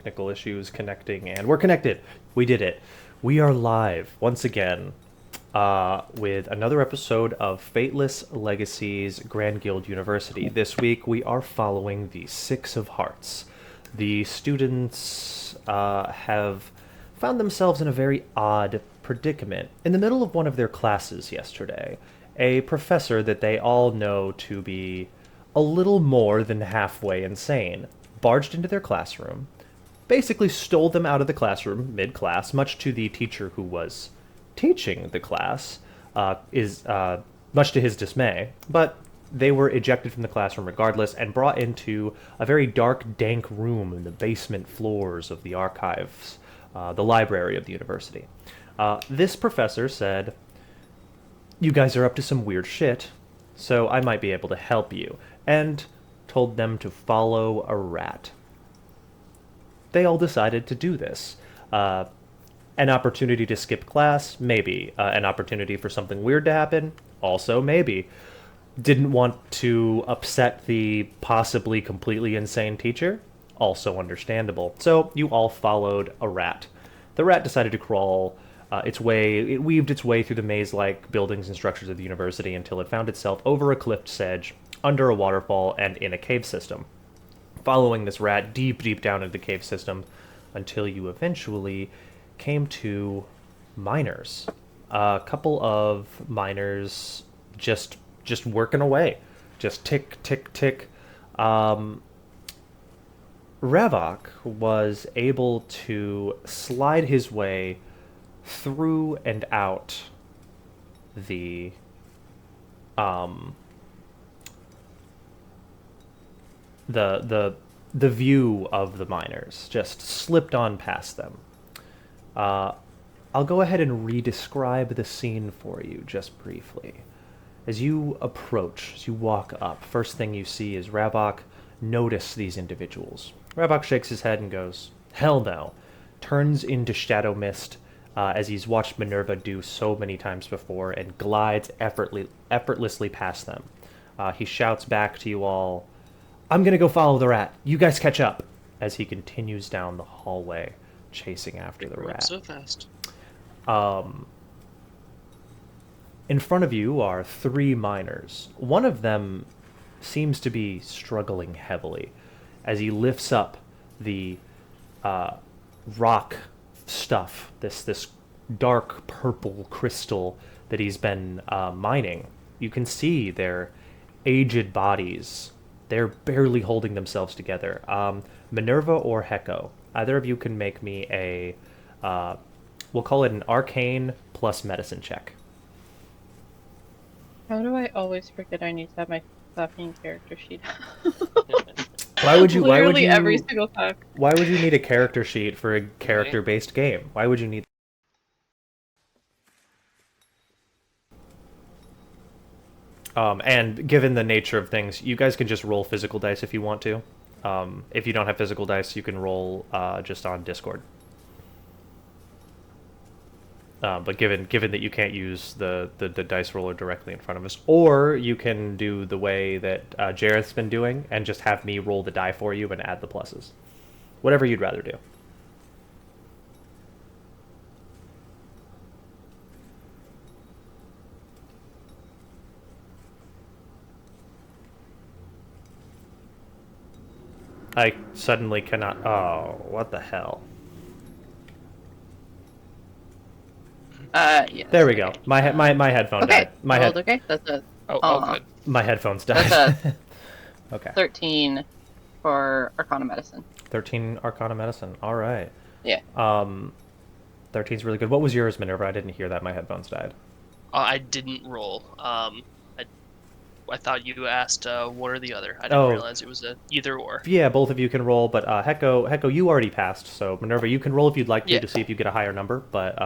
Technical issues connecting, and we're connected. We did it. We are live once again with another episode of Fateless Legacies Grand Guild University. This week we are following the Six of Hearts. The students have found themselves in a very odd predicament. In the middle of one of their classes yesterday, a professor that they all know to be a little more than halfway insane barged into their classroom, basically stole them out of the classroom mid-class, much to the teacher who was teaching the class, much to his dismay. But they were ejected from the classroom regardless and brought into a very dark, dank room in the basement floors of the archives, the library of the university. This professor said, "You guys are up to some weird shit, so I might be able to help you," and told them to follow a rat. They all decided to do this. An opportunity to skip class? Maybe. An opportunity for something weird to happen? Also, maybe. Didn't want to upset the possibly completely insane teacher? Also understandable. So you all followed a rat. The rat decided to crawl it weaved its way through the maze-like buildings and structures of the university until it found itself over a cliff edge, under a waterfall, and in a cave system. Following this rat deep, deep down into the cave system until you eventually came to miners. A couple of miners just working away. Just tick, tick, tick. Revok was able to slide his way through and out the the view of the miners, just slipped on past them. I'll go ahead and re-describe the scene for you just briefly. As you approach, as you walk up, first thing you see is Ravok notice these individuals. Ravok shakes his head and goes, "Hell no," turns into shadow mist, as he's watched Minerva do so many times before, and glides effortlessly past them. He shouts back to you all, "I'm gonna go follow the rat. You guys catch up," as he continues down the hallway, chasing after the rat. So fast. In front of you are three miners. One of them seems to be struggling heavily as he lifts up the rock stuff, this dark purple crystal that he's been mining. You can see their aged bodies. They're barely holding themselves together. Minerva or Heko, either of you can make me a, we'll call it an arcane plus medicine check. How do I always forget I need to have my fucking character sheet? Why would you? Literally every single time. Why would you need a character sheet for a character-based game? Why would you need? And given the nature of things, you guys can just roll physical dice if you want to. If you don't have physical dice, you can roll just on Discord. But given that you can't use the dice roller directly in front of us, or you can do the way that Jareth's been doing and just have me roll the die for you and add the pluses. Whatever you'd rather do. I suddenly cannot... Oh, what the hell? Yes. There we go. My headphone died. Okay, that's a... good. My headphones died. That's a okay. 13 for Arcana Medicine. 13 Arcana Medicine. All right. Yeah. 13's really good. What was yours, Minerva? I didn't hear that. My headphones died. I didn't roll. I thought you asked one or the other. I didn't realize it was a either or. Yeah, both of you can roll, but Heko, you already passed. So Minerva, you can roll if you'd like to see if you get a higher number. But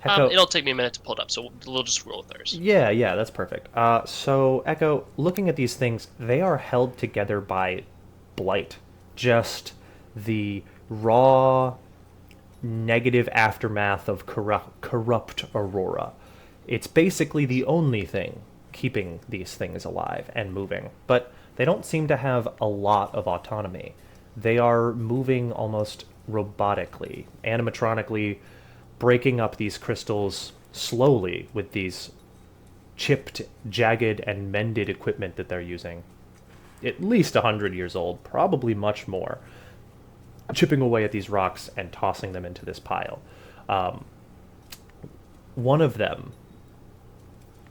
Heko, it'll take me a minute to pull it up, so we'll just roll with ours. Yeah, that's perfect. So Echo, looking at these things, they are held together by blight. Just the raw, negative aftermath of corrupt Aurora. It's basically the only thing keeping these things alive and moving, but they don't seem to have a lot of autonomy. they are moving almost robotically, animatronically, breaking up these crystals slowly with these chipped, jagged, and mended equipment that they're using. At least 100 years old, probably much more, chipping away at these rocks and tossing them into this pile. One of them,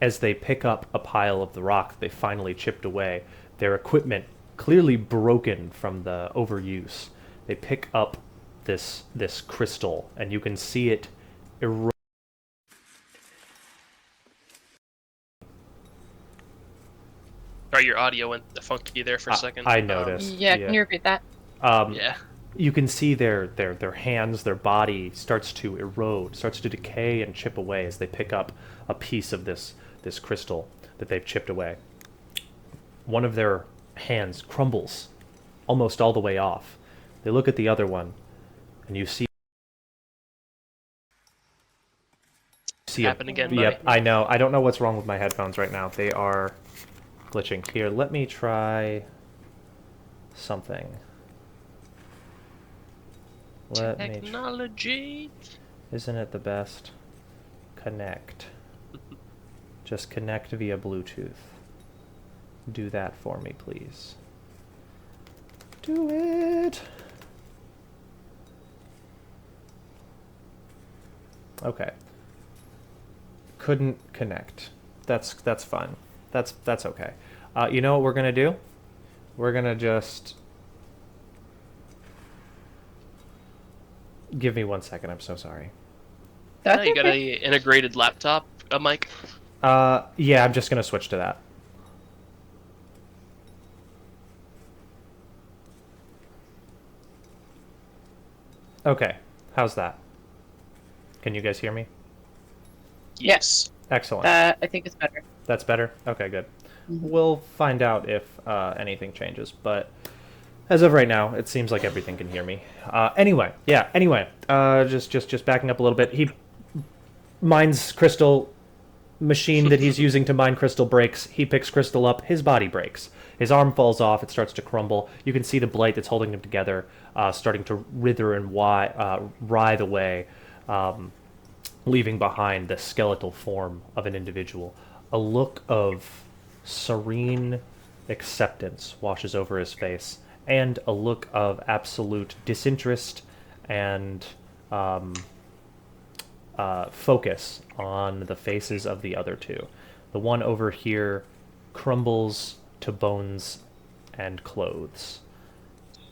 as they pick up a pile of the rock they finally chipped away, their equipment clearly broken from the overuse, they pick up this crystal, and you can see it erode. Sorry, your audio went funky there for a second. I noticed. Yeah, can you repeat that? Yeah. You can see their hands, their body starts to erode, starts to decay and chip away as they pick up a piece of this crystal that they've chipped away. One of their hands crumbles almost all the way off. They look at the other one, and you see Happen again, buddy. Yep, I know. I don't know what's wrong with my headphones right now. They are glitching. Here, let me try something. Technology. Isn't it the best? Connect. Just connect via Bluetooth. Do that for me, please. Do it! Okay. Couldn't connect. That's fine. That's okay. You know what we're gonna do? We're gonna just... Give me 1 second, I'm so sorry. That's You got okay. a integrated laptop, mic? Yeah, I'm just gonna switch to that. Okay, how's that? Can you guys hear me? Yes. Excellent. I think it's better. That's better? Okay, good. Mhm. We'll find out if anything changes, but as of right now, it seems like everything can hear me. Anyway, just backing up a little bit. He mines crystal, machine that he's using to mine crystal breaks. He picks crystal up, his body breaks. His arm falls off, it starts to crumble. You can see the blight that's holding him together starting to wither and writhe away, leaving behind the skeletal form of an individual. A look of serene acceptance washes over his face, and a look of absolute disinterest and focus on the faces of the other two. The one over here crumbles to bones and clothes,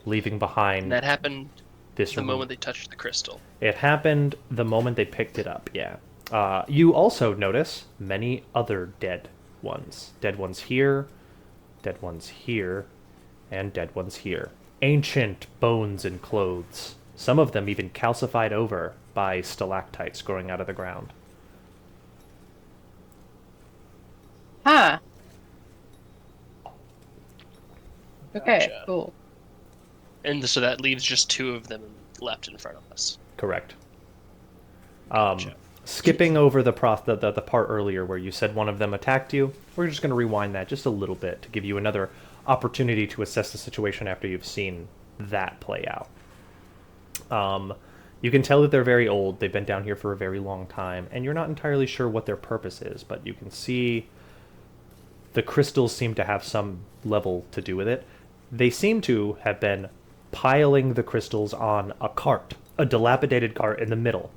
leaving behind That happened this the moment they touched the crystal. It happened the moment they picked it up, yeah. You also notice many other dead ones. Dead ones here, dead ones here, and dead ones here. Ancient bones and clothes. Some of them even calcified over by stalactites growing out of the ground. Huh. Okay, Gotcha. cool. And so that leaves just two of them left in front of us. Correct. Gotcha. Skipping over the part earlier where you said one of them attacked you, we're just going to rewind that just a little bit to give you another opportunity to assess the situation after you've seen that play out. You can tell that they're very old. They've been down here for a very long time, and you're not entirely sure what their purpose is, but you can see the crystals seem to have some level to do with it. They seem to have been piling the crystals on a cart, a dilapidated cart in the middle.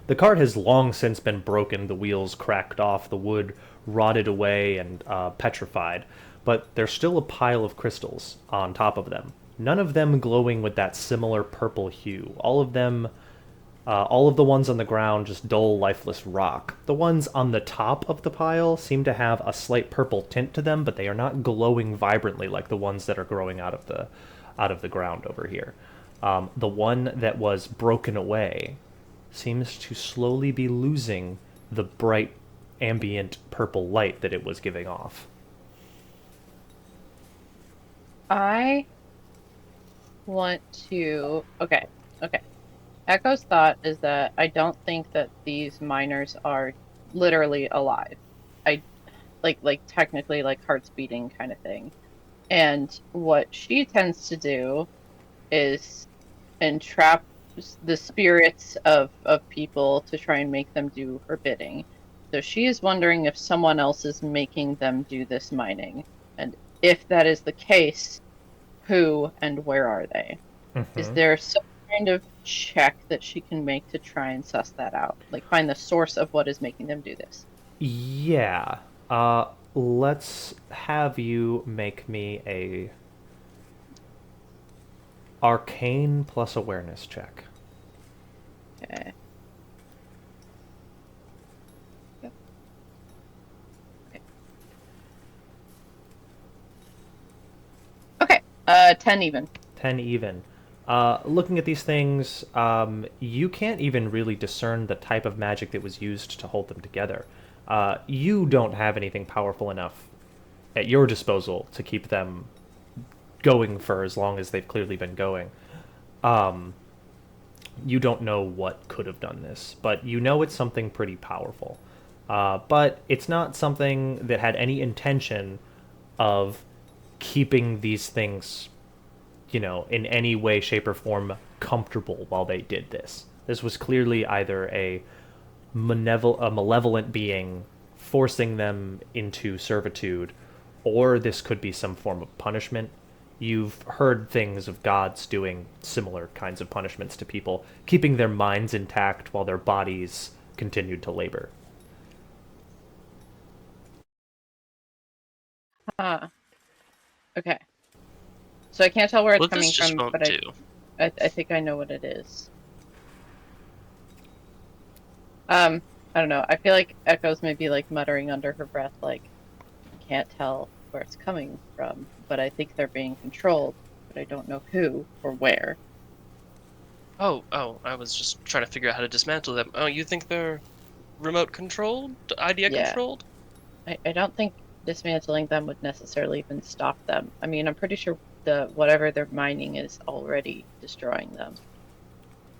The cart has long since been broken, the wheels cracked off, the wood rotted away and petrified, but there's still a pile of crystals on top of them. None of them glowing with that similar purple hue. All of them, all of the ones on the ground, just dull, lifeless rock. The ones on the top of the pile seem to have a slight purple tint to them, but they are not glowing vibrantly like the ones that are growing out of the ground over here. The one that was broken away seems to slowly be losing the bright, ambient purple light that it was giving off. I want to. Okay. Echo's thought is that I don't think that these miners are literally alive. I like technically like hearts beating kind of thing. And what she tends to do is entrap the spirits of people to try and make them do her bidding. So she is wondering if someone else is making them do this mining. And if that is the case, who and where are they? Is there some kind of check that she can make to try and suss that out? Like find the source of what is making them do this? Yeah. Let's have you make me a arcane plus awareness check. Okay. Yep. Okay. 10 even. 10 even. Looking at these things, you can't even really discern the type of magic that was used to hold them together. You don't have anything powerful enough at your disposal to keep them going for as long as they've clearly been going. You don't know what could have done this, but you know it's something pretty powerful. But it's not something that had any intention of keeping these things, in any way, shape, or form comfortable while they did this. This was clearly either a malevolent being forcing them into servitude, or this could be some form of punishment. You've heard things of gods doing similar kinds of punishments to people, keeping their minds intact while their bodies continued to labor. Okay. So I can't tell where it's Well, coming this just from, won't but do. I think I know what it is. I don't know. I feel like Echo's maybe like muttering under her breath, like, I can't tell where it's coming from, but I think they're being controlled, but I don't know who or where. Oh, I was just trying to figure out how to dismantle them. Oh, you think they're remote controlled? Idea Yeah. controlled? I don't think dismantling them would necessarily even stop them. I mean, I'm pretty sure whatever they're mining is already destroying them.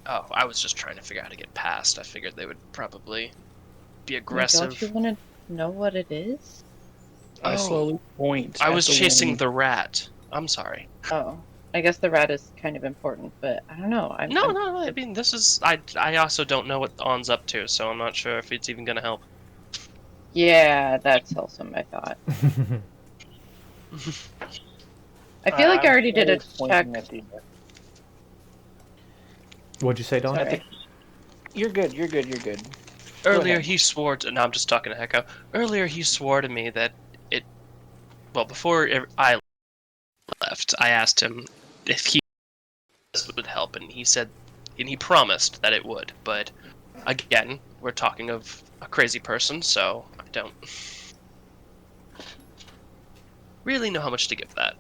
Oh, I was just trying to figure out how to get past. I figured they would probably be aggressive. Don't you want to know what it is? I slowly point. I at was the chasing one- the rat. I'm sorry. Oh, I guess the rat is kind of important, but I don't know. No. I mean, this is. I also don't know what On's up to, so I'm not sure if it's even gonna help. Yeah, that's also my thought. I feel like I already did a slowly check. pointing at the- What'd you say, Don? Sorry. You're good. You're good. You're good. Earlier, ahead. he swore to. No, I'm just talking to Hecko. Earlier, he swore to me that it. Well, before I left, I asked him if he would help, and he said, and he promised that it would. But again, we're talking of a crazy person, so I don't really know how much to give that.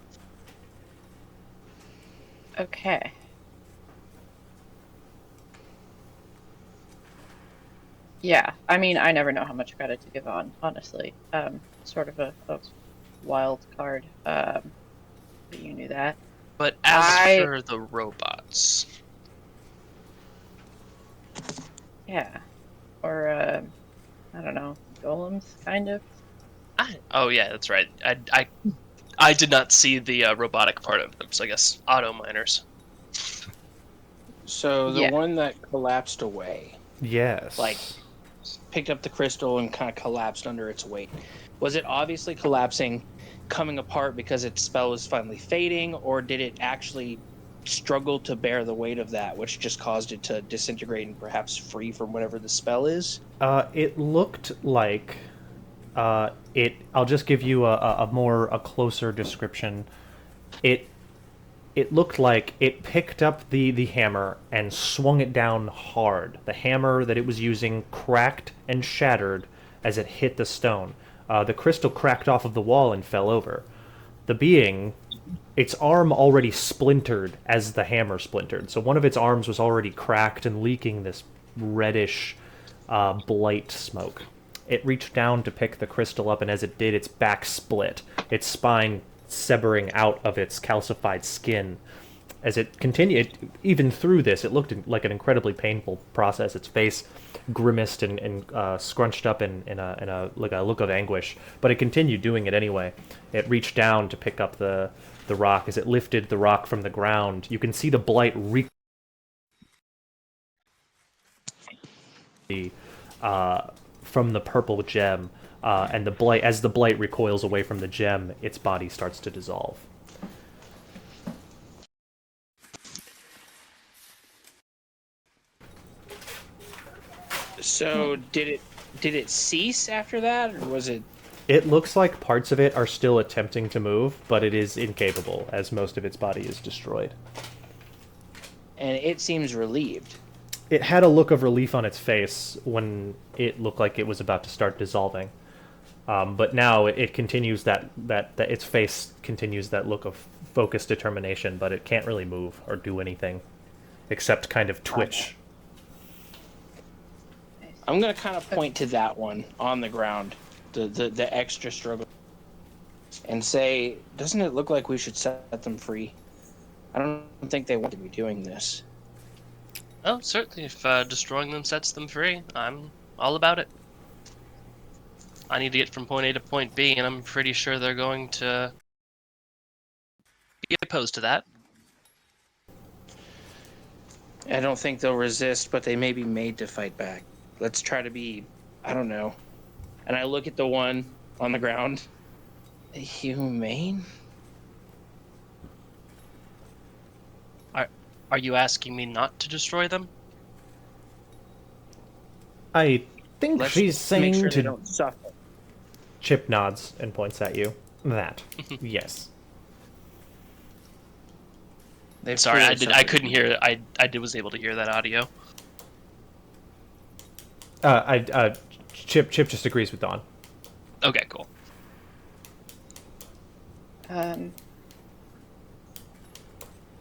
Okay. Yeah, I mean, I never know how much credit to give on, honestly. Sort of a wild card. But you knew that. But as for the robots, Yeah. Or, I don't know, golems, kind of? oh yeah, that's right. I did not see the robotic part of them, so I guess auto miners. So the Yeah. one that collapsed away, Yes. Like- picked up the crystal and kind of collapsed under its weight. Was it obviously collapsing, coming apart because its spell was finally fading, or did it actually struggle to bear the weight of that, which just caused it to disintegrate and perhaps free from whatever the spell is? It looked like I'll just give you a closer description. It looked like it picked up the hammer and swung it down hard. The hammer that it was using cracked and shattered as it hit the stone. The crystal cracked off of the wall and fell over. The being, its arm already splintered as the hammer splintered. So one of its arms was already cracked and leaking this reddish blight smoke. It reached down to pick the crystal up, and as it did, its back split, its spine severing out of its calcified skin. As it continued, even through this, it looked like an incredibly painful process. Its face grimaced and scrunched up in a look of anguish, but it continued doing it anyway. It reached down to pick up the the rock, as it lifted the rock from the ground, you can see the blight from the purple gem, and the blight, as the blight recoils away from the gem, its body starts to dissolve. So did it cease after that, or was it? It looks like parts of it are still attempting to move, but it is incapable, as most of its body is destroyed. And it seems relieved. It had a look of relief on its face when it looked like it was about to start dissolving. But now it continues that its face continues that look of focused determination, but it can't really move or do anything except kind of twitch. I'm gonna kind of point to that one on the ground, the extra struggle, and say, doesn't it look like we should set them free? I don't think they want to be doing this. Oh, certainly. If destroying them sets them free, I'm all about it. I need to get from point A to point B, and I'm pretty sure they're going to be opposed to that. I don't think they'll resist, but they may be made to fight back. Let's try to be, I don't know. And I look at the one on the ground. Humane? Are you asking me not to destroy them? I think Let's she's make saying sure they to... don't suffer. Chip nods and points at you. That. Yes. They've Sorry, I clearly couldn't hear. Was able to hear that audio. Chip just agrees with Dawn. Okay, cool. I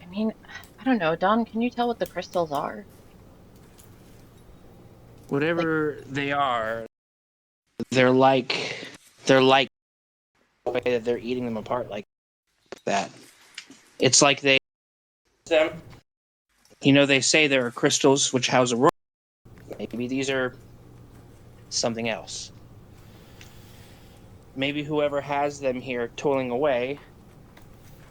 mean, I don't know. Don, can you tell what the crystals are? Whatever they are, they're like the way that they're eating them apart like that. It's like they them. You know, they say there are crystals which house aurora. Maybe these are something else. Maybe whoever has them here toiling away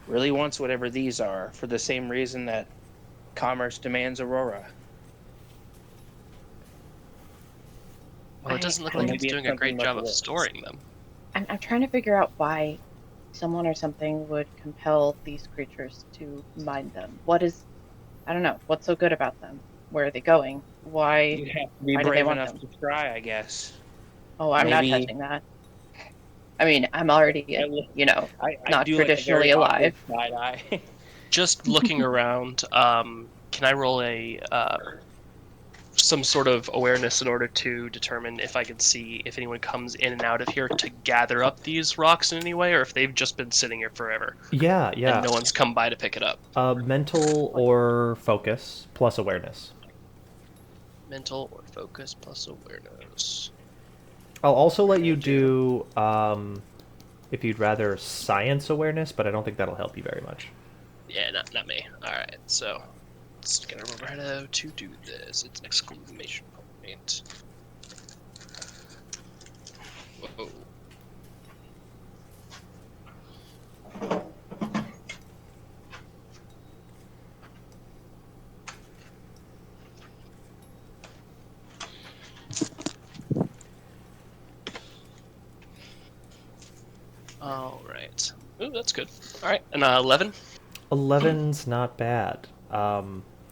really wants whatever these are for the same reason that commerce demands aurora. Well, it doesn't look I- like maybe it's it's doing a something great much job of worse. storing them. I'm trying to figure out why someone or something would compel these creatures to mine them. I don't know, what's so good about them? Where are they going? Why? You have to be Why do they brave want enough them? to try, I guess. Oh, I'm Maybe- not touching that. I mean, I'm already, I not do traditionally like a very alive. awkward side eye. Just looking around, can I roll a some sort of awareness in order to determine if I can see if anyone comes in and out of here to gather up these rocks in any way, or if they've just been sitting here forever Yeah. and no one's come by to pick it up? Mental or focus plus awareness. Mental or focus plus awareness. I'll also let you do, if you'd rather, science awareness, but I don't think that'll help you very much. Yeah, not me. Alright, so let's get remember how to do this. It's exclamation point. Whoa. Alright. Ooh, that's good. Alright, and 11? 11's not bad.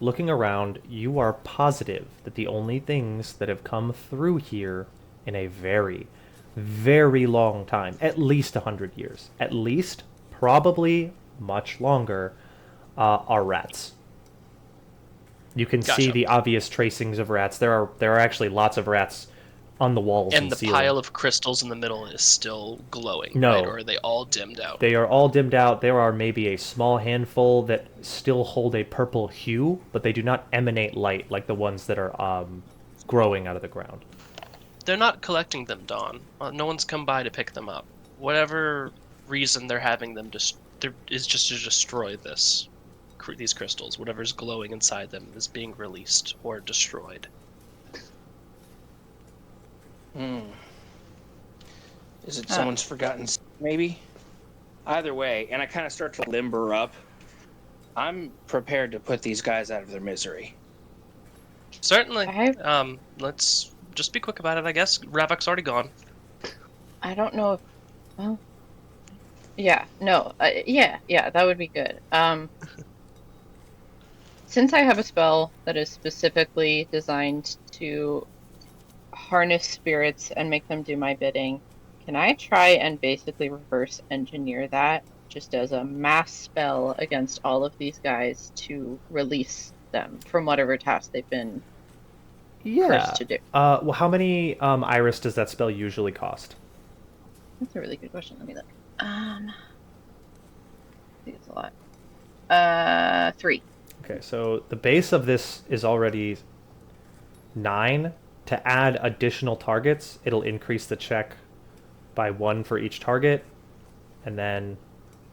Looking around, you are positive that the only things that have come through here in a very, very long time, at least 100 years, at least, probably much longer, are rats. You can see Gotcha. the obvious tracings of rats. There are actually lots of rats on the walls And the ceiling. pile of crystals in the middle is still glowing, No. right? Or are they all dimmed out? They are all dimmed out. There are maybe a small handful that still hold a purple hue, but they do not emanate light like the ones that are growing out of the ground. They're not collecting them, Dawn. No one's come by to pick them up. Whatever reason they're having them is just to destroy these crystals. Whatever's glowing inside them is being released or destroyed. Is it someone's forgotten? Maybe. Either way, and I kind of start to limber up. I'm prepared to put these guys out of their misery. Certainly. I Let's just be quick about it, I guess. Ravok's already gone. I don't know if well yeah no yeah that would be good. Since I have a spell that is specifically designed to harness spirits and make them do my bidding, can I try and basically reverse engineer that just as a mass spell against all of these guys to release them from whatever task they've been cursed Yeah. to do? Well, how many iris does that spell usually cost? That's a really good question. Let me look. I think it's a lot. 3. Okay, so the base of this is already 9. To add additional targets, it'll increase the check by 1 for each target, and then,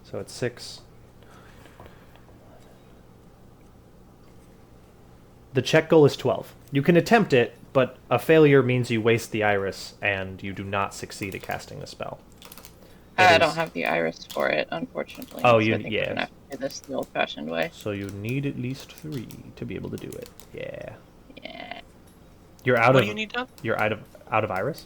so it's 6. The check goal is 12. You can attempt it, but a failure means you waste the iris, and you do not succeed at casting the spell. I don't have the iris for it, unfortunately. Oh, so you- I think yeah. we're gonna have to do this the old-fashioned way. So you need at least 3 to be able to do it. Yeah. Yeah. You're out What of do you need done? You're out of iris?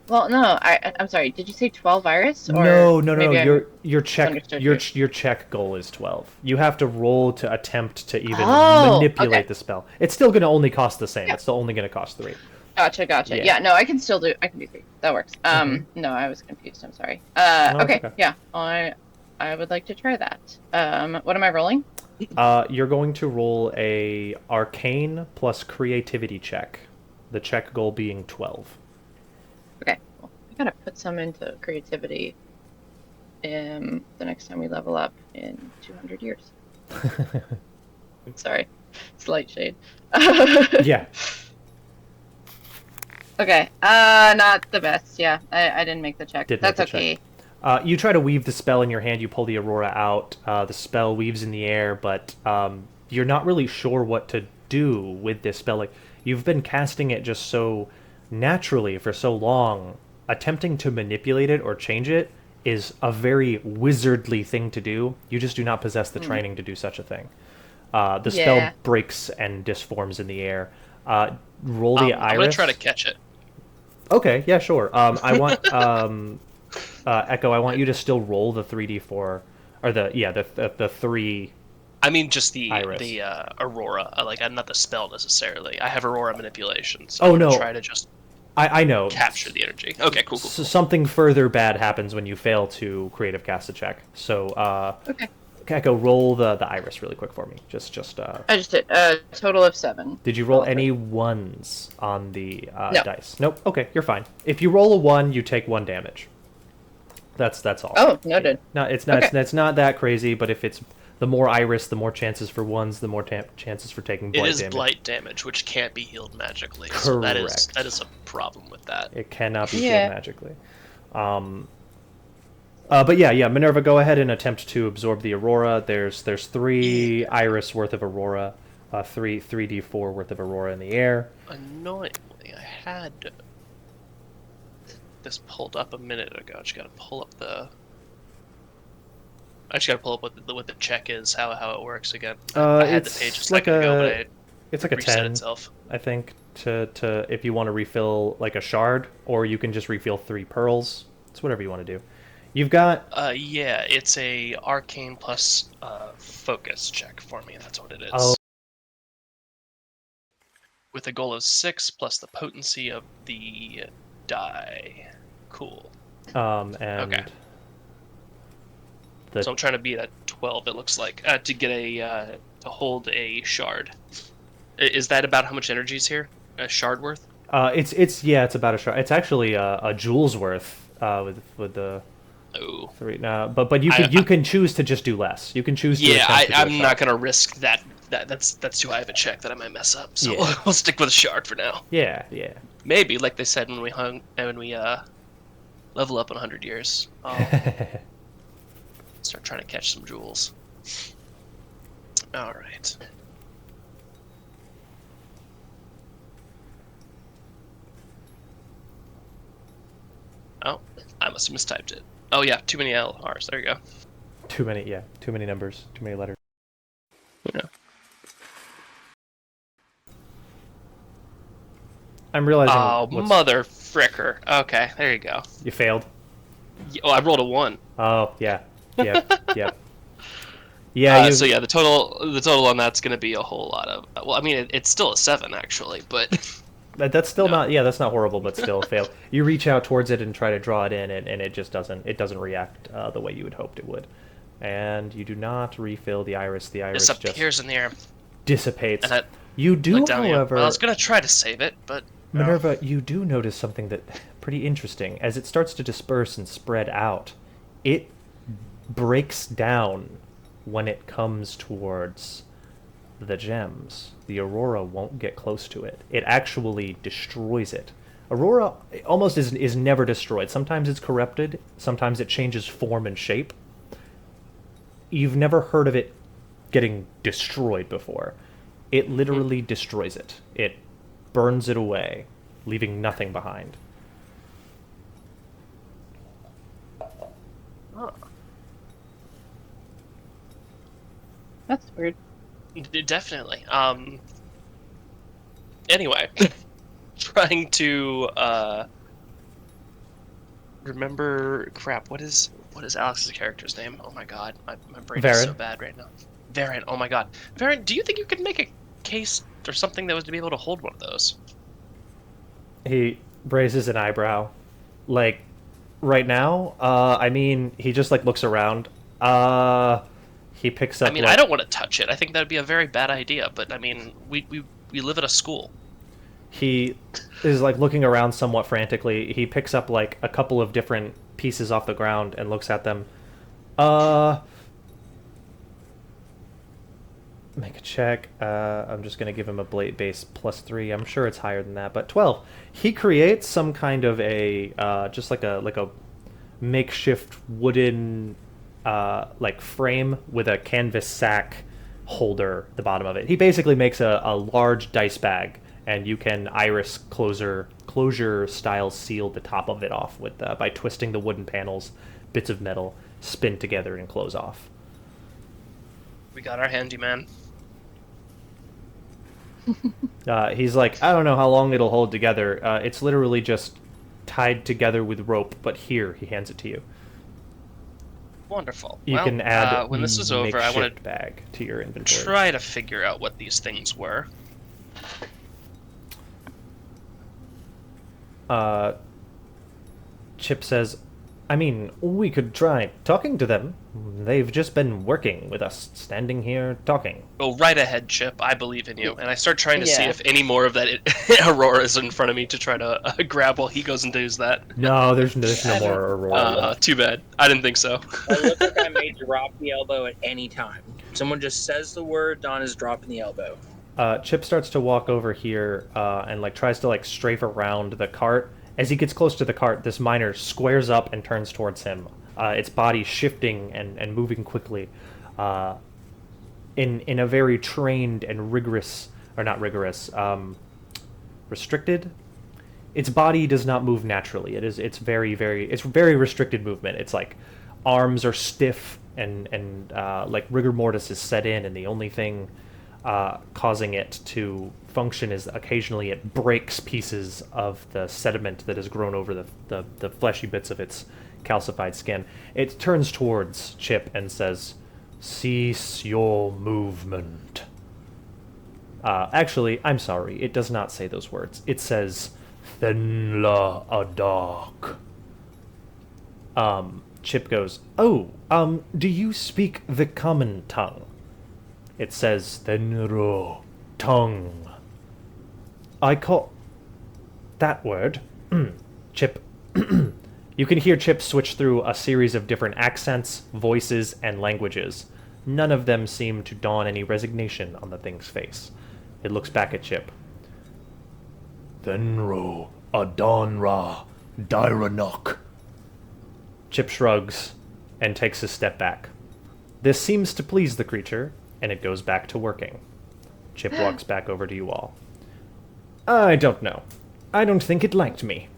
Well, no, I'm sorry. Did you say 12 iris? Or No. maybe I Your check misunderstood your check goal is 12. You have to roll to attempt to even Oh, manipulate okay. the spell. It's still going to only cost the same. Yeah. It's still only going to cost 3. Gotcha. Yeah. Yeah, no, I can do 3. That works. No, I was confused. I'm sorry. Okay. okay. Yeah, I would like to try that. What am I rolling? You're going to roll a arcane plus creativity check. The check goal being 12. Okay. Well, I gotta put some into creativity. The next time we level up in 200 years. Sorry, slight shade. Yeah. Okay. Not the best. Yeah, I didn't make the check. Didn't make That's the check. okay. You try to weave the spell in your hand. You pull the aurora out. The spell weaves in the air, but you're not really sure what to do with this spell. Like, you've been casting it just so naturally for so long. Attempting to manipulate it or change it is a very wizardly thing to do. You just do not possess the training to do such a thing. The spell Yeah. breaks and disforms in the air. Roll the iris. I'm gonna try to catch it. Okay, yeah, sure. I want Echo. I want you to still roll the 3d4, or the 3. I mean, just the Iris. aurora. I'm not the spell necessarily. I have aurora manipulation, so Oh, I'm gonna no. try to just I know. capture the energy. Okay, cool. So something further bad happens when you fail to creative cast a check. So Okay. Echo, roll the iris really quick for me. Just I just did a total of 7. Did you roll All any 1s on the No. dice? Nope. Okay, you're fine. If you roll a 1, you take 1 damage. That's all. Oh, noted. No, it's not. Okay. It's not that crazy. But if it's the more iris, the more chances for 1s, the more chances for taking It blight is damage. blight damage, which can't be healed magically. So that is Correct. a problem with that. It cannot be Yeah. healed magically. But yeah, Minerva, go ahead and attempt to absorb the aurora. There's 3 iris worth of aurora, 3d4 worth of aurora in the air. Annoyingly, I had this pulled up a minute ago. I just gotta pull up what the check is, how it works again. I had the It's page a like second ago, but it's like it a reset 10, itself. I think, to if you want to refill like a shard, or you can just refill 3 pearls. It's whatever you want to do. You've got Yeah, it's a arcane plus focus check for me. That's what it is. Oh. With a goal of 6 plus the potency of the die. Cool. and Okay. the So I'm trying to beat at 12. It looks like to get to hold a shard. Is that about how much energy is here? A shard worth? it's about a shard. It's actually a jewel's worth with the Oh. 3. But you can choose to just do less. You can choose to Yeah, attempt to do a I'm shard. not gonna risk that. That's too high of a check that I might mess up. So Yeah. we'll stick with a shard for now. Yeah. Maybe, like they said when we level up in 100 years, I'll start trying to catch some jewels. All right. Oh, I must have mistyped it. Oh yeah, too many LRs. There you go. Too many numbers, too many letters. Yeah. I'm realizing. Oh, mother fricker. Okay, there you go. You failed. Oh, I rolled a 1. Oh yeah, yep, yep. Yeah, So yeah, the total on that's going to be a whole lot of. Well, I mean, it's still a 7 actually, but that's still not. Yeah, that's not horrible, but still a fail. You reach out towards it and try to draw it in, and it just doesn't. It doesn't react the way you had hoped it would. And you do not refill the iris. The iris just disappears in the air. dissipates. And You do, went down however. Well, I was going to try to save it, but Minerva, you do notice something that pretty interesting. As it starts to disperse and spread out, it breaks down when it comes towards the gems. The Aurora won't get close to it. It actually destroys it. Aurora almost is never destroyed. Sometimes it's corrupted, sometimes it changes form and shape. You've never heard of it getting destroyed before. It literally destroys it. It burns it away, leaving nothing behind. Oh. That's weird. Definitely. Anyway, trying to remember. Crap. What is Alex's character's name? Oh my god, my brain is so Varen. bad right now. Varen. Oh my god, Varen. Do you think you could make a case or something that was to be able to hold one of those? He raises an eyebrow. Like, right now, I mean, he just, like, looks around. He picks up, I mean, like, I don't want to touch it. I think that would be a very bad idea. But I mean, we live at a school. he is, like, looking around somewhat frantically. He picks up, like, a couple of different pieces off the ground and looks at them. Make a check. I'm just gonna give him a blade base +3. I'm sure it's higher than that, but 12. He creates some kind of a just like a makeshift wooden like frame with a canvas sack holder at the bottom of it. He basically makes a large dice bag, and you can iris closure style seal the top of it off with by twisting the wooden panels, bits of metal spin together and close off. We got our handyman. He's like, I don't know how long it'll hold together. It's literally just tied together with rope, but here, he hands it to you. Wonderful. You well, can add when this is over, I want makeshift bag to your to inventory. try to figure out what these things were. Chip says, I mean, we could try talking to them. They've just been working with us, standing here talking. Go right ahead, Chip. I believe in you. And I start trying to see Yeah. if any more of that Aurora is in front of me to try to grab while he goes and does that. No, there's no more Aurora. Too bad. I didn't think so. I look like I may drop the elbow at any time. Someone just says the word, Don is dropping the elbow. Chip starts to walk over here and like tries to like strafe around the cart. As he gets close to the cart, this miner squares up and turns towards him. Its body shifting and moving quickly, in a very trained and rigorous, or not rigorous, restricted. Its body does not move naturally. It's very restricted movement. It's like arms are stiff and like rigor mortis is set in, and the only thing causing it to function is occasionally it breaks pieces of the sediment that has grown over the fleshy bits of its calcified skin. It turns towards Chip and says, "Cease your movement." Actually, I'm sorry, it does not say those words. It says, "Thenla Adark." Chip goes, "Oh, do you speak the common tongue?" It says, "Thenro tongue." I call that word. Chip. You can hear Chip switch through a series of different accents, voices, and languages. None of them seem to dawn any resignation on the thing's face. It looks back at Chip. Thenro Adonra Dyranok. Chip shrugs and takes a step back. This seems to please the creature, and it goes back to working. Chip walks back over to you all. I don't know. I don't think it liked me.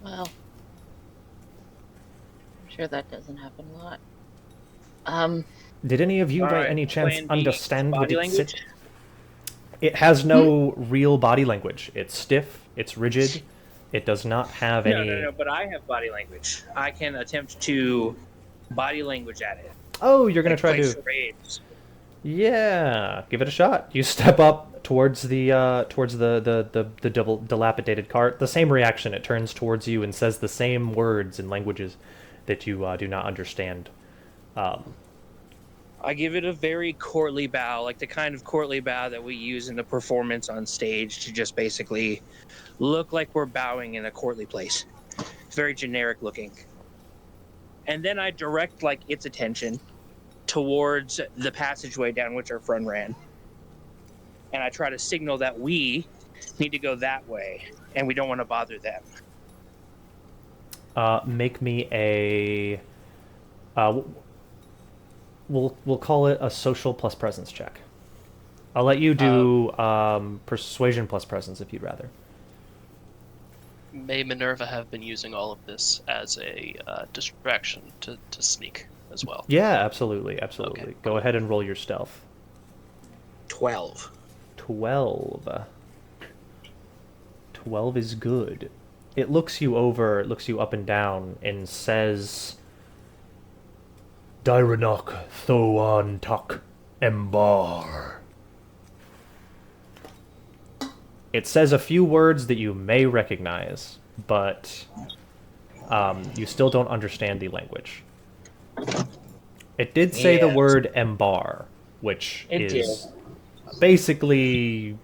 Well, sure that doesn't happen a lot. Did any of you, All by right, any chance, plan B, understand what body it language? said? It has no real body language. It's stiff. It's rigid. It does not have any. No. But I have body language. I can attempt to body language at it. Oh, you're gonna Like try play to. charades. Yeah, give it a shot. You step up towards the double dilapidated cart. The same reaction. It turns towards you and says the same words and languages that you do not understand. I give it a very courtly bow, like the kind of courtly bow that we use in the performance on stage to just basically look like we're bowing in a courtly place. It's very generic looking. And then I direct like its attention towards the passageway down which our friend ran. And I try to signal that we need to go that way and we don't want to bother them. Make me a. We'll call it a social plus presence check. I'll let you do persuasion plus presence if you'd rather. May Minerva have been using all of this as a distraction to sneak as well? Yeah, absolutely. Okay. Go ahead and roll your stealth. 12. 12. 12 is good. It looks you over, it looks you up and down, and says, Dyranok Thoan Tuk Embar. It says a few words that you may recognize, but you still don't understand the language. It did say the Yes. word Embar, which It is basically,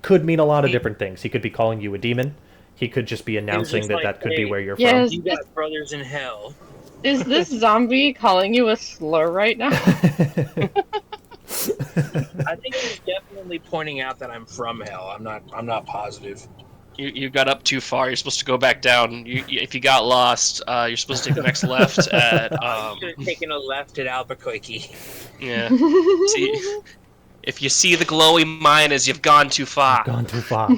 could mean a lot of different things. He could be calling you a demon. He could just be announcing just that like, that could be hey, where you're Yes. You got brothers in hell. Is this zombie calling you a slur right now? from. I think he's definitely pointing out that I'm from hell. I'm not positive. You got up too far. You're supposed to go back down. If you got lost, you're supposed to take the next left at. You should have taken a left at Albuquerque. Yeah. See, if you see the glowy miners, you've gone too far. Gone too far.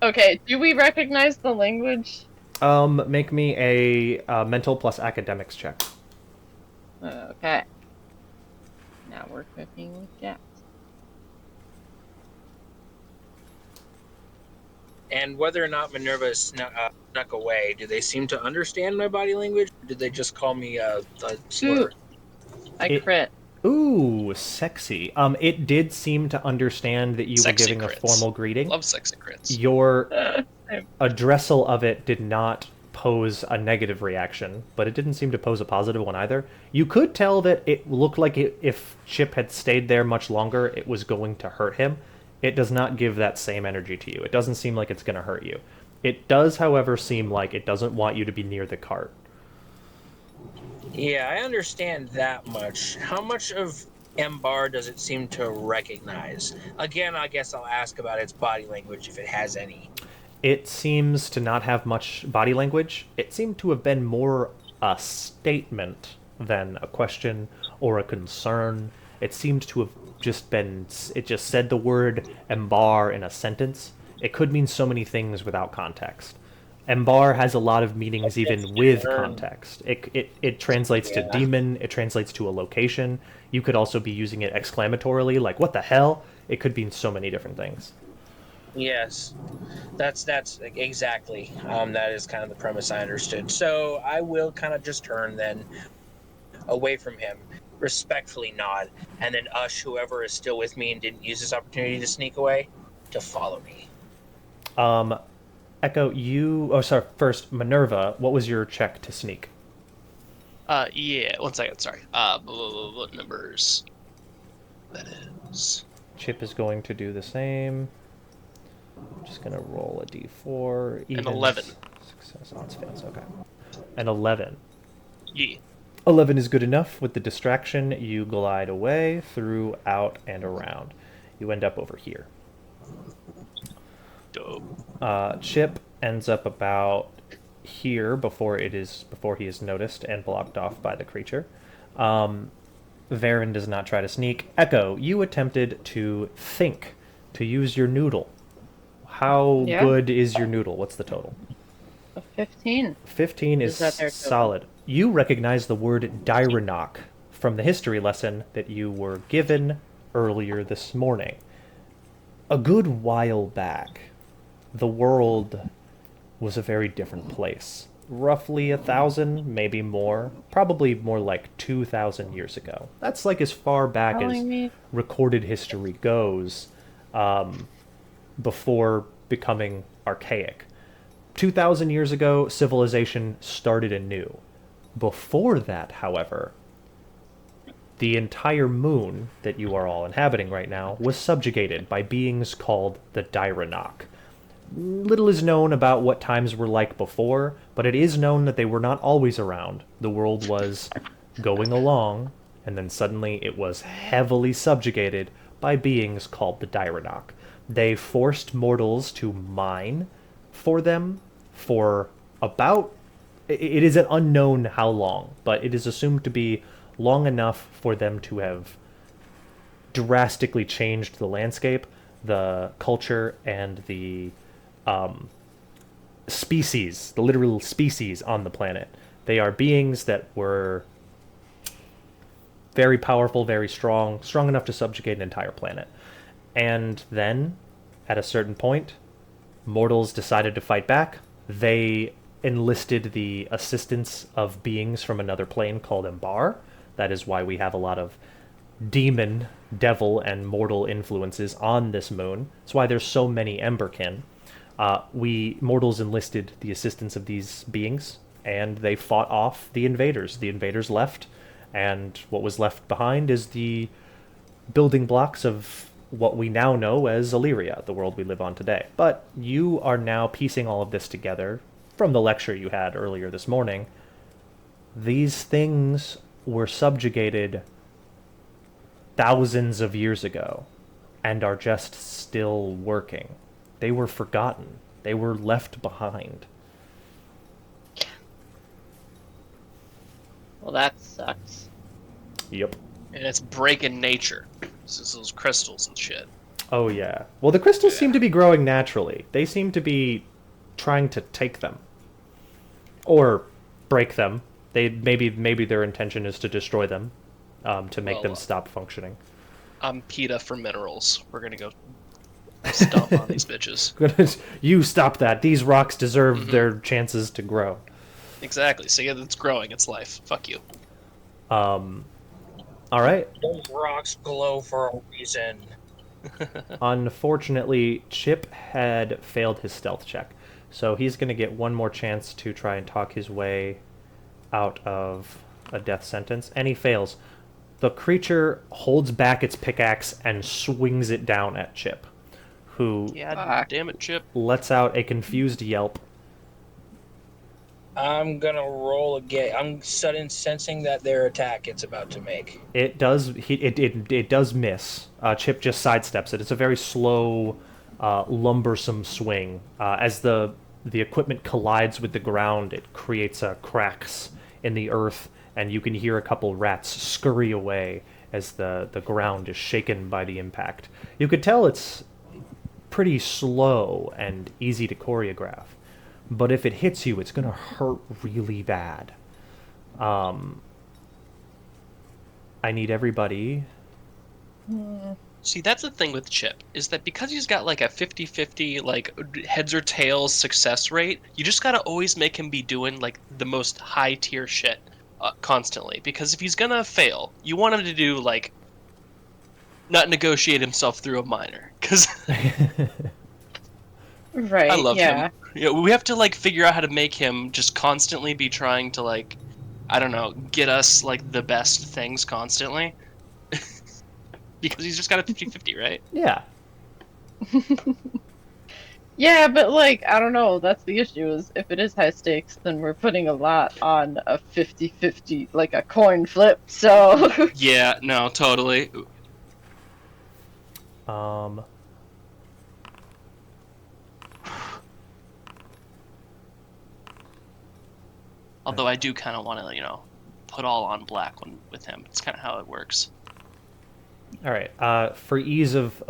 Okay, do we recognize the language? Make me a mental plus academics check. Okay. Now we're cooking with gas. And whether or not Minerva snuck away, do they seem to understand my body language? Or did they just call me a slur? I crit. Ooh, sexy. It did seem to understand that you Sexy were giving crits. a formal greeting. Love sexy crits. Your addressal of it did not pose a negative reaction, but it didn't seem to pose a positive one either. You could tell that it looked like if Chip had stayed there much longer, it was going to hurt him. It does not give that same energy to you. It doesn't seem like it's going to hurt you. It does, however, seem like it doesn't want you to be near the cart. Yeah, I understand that much. How much of Embar does it seem to recognize? Again, I guess I'll ask about its body language if it has any. It seems to not have much body language. It seemed to have been more a statement than a question or a concern. It seemed to have just been... It just said the word Embar in a sentence. It could mean so many things without context. Embar has a lot of meanings even with context. It translates to demon. It translates to a location. You could also be using it exclamatorily, like, what the hell? It could mean so many different things. Yes, that's exactly. That is kind of the premise I understood. So I will kind of just turn then away from him, respectfully nod, and then ush whoever is still with me and didn't use this opportunity to sneak away to follow me. Echo, first, Minerva, what was your check to sneak? Yeah. 1 second. Sorry. What numbers? That is. Chip is going to do the same. I'm just going to roll a d4. An 11. Success, odds, fails, okay. An 11. Yeah. 11 is good enough. With the distraction, you glide away, through, out, and around. You end up over here. Dope. Chip ends up about here before he is noticed and blocked off by the creature. Varen does not try to sneak. Echo, you attempted to use your noodle. How good is your noodle? What's the total? A 15. 15 is Is that their total? solid. You recognize the word Dyranok from the history lesson that you were given earlier this morning. A good while back, the world was a very different place. Roughly 1,000, maybe more. Probably more like 2,000 years ago. That's like as far back as Telling me recorded history goes, before becoming archaic. 2,000 years ago, civilization started anew. Before that, however, the entire moon that you are all inhabiting right now was subjugated by beings called the Dyranok. Little is known about what times were like before, but it is known that they were not always around. The world was going along, and then suddenly it was heavily subjugated by beings called the Dyranok. They forced mortals to mine for them for about... It is an unknown how long, but it is assumed to be long enough for them to have drastically changed the landscape, the culture, and the species, the literal species on the planet. They are beings that were very powerful, very strong, strong enough to subjugate an entire planet. And then, at a certain point, mortals decided to fight back. They enlisted the assistance of beings from another plane called Embar. That is why we have a lot of demon, devil, and mortal influences on this moon. That's why there's so many Emberkin. We mortals enlisted the assistance of these beings, and they fought off the invaders. The invaders left, and what was left behind is the building blocks of what we now know as Illyria, the world we live on today. But you are now piecing all of this together from the lecture you had earlier this morning. These things were subjugated thousands of years ago and are just still working. They were forgotten. They were left behind. Well, that sucks. Yep. And it's breaking nature. This is those crystals and shit. Oh, yeah. Well, the crystals seem to be growing naturally. They seem to be trying to take them. Or break them. Maybe their intention is to destroy them, to make them stop functioning. I'm PETA for minerals. We're gonna go stomp on these bitches. You stop that. These rocks deserve their chances to grow. Exactly. So yeah, it's growing. It's life. Fuck you. All right. Those rocks glow for a reason. Unfortunately, Chip had failed his stealth check, so he's going to get one more chance to try and talk his way out of a death sentence, and he fails. The creature holds back its pickaxe and swings it down at Chip, who Damn it, Chip. lets out a confused yelp. I'm gonna roll again. I'm sudden sensing that their attack it's about to make. It does. It does miss. Chip just sidesteps it. It's a very slow, lumbersome swing. As the equipment collides with the ground, it creates cracks in the earth, and you can hear a couple rats scurry away as the ground is shaken by the impact. You could tell it's pretty slow and easy to choreograph, but if it hits you, it's gonna hurt really bad. I need everybody. See, that's the thing with Chip, is that because he's got like a 50-50 like heads or tails success rate, you just gotta always make him be doing like the most high tier shit constantly. Because if he's gonna fail, you want him to do like not negotiate himself through a minor. Because Right. I love him. Yeah, we have to like figure out how to make him just constantly be trying to like, I don't know, get us like the best things constantly. Because he's just got a 50-50, right? Yeah. Yeah, but like, I don't know, that's the issue, is if it is high stakes, then we're putting a lot on a 50-50, like a coin flip, so... Yeah, no, totally. Although I do kind of want to, put all on black with him. It's kind of how it works. All right. For ease of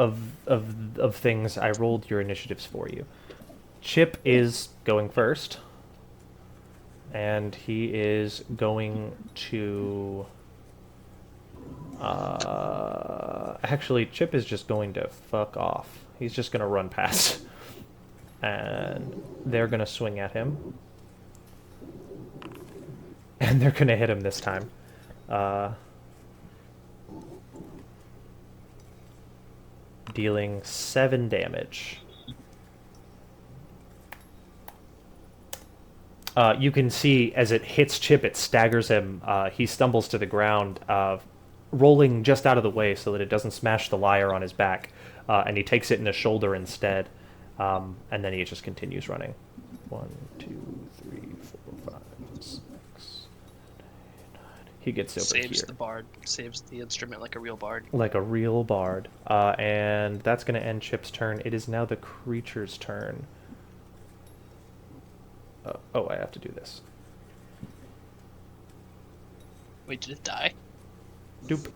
things, I rolled your initiatives for you. Chip is going first. And he is going to... actually, Chip is just going to fuck off. He's just going to run past. And they're going to swing at him. And they're going to hit him this time. Dealing 7 damage. You can see as it hits Chip, it staggers him. He stumbles to the ground, rolling just out of the way so that it doesn't smash the lyre on his back. And he takes it in the shoulder instead. And then he just continues running. 1, 2, 3, 4, 5, 6. He gets over Saves here. the bard. Saves the instrument like a real bard. Like a real bard. And that's going to end Chip's turn. It is now the creature's turn. Oh, I have to do this. Wait, did it die? Doop.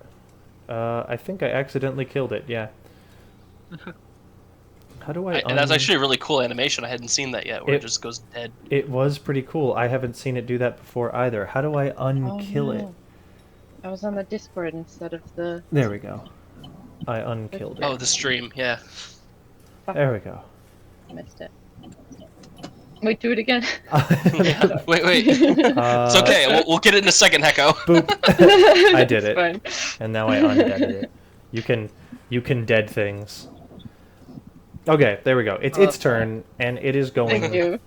I think I accidentally killed it, yeah. How do I That's actually a really cool animation. I hadn't seen that yet, where it just goes dead. It was pretty cool. I haven't seen it do that before either. How do I unkill it? I was on the Discord instead of the... There we go. I unkilled it. Oh, the stream, yeah. There we go. Missed it. Wait, do it again. Yeah. Wait. It's okay. We'll get it in a second, Hecko. Boop. I did it. Fine. And now I undeaded it. You can dead things. Okay, there we go. It's its turn, and it is Thank going you.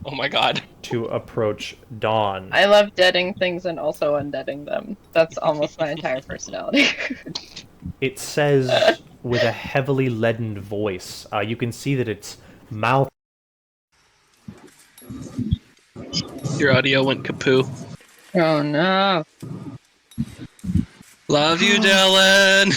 Oh my god. to approach Dawn. I love deading things and also undeading them. That's almost my entire personality. It says with a heavily leadened voice, you can see that its mouth... Your audio went kapoo. Oh no. Love you, Dylan!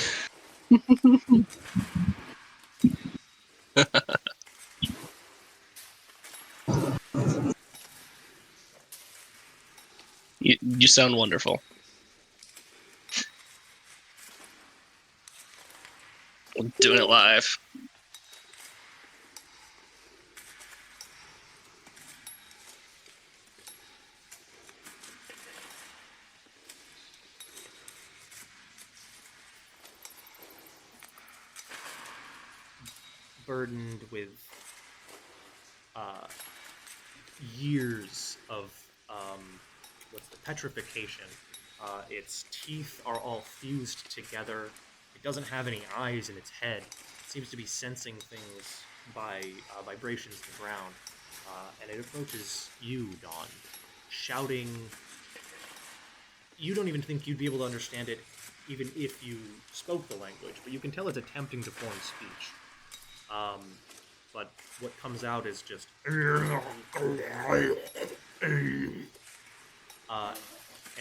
You sound wonderful. We're doing it live. burdened with years of what's the petrification. Its teeth are all fused together. It doesn't have any eyes in its head. It seems to be sensing things by vibrations in the ground. And it approaches you, Dawn, shouting. You don't even think you'd be able to understand it even if you spoke the language, but you can tell it's attempting to form speech. But what comes out is just... and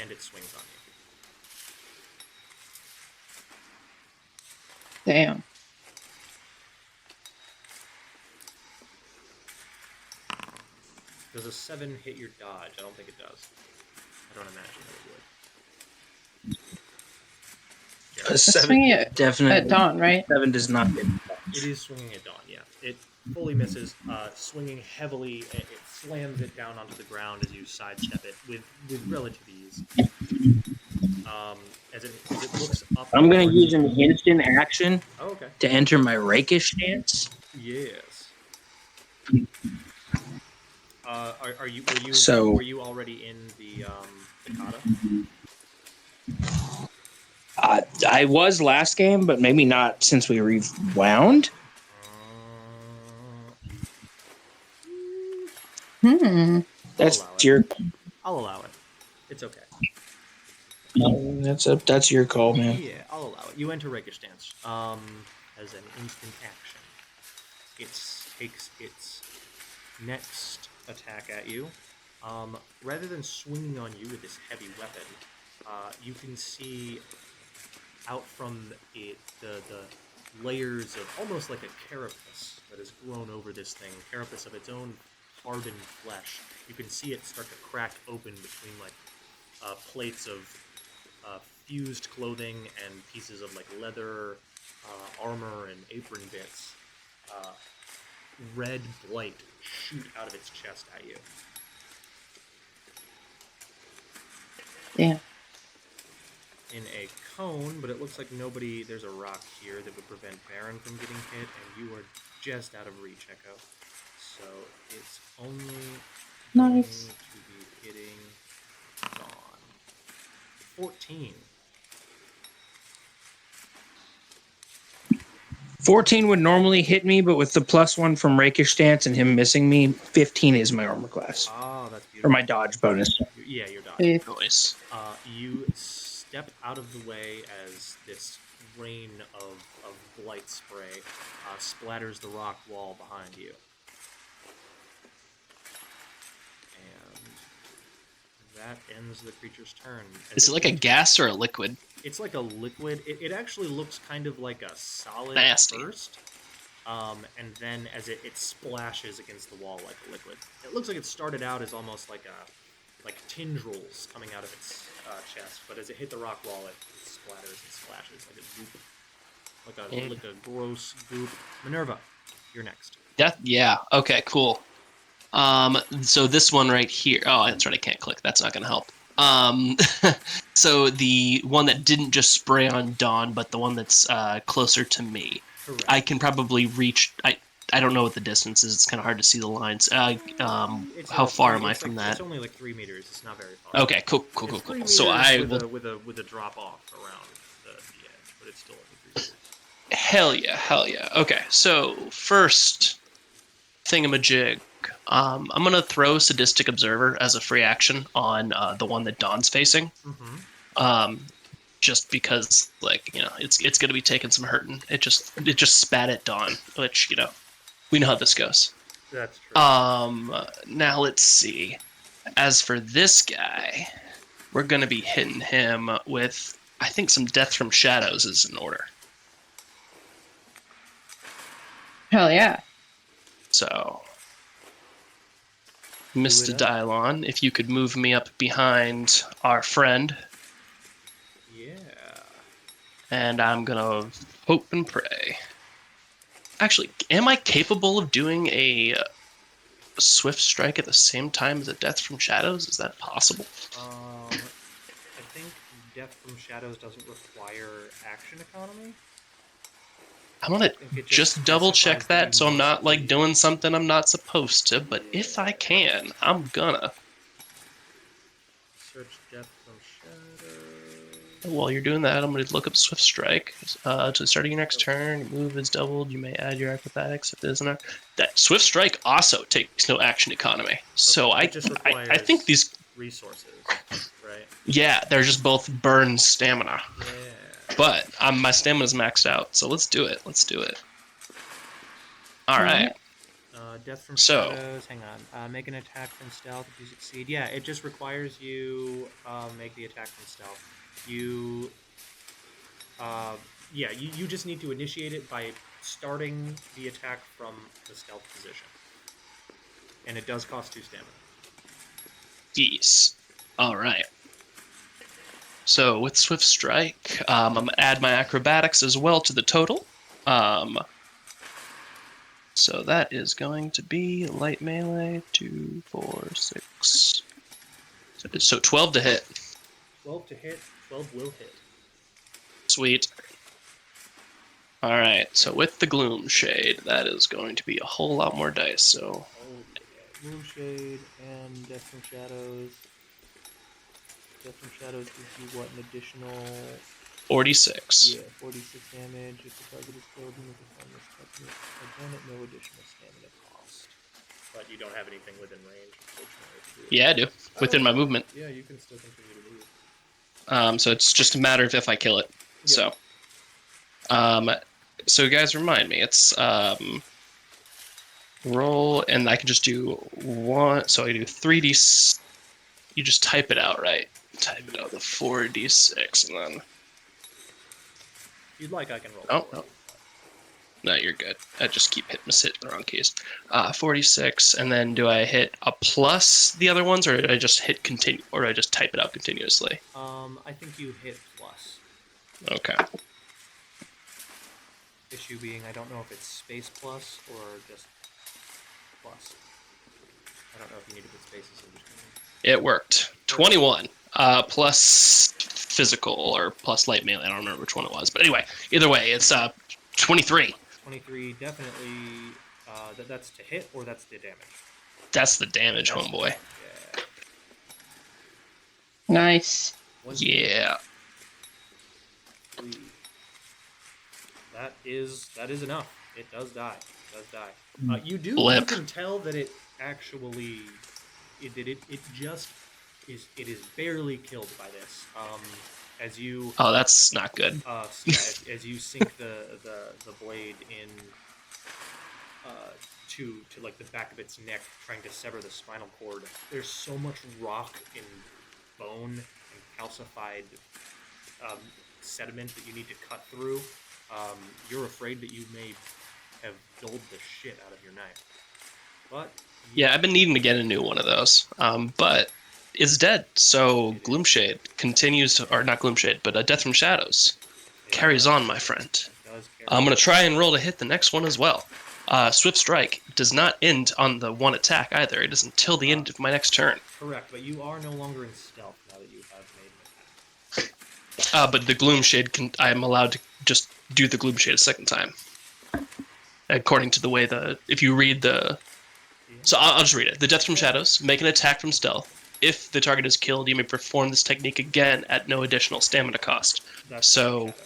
it swings on you. Damn. Does a 7 hit your dodge? I don't think it does. I don't imagine that it would. A It's 7 swinging definitely. at Dawn, right? 7 does not hit. It is swinging at Dawn, yeah. It fully misses, swinging heavily. It slams it down onto the ground as you sidestep it with relative ease. As it looks up... I'm going to use an instant action Oh, okay. to enter my rakish stance. Yes. Were you already in the kata? I was last game, but maybe not since we rewound. That's allow it. your. I'll allow it. It's okay. That's your call, man. Yeah, I'll allow it. You enter Rakish Stance. As an instant action. It takes its next attack at you. Rather than swinging on you with this heavy weapon, you can see out from it the layers of almost like a carapace that has grown over this thing, carapace of its own hardened flesh. You can see it start to crack open between like plates of fused clothing and pieces of like leather, armor, and apron bits. Red blight shoot out of its chest at you. Damn. in a cone, but it looks like nobody. There's a rock here that would prevent Baron from getting hit, and you are just out of reach, Echo. So it's only going Nice. to be hitting Dawn. 14. 14 would normally hit me, but with the +1 from Rakish Stance and him missing me, 15 is my armor class. Oh, that's Or beautiful. my dodge bonus. Yeah, your dodge. Hey, Noise. You step out of the way as this rain of blight spray splatters the rock wall behind you. And that ends the creature's turn. Is it like a gas or a liquid? It's like a liquid. It actually looks kind of like a solid Nasty. at first. And then as it splashes against the wall like a liquid. It looks like it started out as almost like tendrils coming out of its chest, but as it hit the rock wall, it splatters and splashes like a goop, like a gross goop. Minerva, you're next. Yeah. Okay. Cool. So this one right here. Oh, that's right. I can't click. That's not going to help. So the one that didn't just spray on Dawn, but the one that's closer to me. Correct. I can probably reach. I don't know what the distance is. It's kind of hard to see the lines. How far am I from that? It's only like 3 meters. It's not very far. Okay. Cool. It's 3 So meters I with will. with a drop off around the edge, but it's still only 3 meters. Hell yeah. Okay. So first thingamajig. I'm gonna throw Sadistic Observer as a free action on the one that Dawn's facing. Mm-hmm. Just because, like, you know, it's gonna be taking some hurting. It just spat at Dawn, which, you know, we know how this goes. That's true. Now let's see. As for this guy, we're gonna be hitting him with, I think, some Death from Shadows is in order. hell yeah. So, Mr. it up. Dylon, if you could move me up behind our friend, Yeah. and I'm gonna hope and pray. Actually, am I capable of doing a Swift Strike at the same time as a Death from Shadows? Is that possible? I think Death from Shadows doesn't require action economy. I'm gonna think it just double check specifies that that you so I'm must not like be- doing something I'm not supposed to, but if I can, I'm gonna. Search Death from Shadows. While you're doing that, I'm going to look up Swift Strike. To the start of your next turn, your move is doubled. You may add your acrobatics if it isn't. That Swift Strike also takes no action economy. So It just I think these... resources, right? Yeah, they're just both burn stamina. Yeah. But my stamina's maxed out, so let's do it. All right. Death from So- Shadows. Hang on. Make an attack from stealth if you succeed. Yeah, it just requires you make the attack from stealth. You just need to initiate it by starting the attack from the stealth position, and it does cost 2 stamina. Yes. All right. So with Swift Strike, I'm going to add my acrobatics as well to the total. So that is going to be light melee, 2, 4, 6. So 12 to hit. 12 to hit. 12 will hit. Sweet. All right. So with the Gloom Shade, that is going to be a whole lot more dice. So Yeah. Moonshade and Death from Shadows. Death from Shadows gives you what, an additional 46. 46 damage if the target is killed and perform this technique again at no additional stamina cost. But you don't have anything within range, unfortunately. Yeah, I do. Within my movement. Yeah, you can still continue to move. So it's just a matter of if I kill it. Yep. So guys, remind me. It's roll, and I can just do 1. So I do 3d. You just type it out, right? Type it out, the 4d6, and then. If you'd like, I can roll. Oh, no. No, you're good. I just keep hitting the wrong keys. 46, and then do I hit a plus the other ones, or do I just hit continue, or do I just type it out continuously? I think you hit plus. Okay. Issue being, I don't know if it's space plus or just plus. I don't know if you need to put spaces in between. It worked. 21. plus physical or plus light melee. I don't remember which one it was, but anyway, either way, it's 23. 23, definitely. That's to hit or that's the damage? That's the damage, That's homeboy. Yeah. Nice. Yeah. 3. That is enough. It does die. You can tell that it actually it just is barely killed by this. As you Oh, that's not good. as you sink the blade in to like the back of its neck, trying to sever the spinal cord. There's so much rock and bone and calcified sediment that you need to cut through. You're afraid that you may have dulled the shit out of your knife. But yeah, I've been needing to get a new one of those. But it's dead. So Gloomshade continues to, or not Gloomshade, but Death from Shadows carries on, my friend. I'm gonna try and roll to hit the next one as well. Swift Strike does not end on the one attack either. It is until the end of my next turn. Correct, but you are no longer in stealth now that you have made it. But the Gloomshade, I'm allowed to just do the Gloomshade a second time. According to the way if you read the... So I'll just read it. The Death from Shadows, make an attack from stealth. If the target is killed, you may perform this technique again at no additional stamina cost. That's correct.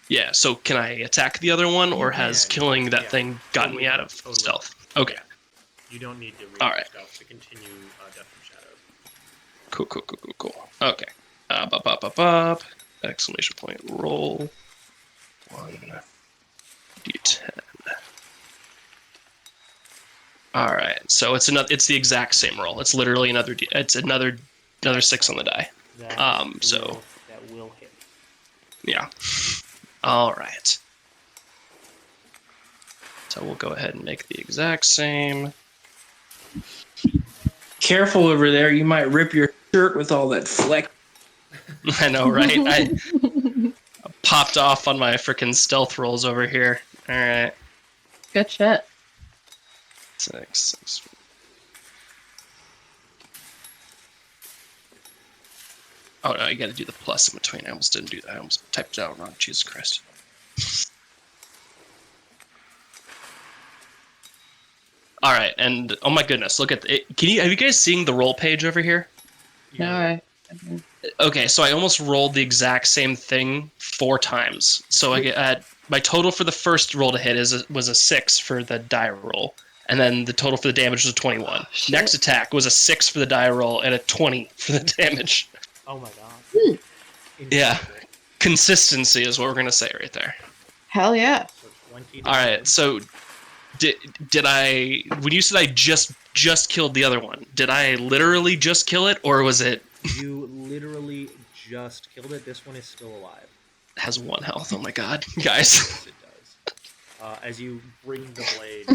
Yeah, so can I attack the other one, or has killing that thing gotten me out of stealth? Okay. Yeah. You don't need to read stealth to continue Death from Shadows. Cool. Okay. Bop. Exclamation point, roll. 1d10. Alright, so it's the exact same roll. It's literally another 6 on the die. That will hit. Yeah. Alright. So we'll go ahead and make the exact same. Careful over there, you might rip your shirt with all that fleck. I know, right? I popped off on my freaking stealth rolls over here. Alright. Good shit. 6. Oh no, you gotta do the plus in between. I almost didn't do that. I almost typed it out wrong. Jesus Christ. Alright, and oh my goodness, look at it. Have you guys seen the roll page over here? No. Okay, so I almost rolled the exact same thing 4 times. So I get my total for the first roll to hit was a 6 for the die roll, and then the total for the damage was a 21. Next attack was a 6 for the die roll and a 20 for the damage. Oh my god. Yeah, consistency is what we're gonna say right there. Hell yeah. All right, so did I? When you said I just killed the other one, did I literally just kill it, or was it? You literally just killed it. This one is still alive. It has 1 health. Oh my god, guys. Yes, it does. As you bring the blade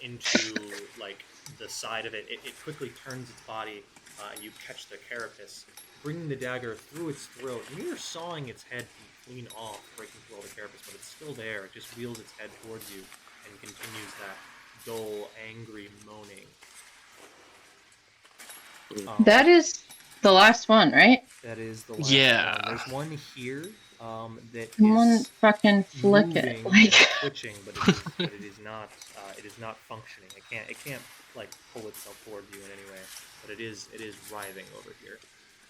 into like the side of it, it quickly turns its body, and you catch the carapace, bringing the dagger through its throat. And you're sawing its head clean off, breaking through all the carapace, but it's still there. It just wheels its head towards you and continues that dull, angry moaning. That is the last one, right? That is the last Yeah. one. There's one here that Someone is fucking flick it. moving Like and twitching, but it is not functioning. It can't like pull itself towards you in any way, but it is writhing over here.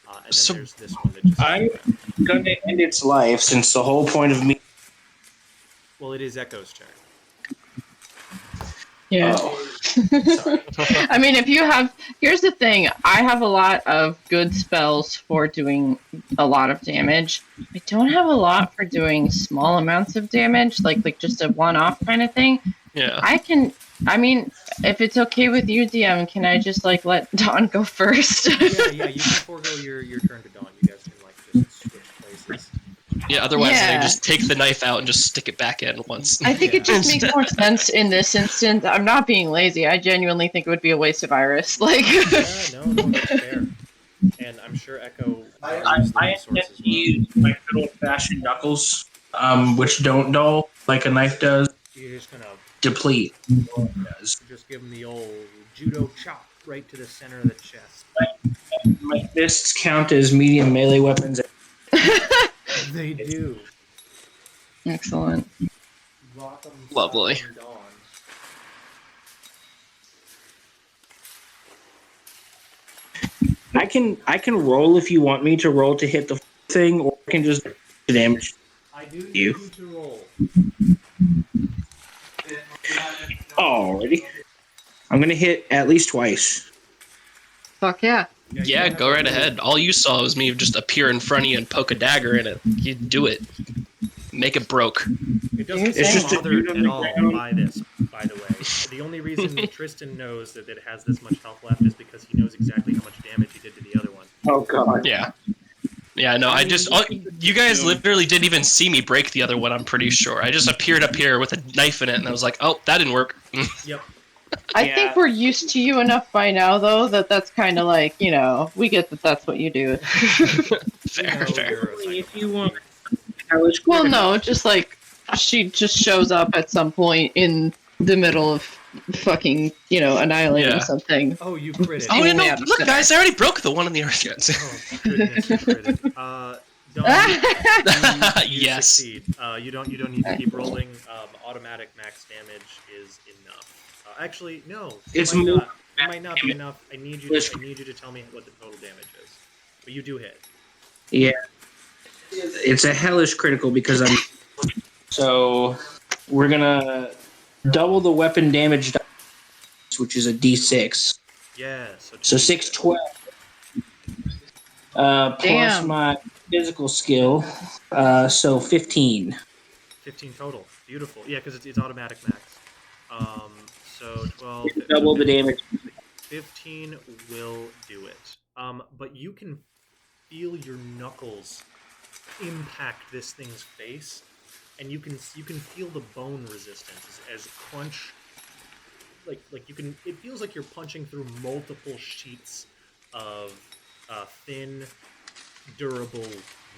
And then So- there's this one that just. I'm gonna end its life since the whole point of me. Well, it is Echo's turn. yeah. Sorry. I mean, here's the thing. I have a lot of good spells for doing a lot of damage. I don't have a lot for doing small amounts of damage, like just a one-off kind of thing. Yeah. I mean, if it's okay with you, DM, can I just like let Dawn go first? Yeah. You can forego your turn to Dawn. You guys can like just switch places. Yeah. Otherwise, Yeah. they just take the knife out and just stick it back in once. I think it just makes more sense in this instance. I'm not being lazy. I genuinely think it would be a waste of Iris. Like, Yeah, no, that's fair. And I'm sure Echo. I values the intend resources to use my good old-fashioned knuckles, which don't dull like a knife does. You're just gonna Deplete. It does. just give him the old judo chop right to the center of the chest. My fists count as medium melee weapons. They do. Excellent. Rock'em Lovely. Sock'em Dawn. I can roll if you want me to roll to hit the thing, or I can just damage I do need you. you to roll. Alrighty. I'm gonna hit at least twice. Fuck yeah. Yeah, go right ahead. All you saw was me just appear in front of you and poke a dagger in it. You do it. Make it broke. It doesn't It's seem just a bothered dude on at the all ground. by this, by the way. The only reason Tristan knows that it has this much health left is because he knows exactly how much damage he did to the other one. Oh god. Yeah. Yeah, no, I just... you guys literally didn't even see me break the other one, I'm pretty sure. I just appeared up here with a knife in it, and I was like, oh, that didn't work. Yep. I Yeah. think we're used to you enough by now, though, that that's kind of like, you know, we get that that's what you do. Fair, No, fair. you're a If psychopath. you want hellish Well, critical- no, just like she just shows up at some point in the middle of fucking, you know, annihilating Yeah. something. Oh, you critted. Oh, yeah, no, Seemingly out of look, center. guys, I already broke the one on the earth. Oh, goodness, you critted. Dawn, you Yes. succeed. You don't need to keep rolling. Automatic max damage is enough. Actually, no. It's might more- not. It might not be enough. I need you to tell me what the total damage is. But you do hit. Yeah. It's a hellish critical because I'm. So we're gonna double the weapon damage, which is a D6. Yeah. So 612. Plus Damn. my physical skill. So 15. 15 total. Beautiful. Yeah, because it's automatic max. So 12. Double the damage. 15 will do it. But you can feel your knuckles impact this thing's face, and you can feel the bone resistance as crunch. Like you can. It feels like you're punching through multiple sheets of thin, durable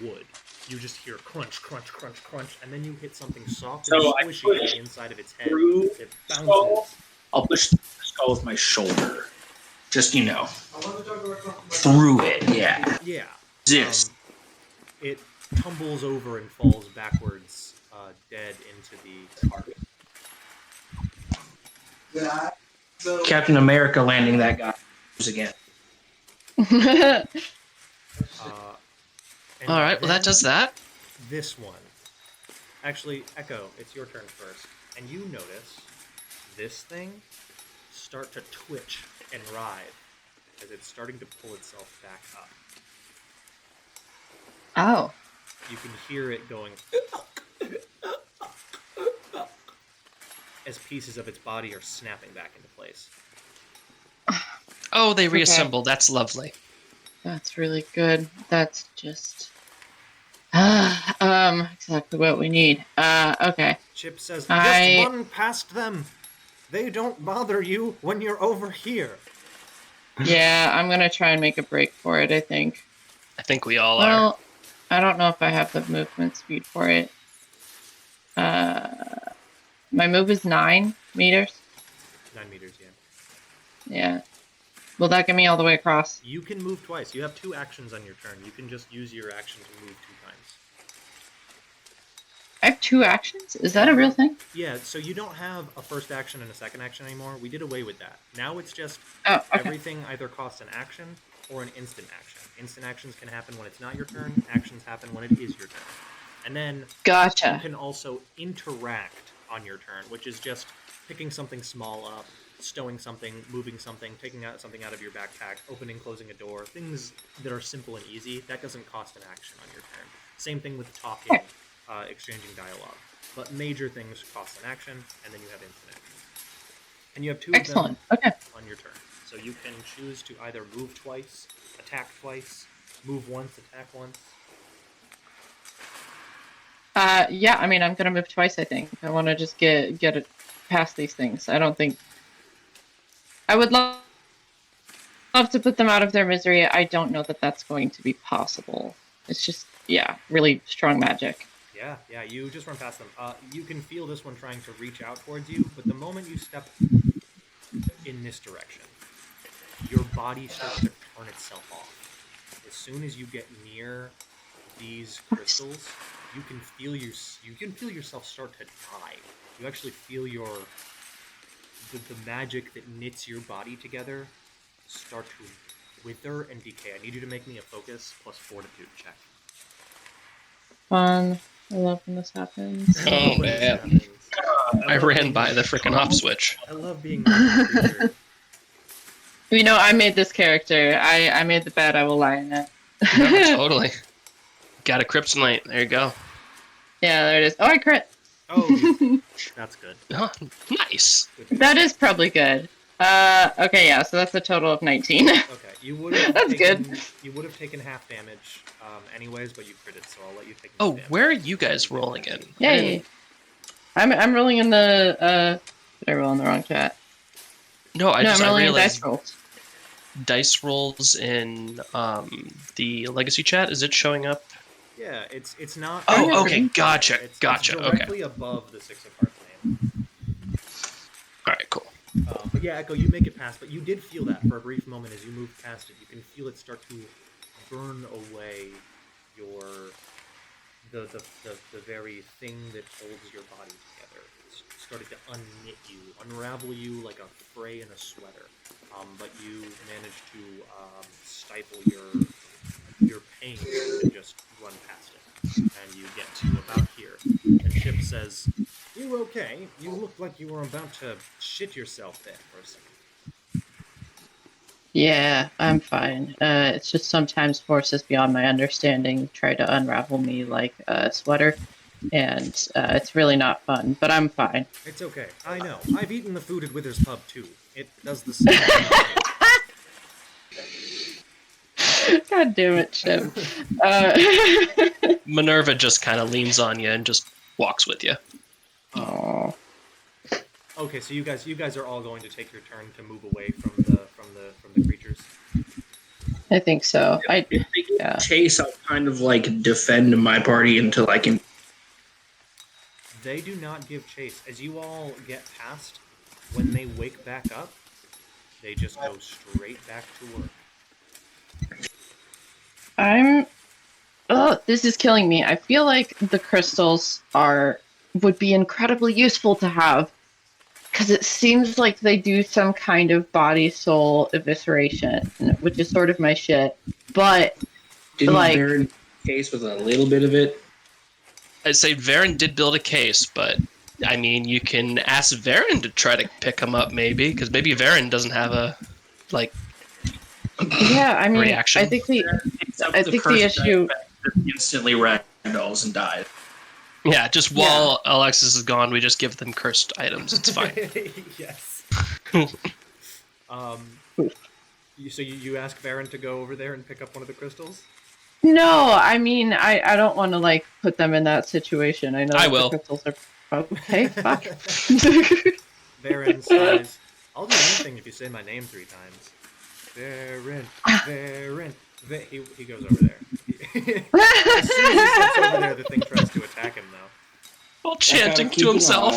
wood. You just hear crunch, crunch, crunch, crunch, and then you hit something soft and So I squishy push on the inside of its head. through It the bounces. skull. I'll push the skull with my shoulder. Just, you know. Through it, yeah. Yeah. This. It tumbles over and falls backwards, dead into the carpet. Captain America landing that guy again. And All right, well, that then does that. This one. Actually, Echo, it's your turn first. And you notice this thing start to twitch and writhe as it's starting to pull itself back up. Oh. You can hear it going as pieces of its body are snapping back into place. Oh, they Okay. reassembled. That's lovely. That's really good. That's just exactly what we need. Okay. Chip says, I- just run past them. They don't bother you when you're over here. Yeah, I'm gonna try and make a break for it, I think. I think we all are. Well, I don't know if I have the movement speed for it. My move is 9 meters. 9 meters, yeah. Yeah. Will that get me all the way across? You can move twice. You have 2 actions on your turn. You can just use your action to move 2 times. I have 2 actions? Is that a real thing? Yeah, so you don't have a first action and a second action anymore. We did away with that. Now it's just Oh, okay. everything either costs an action or an instant action. Instant actions can happen when it's not your turn. Actions happen when it is your turn. And then you Gotcha. can also interact on your turn, which is just picking something small up, stowing something, moving something, taking out something out of your backpack, opening, closing a door, things that are simple and easy. That doesn't cost an action on your turn. Same thing with talking, exchanging dialogue. But major things cost an action, and then you have instant actions. And you have 2 of them Excellent. Okay. on your turn. So you can choose to either move twice, attack twice, move once, attack once. Yeah, I mean, I'm gonna move twice, I think. I want to just get it past these things. I don't think... I would love to put them out of their misery. I don't know that that's going to be possible. It's just, yeah, really strong magic. Yeah, you just run past them. You can feel this one trying to reach out towards you, but the moment you step in this direction, your body starts to turn itself off. As soon as you get near these crystals, you can feel yourself start to die. You actually feel the magic that knits your body together start to wither and decay. I need you to make me a focus plus fortitude check. Fun. I love when this happens. Oh, When this man. happens. I love ran being by the freaking off switch. I love being a creature. You know, I made this character. I made the bed. I will lie in it. No, totally. Got a kryptonite. There you go. Yeah, there it is. Oh, I crit. Oh, that's good. Oh, nice. That is probably good. Okay, yeah, so that's a total of 19. Okay, you would have That's taken, good. You would have taken half damage, anyways, but you critted, so I'll let you take. Oh, damage. where are you guys rolling in? Yay. I'm rolling in the, did I roll in the wrong chat? No, I'm rolling in realized dice rolls. dice rolls in the legacy chat. Is it showing up? Yeah, it's not. Oh, okay, agree. gotcha, It's gotcha. directly above the 6 of Hearts name. All right, cool. But yeah, Echo, you make it past, but you did feel that for a brief moment as you moved past it. You can feel it start to burn away your the very thing that holds your body together. It's started to unknit you, unravel you like a fray in a sweater. But you managed to stifle your pain and just run past it. And you get to about here. And Chip says, "You okay? You looked like you were about to shit yourself there for a second." Yeah, I'm fine. It's just sometimes forces beyond my understanding try to unravel me like a sweater, and it's really not fun, but I'm fine. It's okay. I know. I've eaten the food at Wither's Pub too. It does the same thing. God damn it, Chip. Minerva just kind of leans on you and just walks with you. Aw. Okay, so you guys are all going to take your turn to move away from the creatures. I think so. If they get yeah. chase, I'll kind of like defend my party until I can. They do not give chase. As you all get past, when they wake back up, they just go straight back to work. This is killing me. I feel like the crystals would be incredibly useful to have, because it seems like they do some kind of body soul evisceration, which is sort of my shit. But Didn't like, Baron case with a little bit of it? I'd say Varen did build a case, but I mean, you can ask Varen to try to pick him up, maybe, because maybe Varen doesn't have a yeah, I mean, reaction. I think the curse issue. Instantly ragdolls and dies. Yeah, just while Alexis is gone, we just give them cursed items. It's fine. Yes. So you ask Baron to go over there and pick up one of the crystals? No, I mean, I don't want to like put them in that situation. I know I that will. the crystals are okay. Fuck. Baron says, "I'll do anything if you say my name 3 times." Baron, Baron. He goes over there. As soon as he steps over there, the thing tries to attack him, though. While chanting to himself.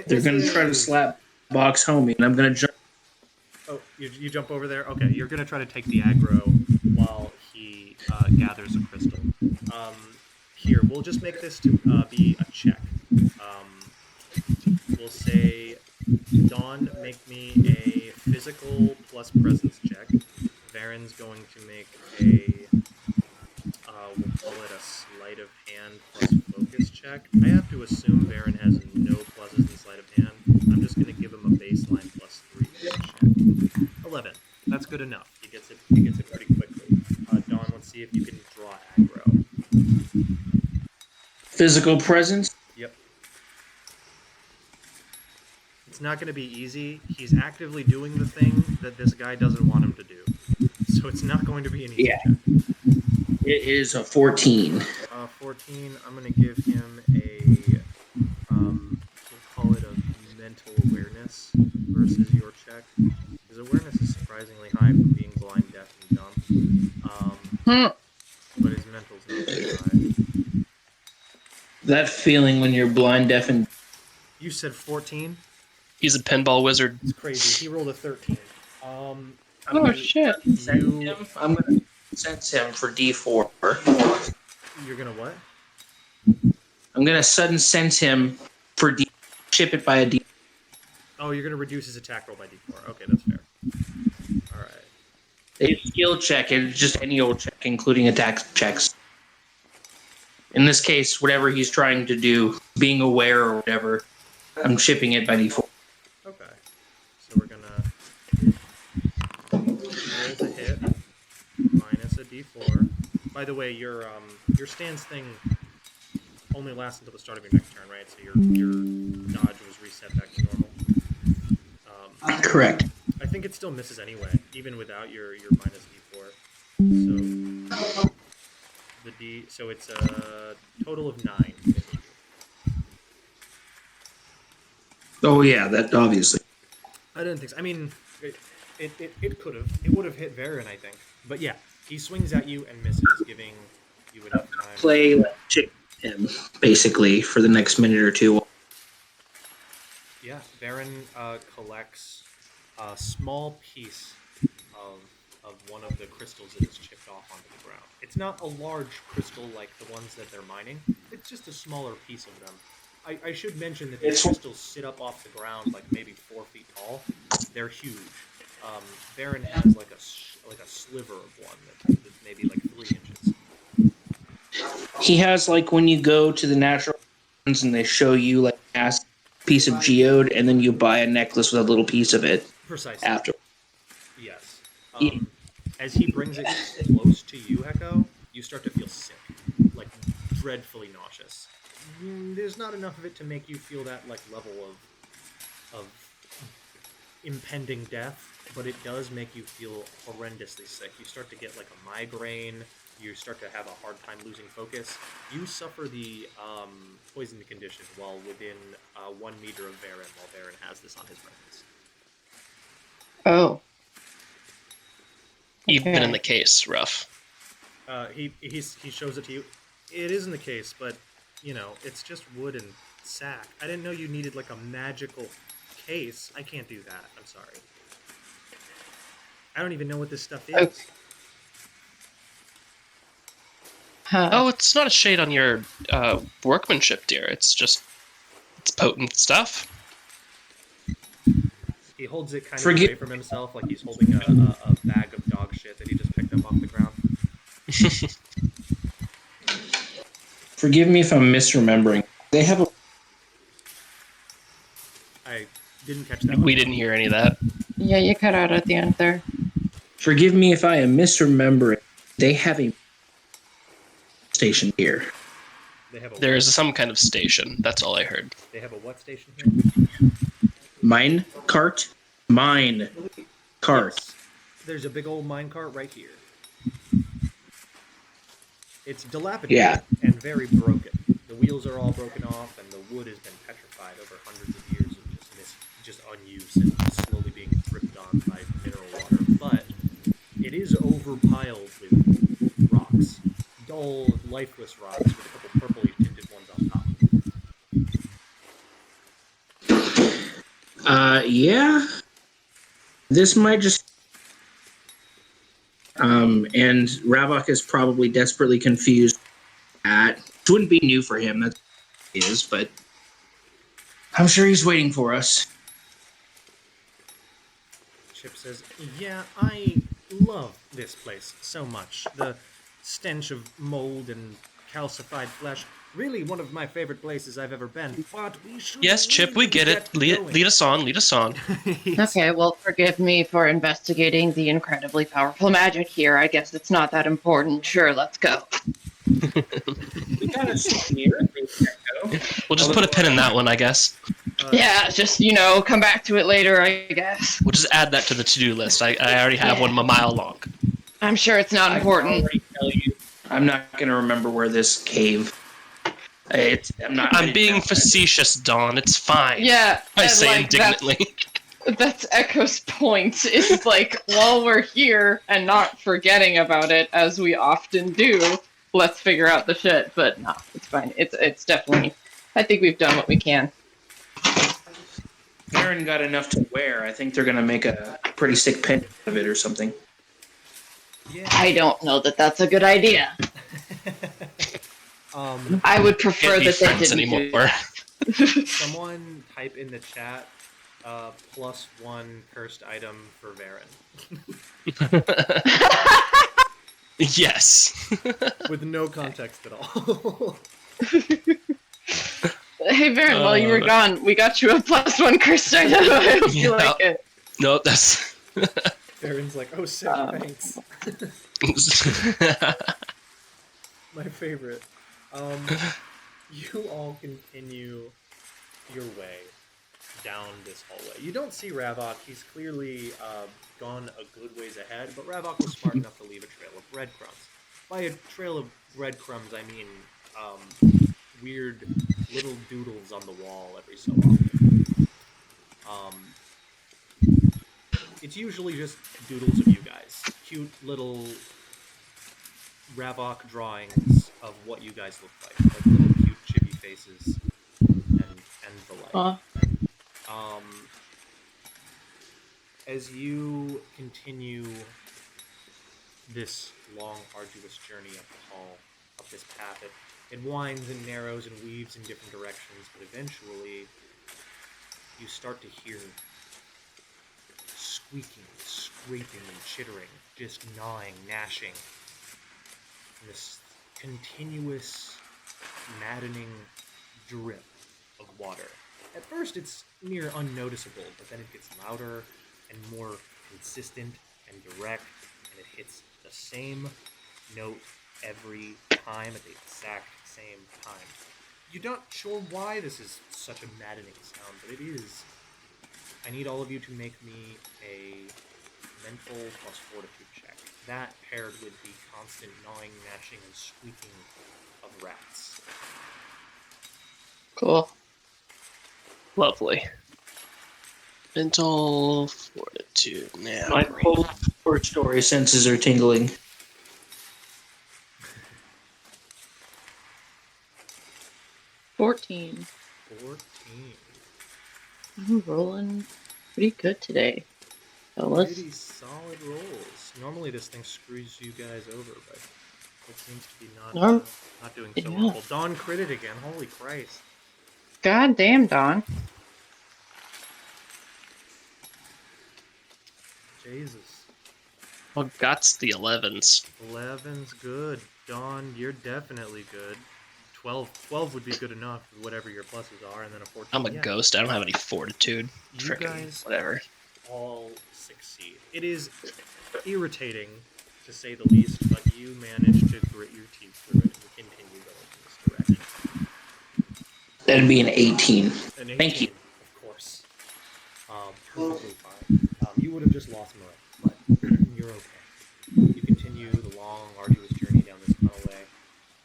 They're going to try to slap box homie, and I'm going to jump. Oh, you jump over there? Okay, you're going to try to take the aggro while he gathers a crystal. Here, we'll just make this to be a check. We'll say, Dawn, make me a physical plus presence check. Varen's going to make a, we'll call it a sleight of hand plus focus check. I have to assume Varen has no pluses in sleight of hand. I'm just going to give him a baseline plus 3 check. 11. That's good enough. He gets it pretty quickly. Dawn, let's see if you can draw aggro. Physical presence. Yep. It's not going to be easy. He's actively doing the thing that this guy doesn't want him to do. So it's not going to be an easy check. It is a 14. 14, I'm going to give him a, we'll call it a mental awareness versus your check. His awareness is surprisingly high from being blind, deaf, and dumb. But his mental's not very high. That feeling when you're blind, deaf, and... You said 14? He's a pinball wizard. It's crazy. He rolled a 13. Oh shit! I'm gonna sense him for D4. You're gonna what? I'm gonna sudden sense him for D. Chip it by a D. Oh, you're gonna reduce his attack roll by D4. Okay, that's fair. All right. A skill check. It's just any old check, including attack checks. In this case, whatever he's trying to do, being aware or whatever, I'm chipping it by D4. Okay. So we're gonna roll to hit minus a D4. By the way, your stance thing only lasts until the start of your next turn, right? So your dodge was reset back to normal. Correct. I think it still misses anyway, even without your minus D4. So it's a total of 9. Oh yeah, that obviously. I didn't think so. I mean, it could have. It would have hit Varen, I think. But yeah, he swings at you and misses, giving you enough time. Play like chick him basically for the next minute or two. Yeah, Varen collects a small piece of one of the crystals that is chipped off onto the ground. It's not a large crystal like the ones that they're mining. It's just a smaller piece of them. I should mention that these crystals sit up off the ground like maybe 4 feet tall. They're huge. Varen has like a sliver of one that's maybe like 3 inches. He has like when you go to the natural ones and they show you like a piece of geode, and then you buy a necklace with a little piece of it. Precisely. After. Yes. As he brings it close to you, Heko, you start to feel sick, like dreadfully nauseous. There's not enough of it to make you feel that like level of impending death, but it does make you feel horrendously sick. You start to get like a migraine. You start to have a hard time losing focus. You suffer the poison condition while within 1 meter of Varen, while Varen has this on his records. Oh. Even in the case, rough. He shows it to you. It is in the case, but you know it's just wood and sack. I didn't know you needed like a magical case. I can't do that. I'm sorry. I don't even know what this stuff is. Okay. Huh. Oh, it's not a shade on your workmanship, dear. It's potent stuff. He holds it kind of away from himself, like he's holding a bag of dog shit that he just picked up off the ground. Forgive me if I'm misremembering. They have a. I didn't catch that. We didn't hear any of that. Yeah, you cut out at the end there. Forgive me if I am misremembering. They have a station here. There is some kind of station. That's all I heard. They have a what station here? Mine cart. Yes. There's a big old mine cart right here. It's dilapidated and very broken. The wheels are all broken off, and the wood has been petrified over hundreds of years of just unused and slowly being dripped on by mineral water. But it is overpiled with rocks, dull, lifeless rocks with a couple purpley tinted ones on top. Yeah. This might just. And Ravok is probably desperately confused. It wouldn't be new for him, that is, but I'm sure he's waiting for us. Chip says, "Yeah, I love this place so much. The stench of mold and calcified flesh. Really one of my favorite places I've ever been. But we should Yes, Chip, we get it. Lead us on. Okay, well, forgive me for investigating the incredibly powerful magic here. I guess it's not that important. Sure, let's go. We got a souvenir. We'll just put a pin in that one, I guess. Yeah, just, come back to it later, I guess. We'll just add that to the to-do list. I already have one a mile long. I'm sure it's not important. I can already tell you, I'm not going to remember where this cave. I'm being facetious, Dawn. It's fine. Yeah, I say indignantly. That's Echo's point. It's like, while we're here and not forgetting about it, as we often do, let's figure out the shit. But no, it's fine. It's definitely. I think we've done what we can. Baron got enough to wear. I think they're gonna make a pretty sick pendant of it or something. Yeah. I don't know that that's a good idea. I would prefer Can't be that they friends didn't do anymore. that. Someone type in the chat +1 cursed item for Varen. Yes. With no context at all. Hey, Baron, while you were gone, we got you a +1 cursed item. I hope you Yeah. like it. Nope, that's. Varen's like, oh, sick, thanks. My favorite. You all continue your way down this hallway. You don't see Ravok. He's clearly gone a good ways ahead, but Ravok was smart enough to leave a trail of breadcrumbs. By a trail of breadcrumbs, I mean weird little doodles on the wall every so often. It's usually just doodles of you guys. Cute little Ravok drawings of what you guys look like little cute chibi faces and the like. As you continue this long, arduous journey up the hall, up this path, it winds and narrows and weaves in different directions, but eventually you start to hear squeaking, scraping, and chittering, just gnawing, gnashing. And this continuous, maddening drip of water. At first, it's near unnoticeable, but then it gets louder and more consistent and direct, and it hits the same note every time at the exact same time. You're not sure why this is such a maddening sound, but it is. I need all of you to make me a mental plus fortitude check. That paired with the constant gnawing, gnashing, and squeaking of rats. Cool. Lovely. Mental fortitude now. My whole short story senses are tingling. 14. 14. I'm rolling pretty good today. Fellas. Pretty solid rolls. Normally this thing screws you guys over, but it seems to be not doing so well. Dawn critted again. Holy Christ. God damn, Dawn. Jesus. Well, got's the 11s. 11's good. Dawn, you're definitely good. 12 would be good enough, whatever your pluses are, and then a 14. I'm a ghost. I don't have any fortitude. You Frickin' guys whatever. all succeed. It is irritating, to say the least, but you manage to grit your teeth through it and continue going in this direction. That'd be an 18. An 18, Thank you. of course. Perfectly fine. You would have just lost Murray, but you're okay. You continue the long, arduous journey down this tunnelway,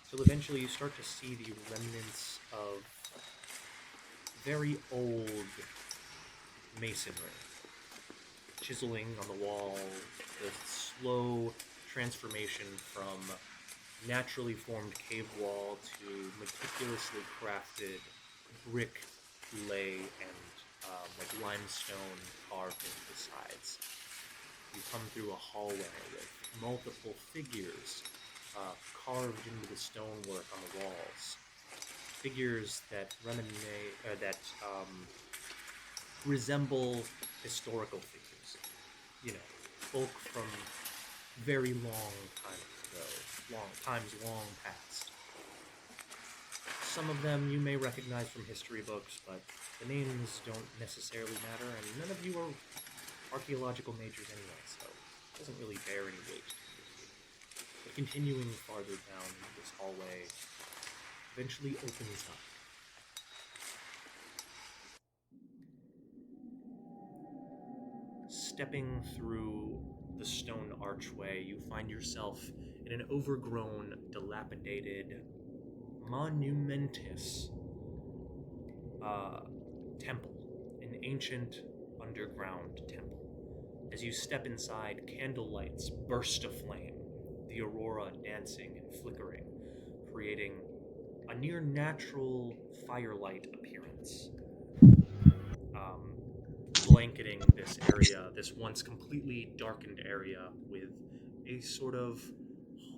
till eventually you start to see the remnants of very old masonry. Chiseling on the wall, the slow transformation from naturally formed cave wall to meticulously crafted brick lay and like limestone carved into the sides. You come through a hallway with multiple figures carved into the stonework on the walls. Figures that resemble historical figures. You know, folk from very long times ago, long past. Some of them you may recognize from history books, but the names don't necessarily matter, and none of you are archaeological majors anyway, so it doesn't really bear any weight to you. But continuing farther down this hallway eventually opens up. Stepping through the stone archway, you find yourself in an overgrown, dilapidated, monumentous temple, an ancient underground temple. As you step inside, candle lights burst aflame, the aurora dancing and flickering, creating a near natural firelight appearance. blanketing this area, this once completely darkened area, with a sort of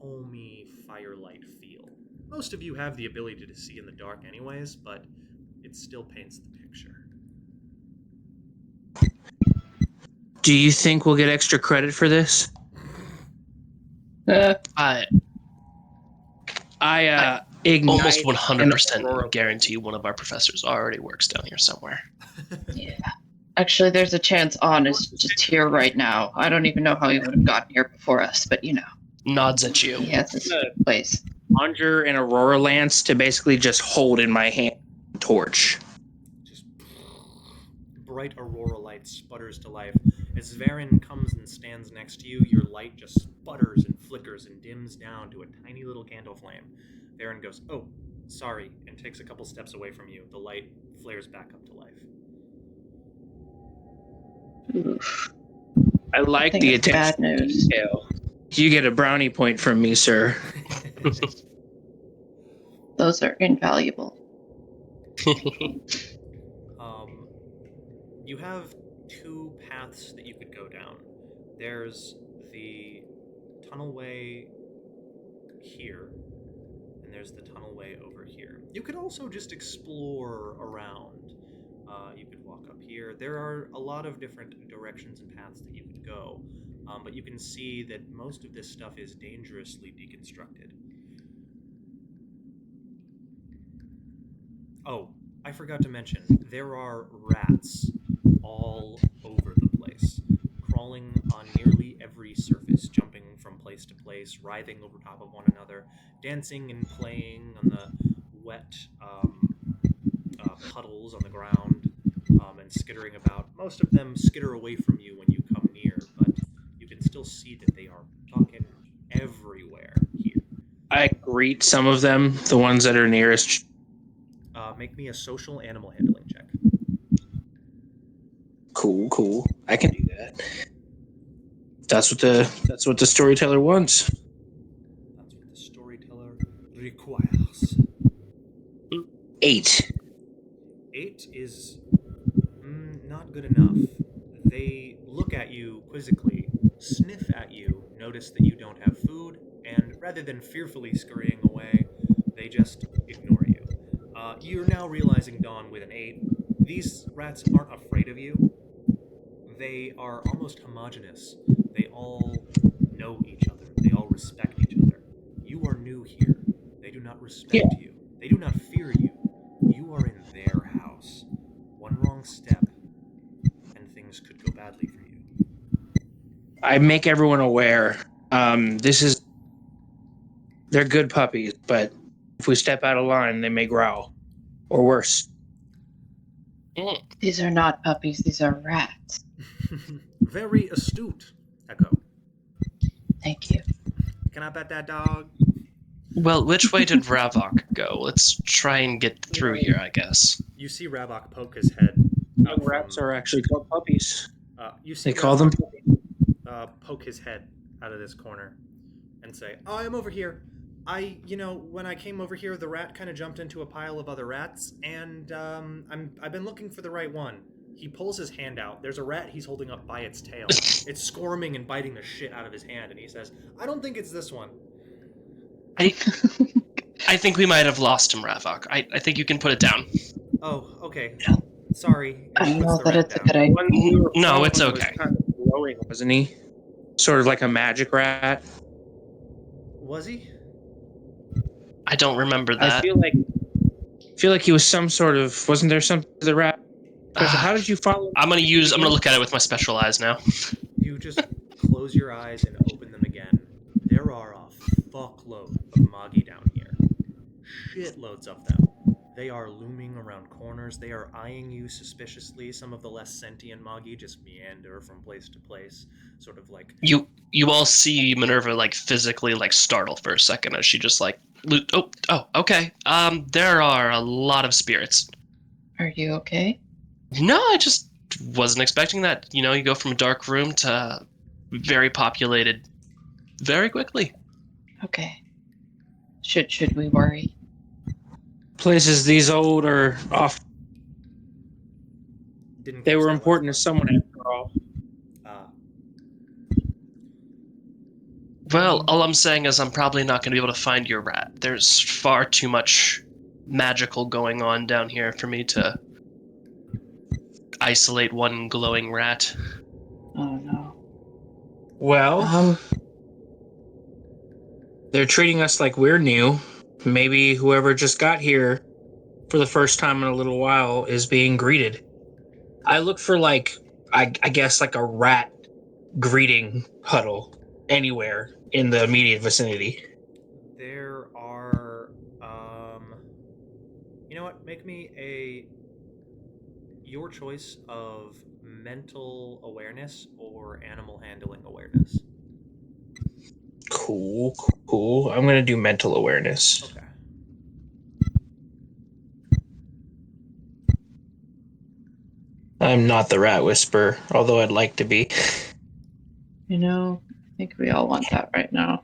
homey firelight feel. Most of you have the ability to see in the dark anyways, but it still paints the picture. Do you think we'll get extra credit for this? I I almost ignite 100% guarantee one of our professors already works down here somewhere. Yeah. Actually, there's a chance On is just here right now. I don't even know how he would have gotten here before us, but Nods at you. he has this place. conjure an Aurora Lance to basically just hold in my hand a torch. Just bright aurora light sputters to life. As Varen comes and stands next to you, your light just sputters and flickers and dims down to a tiny little candle flame. Varen goes, "Oh, sorry," and takes a couple steps away from you. The light flares back up to life. Oof. I like think the it's attention bad to news. detail. You get a brownie point from me, sir. Those are invaluable. You have two paths that you could go down. There's the tunnelway here, and there's the tunnelway over here. You could also just explore around. You could walk up here. There are a lot of different directions and paths that you could go, but you can see that most of this stuff is dangerously deconstructed. Oh, I forgot to mention, there are rats all over the place, crawling on nearly every surface, jumping from place to place, writhing over top of one another, dancing and playing on the wet puddles on the ground, and skittering about. Most of them skitter away from you when you come near, but you can still see that they are fucking everywhere here. I greet some of them, the ones that are nearest. Make me a social animal handling check. Cool. I can do that. That's what the storyteller wants. That's what the storyteller requires. 8. 8 is not good enough. They look at you quizzically, sniff at you, notice that you don't have food, and rather than fearfully scurrying away, they just ignore you. You're now realizing, Dawn, with an 8, these rats aren't afraid of you. They are almost homogenous. They all know each other. They all respect each other. You are new here. They do not respect you. They do not fear you. You are in their house. One wrong step, and things could go badly for you. I make everyone aware. They're good puppies, but if we step out of line, they may growl. Or worse. These are not puppies, these are rats. Very astute, Echo. Thank you. Can I pet that dog? Well, which way did Ravok go? Let's try and get through here, I guess. You see Ravok poke his head. Young rats are actually called puppies. You see They call them Ravok, poke his head out of this corner and say, "Oh, I'm over here. When I came over here, the rat kind of jumped into a pile of other rats, and I've been looking for the right one." He pulls his hand out. There's a rat he's holding up by its tail. It's squirming and biting the shit out of his hand, and he says, "I don't think it's this one." I think we might have lost him, Ravok. I think you can put it down. Oh, okay. Sorry. I don't Puts know the that rat it's a down. good idea. No, it's Was okay. kind of glowing, wasn't he? Sort of like a magic rat. Was he? I don't remember I that. feel like he was some sort of. Wasn't there something to the rat? How did you follow? I'm gonna look at it with my special eyes now. You just close your eyes and open them again. There are a fuckload of Magi down here. Shitloads of them. They are looming around corners. They are eyeing you suspiciously. Some of the less sentient Magi just meander from place to place, sort of like... You all see Minerva physically startle for a second as she just okay. There are a lot of spirits. Are you okay? No, I just wasn't expecting that. You go from a dark room to very populated very quickly. Okay. Should we worry? Places these old are off. Didn't They catch were that last important to part. someone after all. Well, all I'm saying is I'm probably not going to be able to find your rat. There's far too much magical going on down here for me to isolate one glowing rat. Oh no. Well, they're treating us like we're new. Maybe whoever just got here for the first time in a little while is being greeted. I look for I guess like a rat greeting huddle anywhere in the immediate vicinity. There are, you know what? Make me your choice of mental awareness or animal handling awareness. Cool, cool. I'm gonna do mental awareness. Okay. I'm not the rat whisperer, although I'd like to be. You know, I think we all want that right now.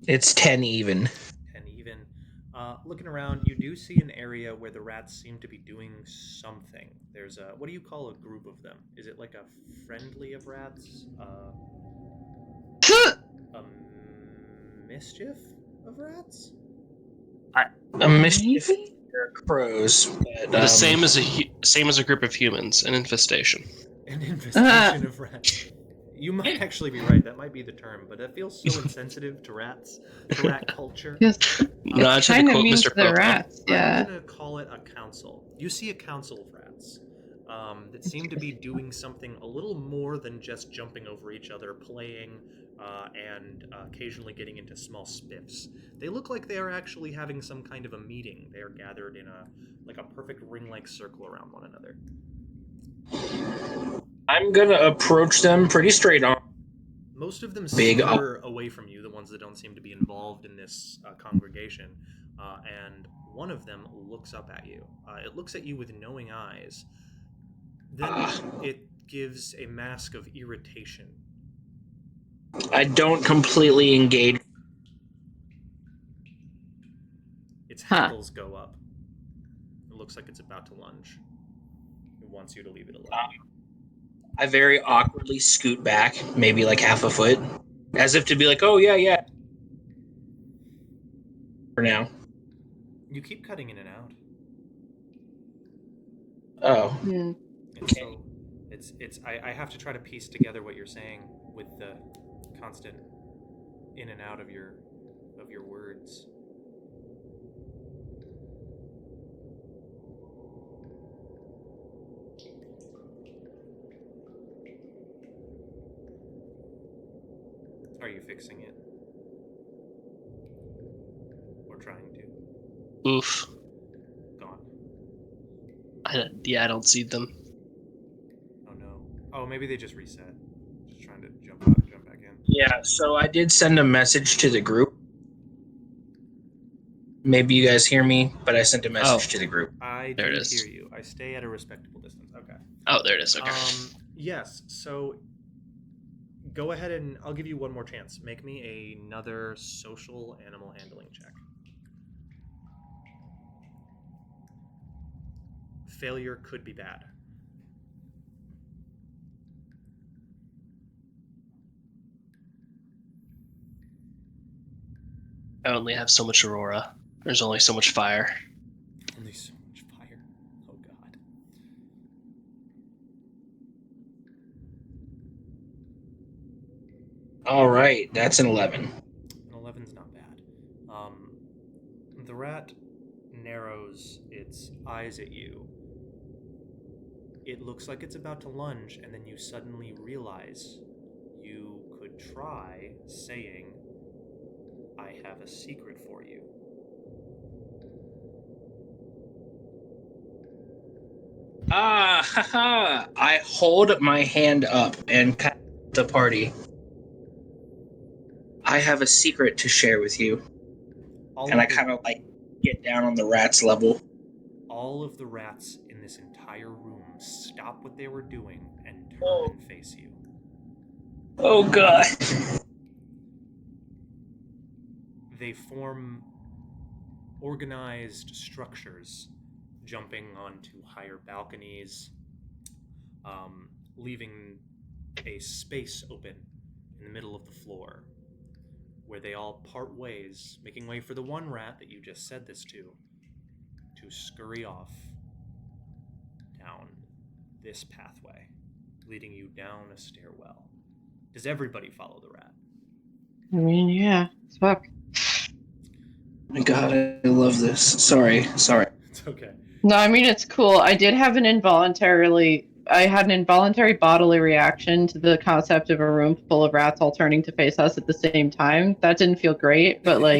It's 10 even. And even looking around, you do see an area where the rats seem to be doing something. There's a, what do you call a group of them? Is it like a friendly of rats? A mischief of rats? A mischief Maybe? crows. But, The same as a group of humans, an infestation. An infestation of rats. You might actually be right. That might be the term, but that feels so insensitive to rats, to rat culture. Yes. No, I It's took a kind of quote, mean Mr. to the Pope. rats, yeah. I'm gonna call it a council. You see a council of rats that seem to be doing something a little more than just jumping over each other, playing, and occasionally getting into small spiffs. They look like they are actually having some kind of a meeting. They are gathered in a perfect ring-like circle around one another. I'm gonna approach them pretty straight on. Most of them Big slither away from you, the ones that don't seem to be involved in this congregation, and one of them looks up at you. It looks at you with knowing eyes. Then it gives a mask of irritation. I don't completely engage. Its hackles go up. It looks like it's about to lunge. It wants you to leave it alone. I very awkwardly scoot back, maybe like half a foot, as if to be like, oh, yeah. For now. You keep cutting in and out. Oh. Hmm. Okay. I have to try to piece together what you're saying with the constant in and out of your words. Are you fixing it? Or trying to? Oof. Gone. I don't see them. Oh no. Oh, maybe they just reset. Just trying to jump back in. Yeah, so I did send a message to the group. Maybe you guys hear me, but I sent a message to the group. I There do it is. hear you. I stay at a respectable distance. Okay. Oh, there it is. Okay. Yes. So go ahead and I'll give you one more chance. Make me another social animal handling check. Failure could be bad. I only have so much aurora. There's only so much fire. Only so much fire. Oh god. All right, that's an 11. An 11's not bad. The rat narrows its eyes at you. It looks like it's about to lunge, and then you suddenly realize you could try saying, "I have a secret for you." Haha! I hold my hand up and pat the party. I have a secret to share with you. All And I of the- kind of like get down on the rat's level. all of the rats in this entire room stop what they were doing and turn Oh. and face you. Oh god. They form organized structures jumping onto higher balconies, leaving a space open in the middle of the floor, where they all part ways, making way for the one rat that you just said this to scurry off down this pathway, leading you down a stairwell. Does everybody follow the rat? I mean, yeah. Fuck. My God, I love this. Sorry. It's okay. No, I mean, it's cool. I had an involuntary bodily reaction to the concept of a room full of rats all turning to face us at the same time. That didn't feel great, but No,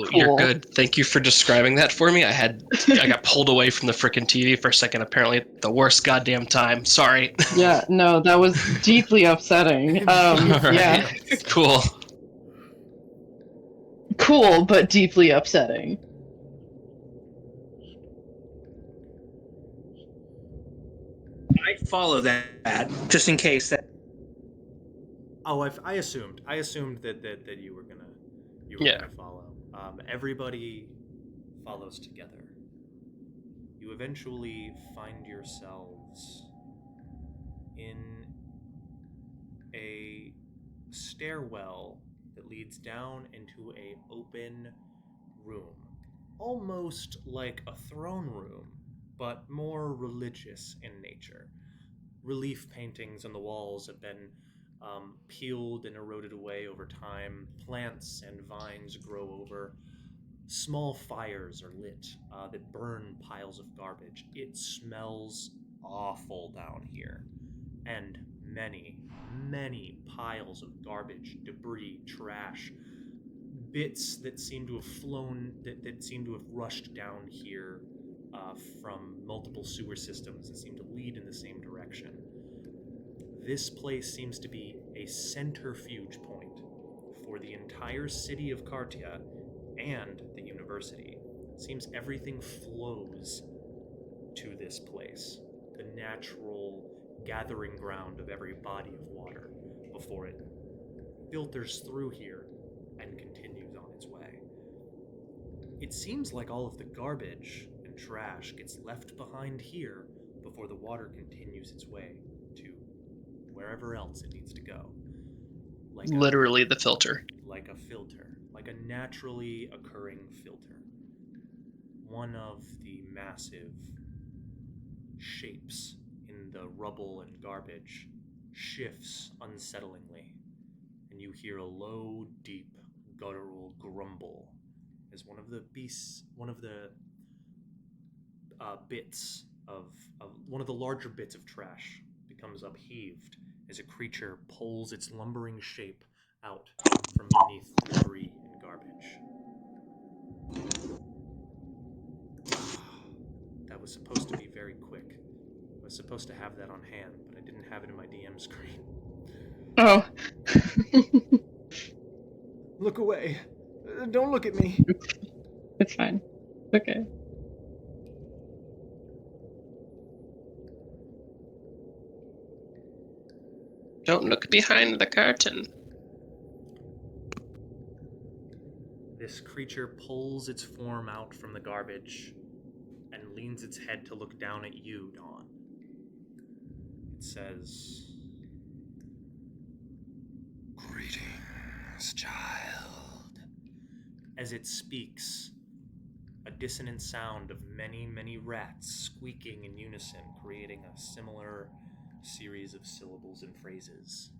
it's you're cool. good. Thank you for describing that for me. I got pulled away from the frickin' TV for a second. Apparently, at the worst goddamn time. Sorry. Yeah, no, that was deeply upsetting. Alright. Yeah, Cool. cool, but deeply upsetting. I follow that just in case that. Oh, I assumed that you were gonna Yeah. gonna follow. Everybody follows together. You eventually find yourselves in a stairwell that leads down into a open room, almost like a throne room, but more religious in nature. Relief paintings on the walls have been peeled and eroded away over time. Plants and vines grow over. Small fires are lit that burn piles of garbage. It smells awful down here. And many piles of garbage, debris, trash, bits that seem to have flown, that seem to have rushed down here from multiple sewer systems that seem to lead in the same direction. This place seems to be a centrifuge point for the entire city of Cartia and the university. It seems everything flows to this place, the natural gathering ground of every body of water, before it filters through here and continues on its way. It seems like all of the garbage and trash gets left behind here before the water continues its way to wherever else it needs to go. Literally the filter. Like a filter, like a naturally occurring filter. One of the massive shapes in the rubble and garbage shifts unsettlingly, and you hear a low, deep, guttural grumble as one of the bits of one of the larger bits of trash becomes upheaved as a creature pulls its lumbering shape out from beneath debris and garbage. That was supposed to be very quick. I was supposed to have that on hand, but I didn't have it in my DM screen. Oh. Look away. Don't look at me. It's fine. Okay. Don't look behind the curtain. This creature pulls its form out from the garbage and leans its head to look down at you, Dawn. It says, "Greetings, child." As it speaks, a dissonant sound of many rats squeaking in unison, creating a similar series of syllables and phrases.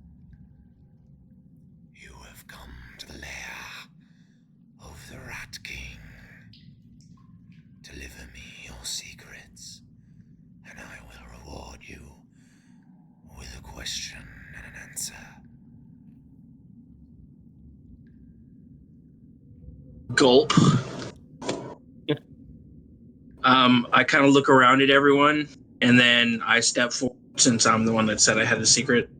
You have come to the lair of the Rat King. Deliver me your secrets, and I will reward you with a question and an answer. Gulp. I kind of look around at everyone, and then I step forward since I'm the one that said I had a secret.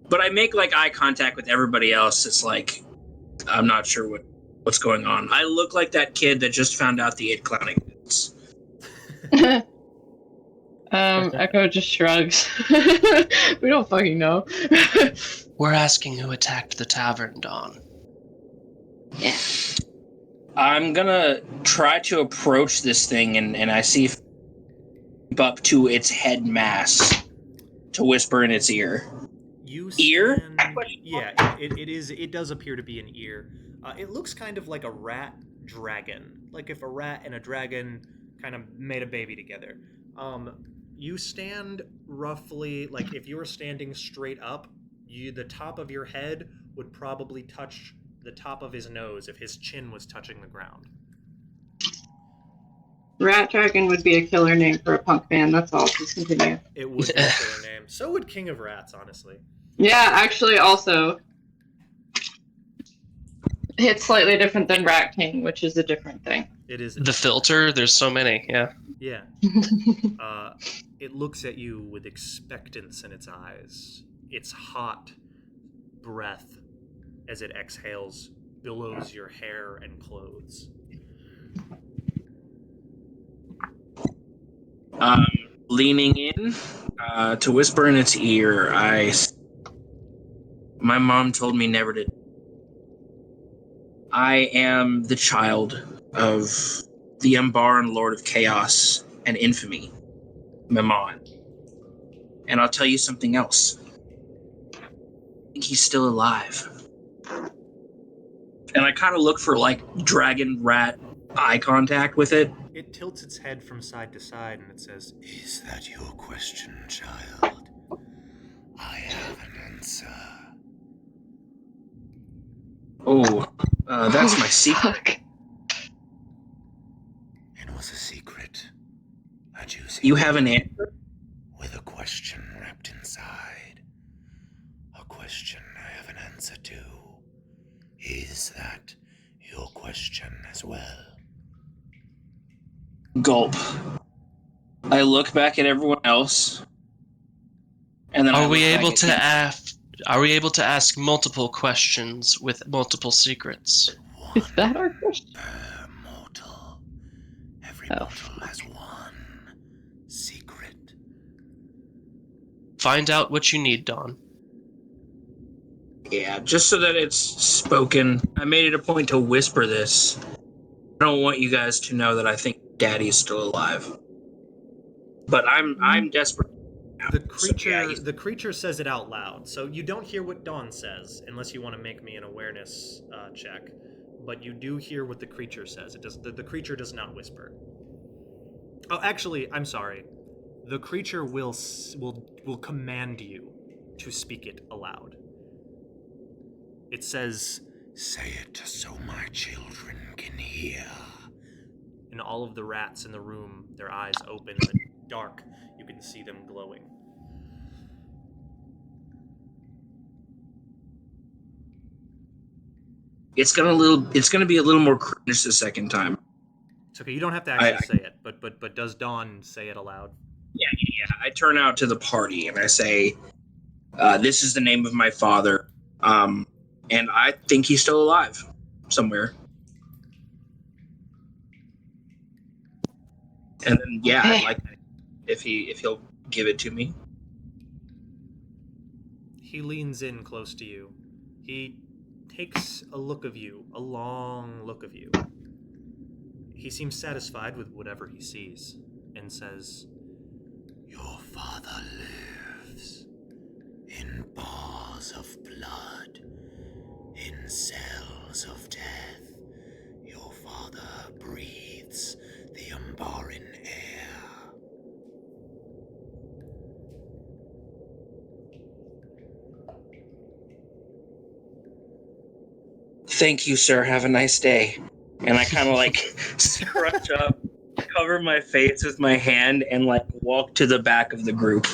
But I make eye contact with everybody else. It's like I'm not sure what's going on. I look like that kid that just found out the 8 clown exists. Echo just shrugs. We don't fucking know. We're asking who attacked the tavern, Dawn. Yeah. I'm gonna try to approach this thing, and I see if up to its head mass to whisper in its ear. You Ear? stand. Yeah, it does appear to be an ear. It looks kind of like a rat dragon, like if a rat and a dragon kind of made a baby together. You stand roughly like if you were standing straight up, the top of your head would probably touch the top of his nose if his chin was touching the ground. Rat Dragon would be a killer name for a punk band. That's all. Just continue. It would be a killer name. So would King of Rats, honestly. Yeah, actually, also, it's slightly different than Rat King, which is a different thing. It is The filter, there's so many, yeah. Yeah. It looks at you with expectance in its eyes. Its hot breath, as it exhales, billows your hair and clothes. Leaning in to whisper in its ear, my mom told me never to. I am the child of the Umbaran Lord of Chaos and Infamy, Memon. And I'll tell you something else. I think he's still alive. And I kind of look for, like, dragon rat eye contact with it. It tilts its head from side to side and it says, "Is that your question, child? I have an answer." Oh, that's my secret. Fuck. It was a secret. A juicy You have an answer? with a question wrapped inside. A question I have an answer to. Is that your question as well? Gulp. I look back at everyone else, and then Are we able to ask multiple questions with multiple secrets? Is that our question? Mortal. Every Oh, mortal has one secret. Find out what you need, Dawn. Yeah, just so that it's spoken. I made it a point to whisper this. I don't want you guys to know that I think Daddy is still alive. But I'm desperate. now. The creature, So, the creature says it out loud, so you don't hear what Dawn says unless you want to make me an awareness check. But you do hear what the creature says. It does. The creature does not whisper. Oh, actually, I'm sorry. The creature will command you to speak it aloud. It says, "Say it so my children can hear." And all of the rats in the room, their eyes open in the dark. You can see them glowing. it's gonna be a little more cringe the second time. It's okay. You don't have to actually say it, but does Dawn say it aloud? Yeah. I turn out to the party and I say, "This is the name of my father, and I think he's still alive somewhere." And then, yeah, I'd like if he'll give it to me. He leans in close to you. He takes a look of you, a long look of you. He seems satisfied with whatever he sees and says, "Your father lives in bars of blood, in cells of death. Your father breathes the Umbaran air." Thank you, sir. Have a nice day. And I kind of like scrunch up, cover my face with my hand, and like walk to the back of the group.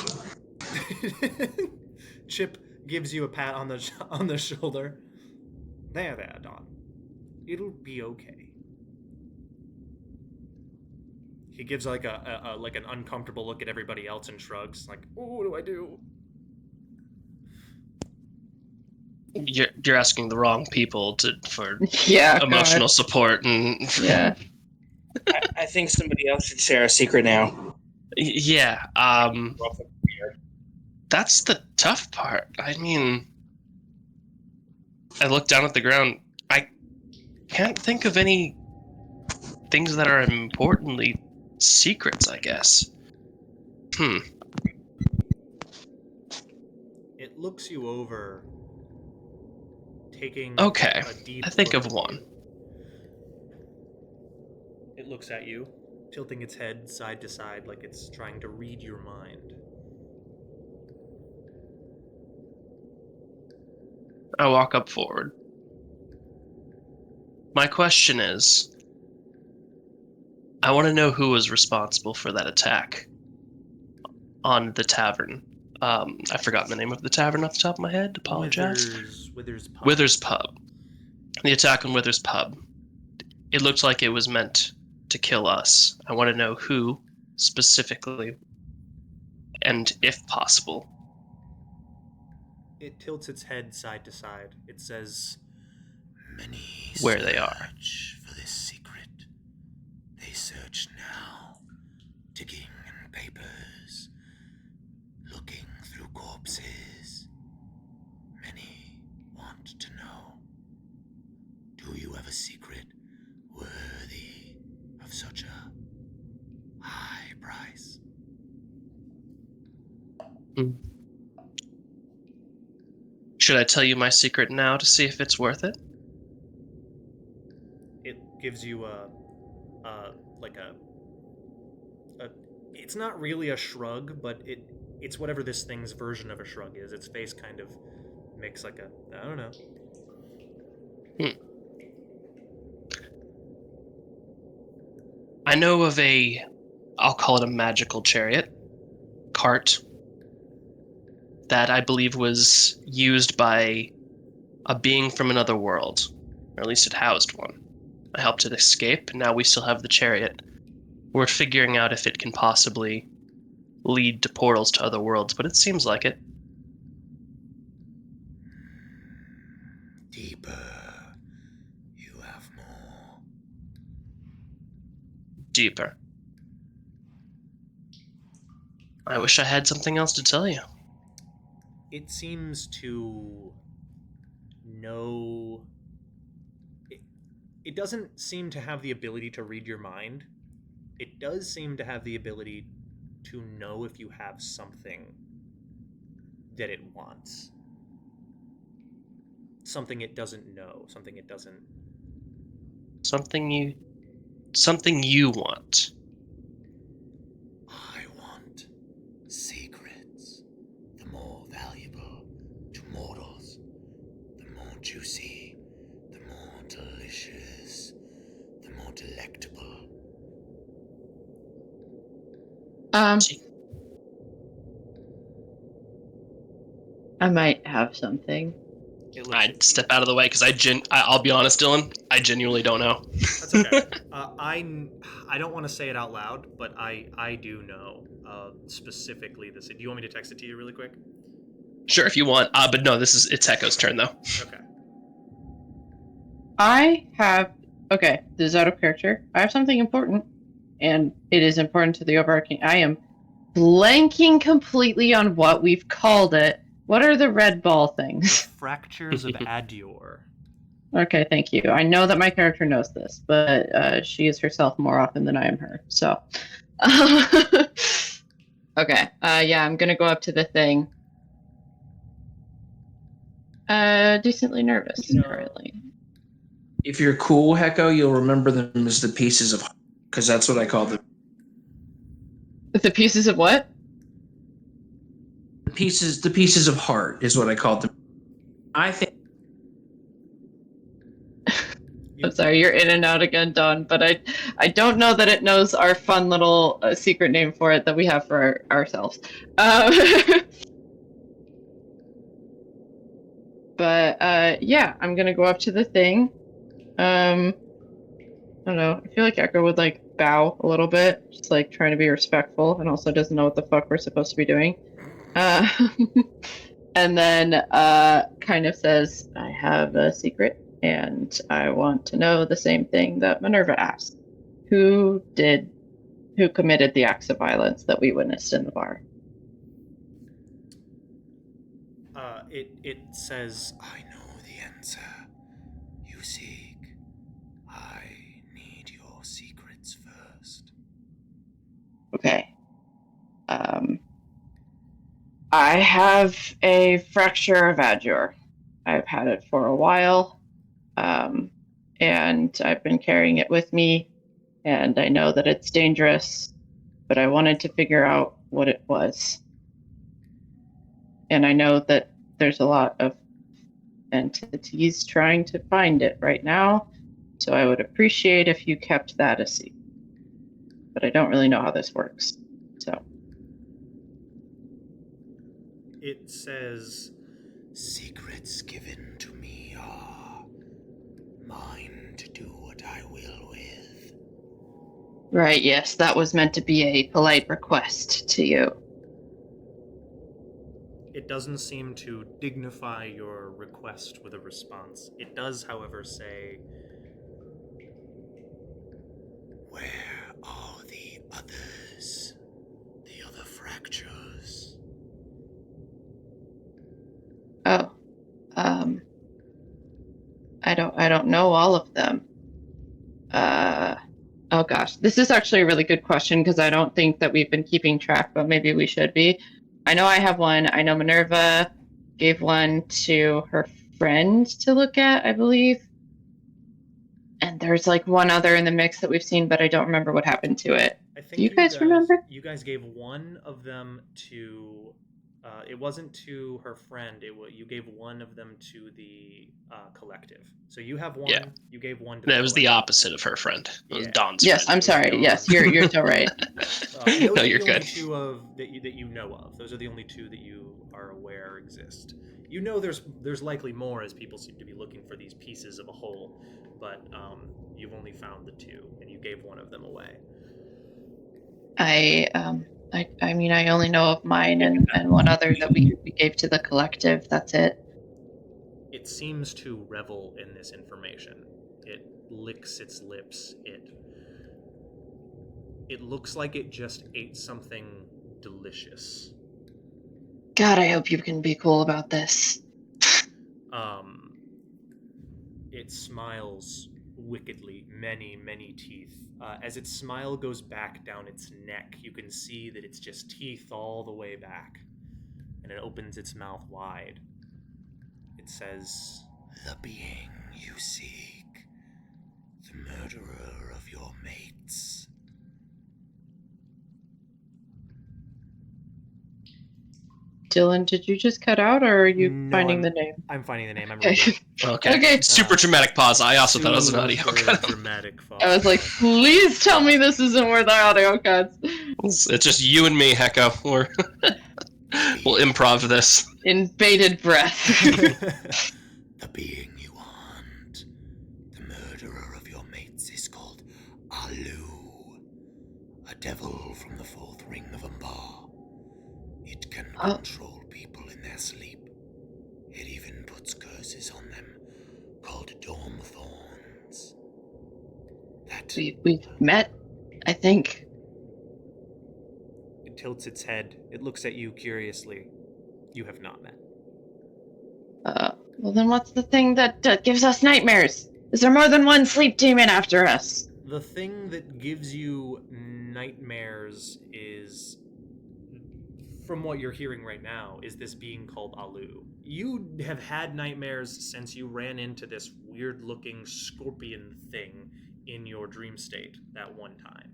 Chip gives you a pat on the shoulder. There, Don. It'll be okay. He gives like a like an uncomfortable look at everybody else and shrugs, like, "Oh, what do I do?" You're asking the wrong people for Yeah, emotional God. support, and Yeah. I think somebody else should share a secret now. yeah. That's the tough part. I mean, I look down at the ground. I can't think of any things that are importantly secrets, I guess. It looks you over, taking Okay, a deep I think look of at one. you. It looks at you, tilting its head side to side like it's trying to read your mind. I walk up forward. My question is, I want to know who was responsible for that attack on the tavern. I've forgotten the name of the tavern off the top of my head. Apologize. Withers Pub. Withers Pub. The attack on Withers Pub. It looked like it was meant to kill us. I want to know who specifically, and if possible. It tilts its head side to side. It says, Many Where they are. search for this secret. They search now, digging in papers, looking through corpses. Many want to know. Do you have a secret worthy of such a high price? Should I tell you my secret now to see if it's worth it? it gives you it's not really a shrug, but it's whatever this thing's version of a shrug is. Its face kind of makes like a, I don't know. I know of I'll call it a magical chariot, cart, that I believe was used by a being from another world, or at least it housed one. I helped it escape, and now we still have the chariot. We're figuring out if it can possibly lead to portals to other worlds, but it seems like it. Deeper. You have more. Deeper. I wish I had something else to tell you. It seems to know. It doesn't seem to have the ability to read your mind. It does seem to have the ability to know if you have something that it wants. Something it doesn't know. Something it doesn't. Something you want. I want secrets. The more valuable to mortals, the more juicy, the more delicious, the more delectable. I might have something. It looks I'd step out of the way because I'll be honest, Dylan. I genuinely don't know. That's okay. I don't want to say it out loud, but I do know specifically this. Do you want me to text it to you really quick? Sure, if you want. But no, it's Echo's turn though. Okay. Okay, this is out of character. I have something important, and it is important to the overarching. I am blanking completely on what we've called it. What are the red ball The things? Fractures of Adior. Okay, thank you. I know that my character knows this, but she is herself more often than I am her. So, okay. Yeah, I'm gonna go up to the thing. Decently nervous currently. If you're cool, Hecko, you'll remember them as the pieces of, because that's what I call them. The pieces of what? The pieces of heart is what I called them. I think I'm sorry, you're in and out again, Don. But I don't know that it knows our fun little secret name for it that we have for ourselves. But yeah, I'm gonna go up to the thing. I don't know. I feel like Echo would like bow a little bit, just like trying to be respectful, and also doesn't know what the fuck we're supposed to be doing. And then kind of says, "I have a secret, and I want to know the same thing that Minerva asked. Who committed the acts of violence that we witnessed in the bar?" It says, I know the answer you seek. I need your secret. I have a fracture of Azure. I've had it for a while, and I've been carrying it with me, and I know that it's dangerous, but I wanted to figure out what it was. And I know that there's a lot of entities trying to find it right now, so I would appreciate if you kept that a secret. But I don't really know how this works, so. It says, Secrets given to me are mine to do what I will with. Right, yes, that was meant to be a polite request to you. it doesn't seem to dignify your request with a response. It does, however, say, Where are the others? The other fractures? Oh, I don't know all of them. Oh gosh, this is actually a really good question because I don't think that we've been keeping track, but maybe we should be. I know I have one. I know Minerva gave one to her friend to look at, I believe. And there's like one other in the mix that we've seen, but I don't remember what happened to it. I think Do you guys remember? You guys gave one of them to. It wasn't to her friend. You gave one of them to the collective. So you have one. Yeah. You gave one. To That was the collective. opposite of her friend. It was Yeah. Dawn's Yes, friend. I'm sorry. Yes, you're so right. Those No, are you're the good. only two that you know of. Those are the only two that you are aware exist. You know, there's likely more as people seem to be looking for these pieces of a whole, but you've only found the two, and you gave one of them away. I mean, I only know of mine and one other that we gave to the collective. That's it. It seems to revel in this information. It licks its lips. It looks like it just ate something delicious. God, I hope you can be cool about this. It smiles wickedly, many teeth. As its smile goes back down its neck, you can see that it's just teeth all the way back. And it opens its mouth wide. It says, The being you seek, the murderer of your mates. Dylan, did you just cut out, or are you No, finding the name? I'm finding the name. I'm Okay. reading. Okay. Okay. Super dramatic pause. I also thought it was an audio Super cut. dramatic fall. I was like, please tell me this isn't where the audio cuts. It's just you and me, Hecko. We'll improv this. In bated breath. The being you want, the murderer of your mates, is called Alu, a devil from the fourth ring of Umbar. It can control people in their sleep. It even puts curses on them, called Dorm Thorns. That We've met, I think. It tilts its head. It looks at you curiously. You have not met. Well, then what's the thing that gives us nightmares? Is there more than one sleep demon after us? The thing that gives you nightmares is, from what you're hearing right now, is this being called Alu. You have had nightmares since you ran into this weird-looking scorpion thing in your dream state that one time.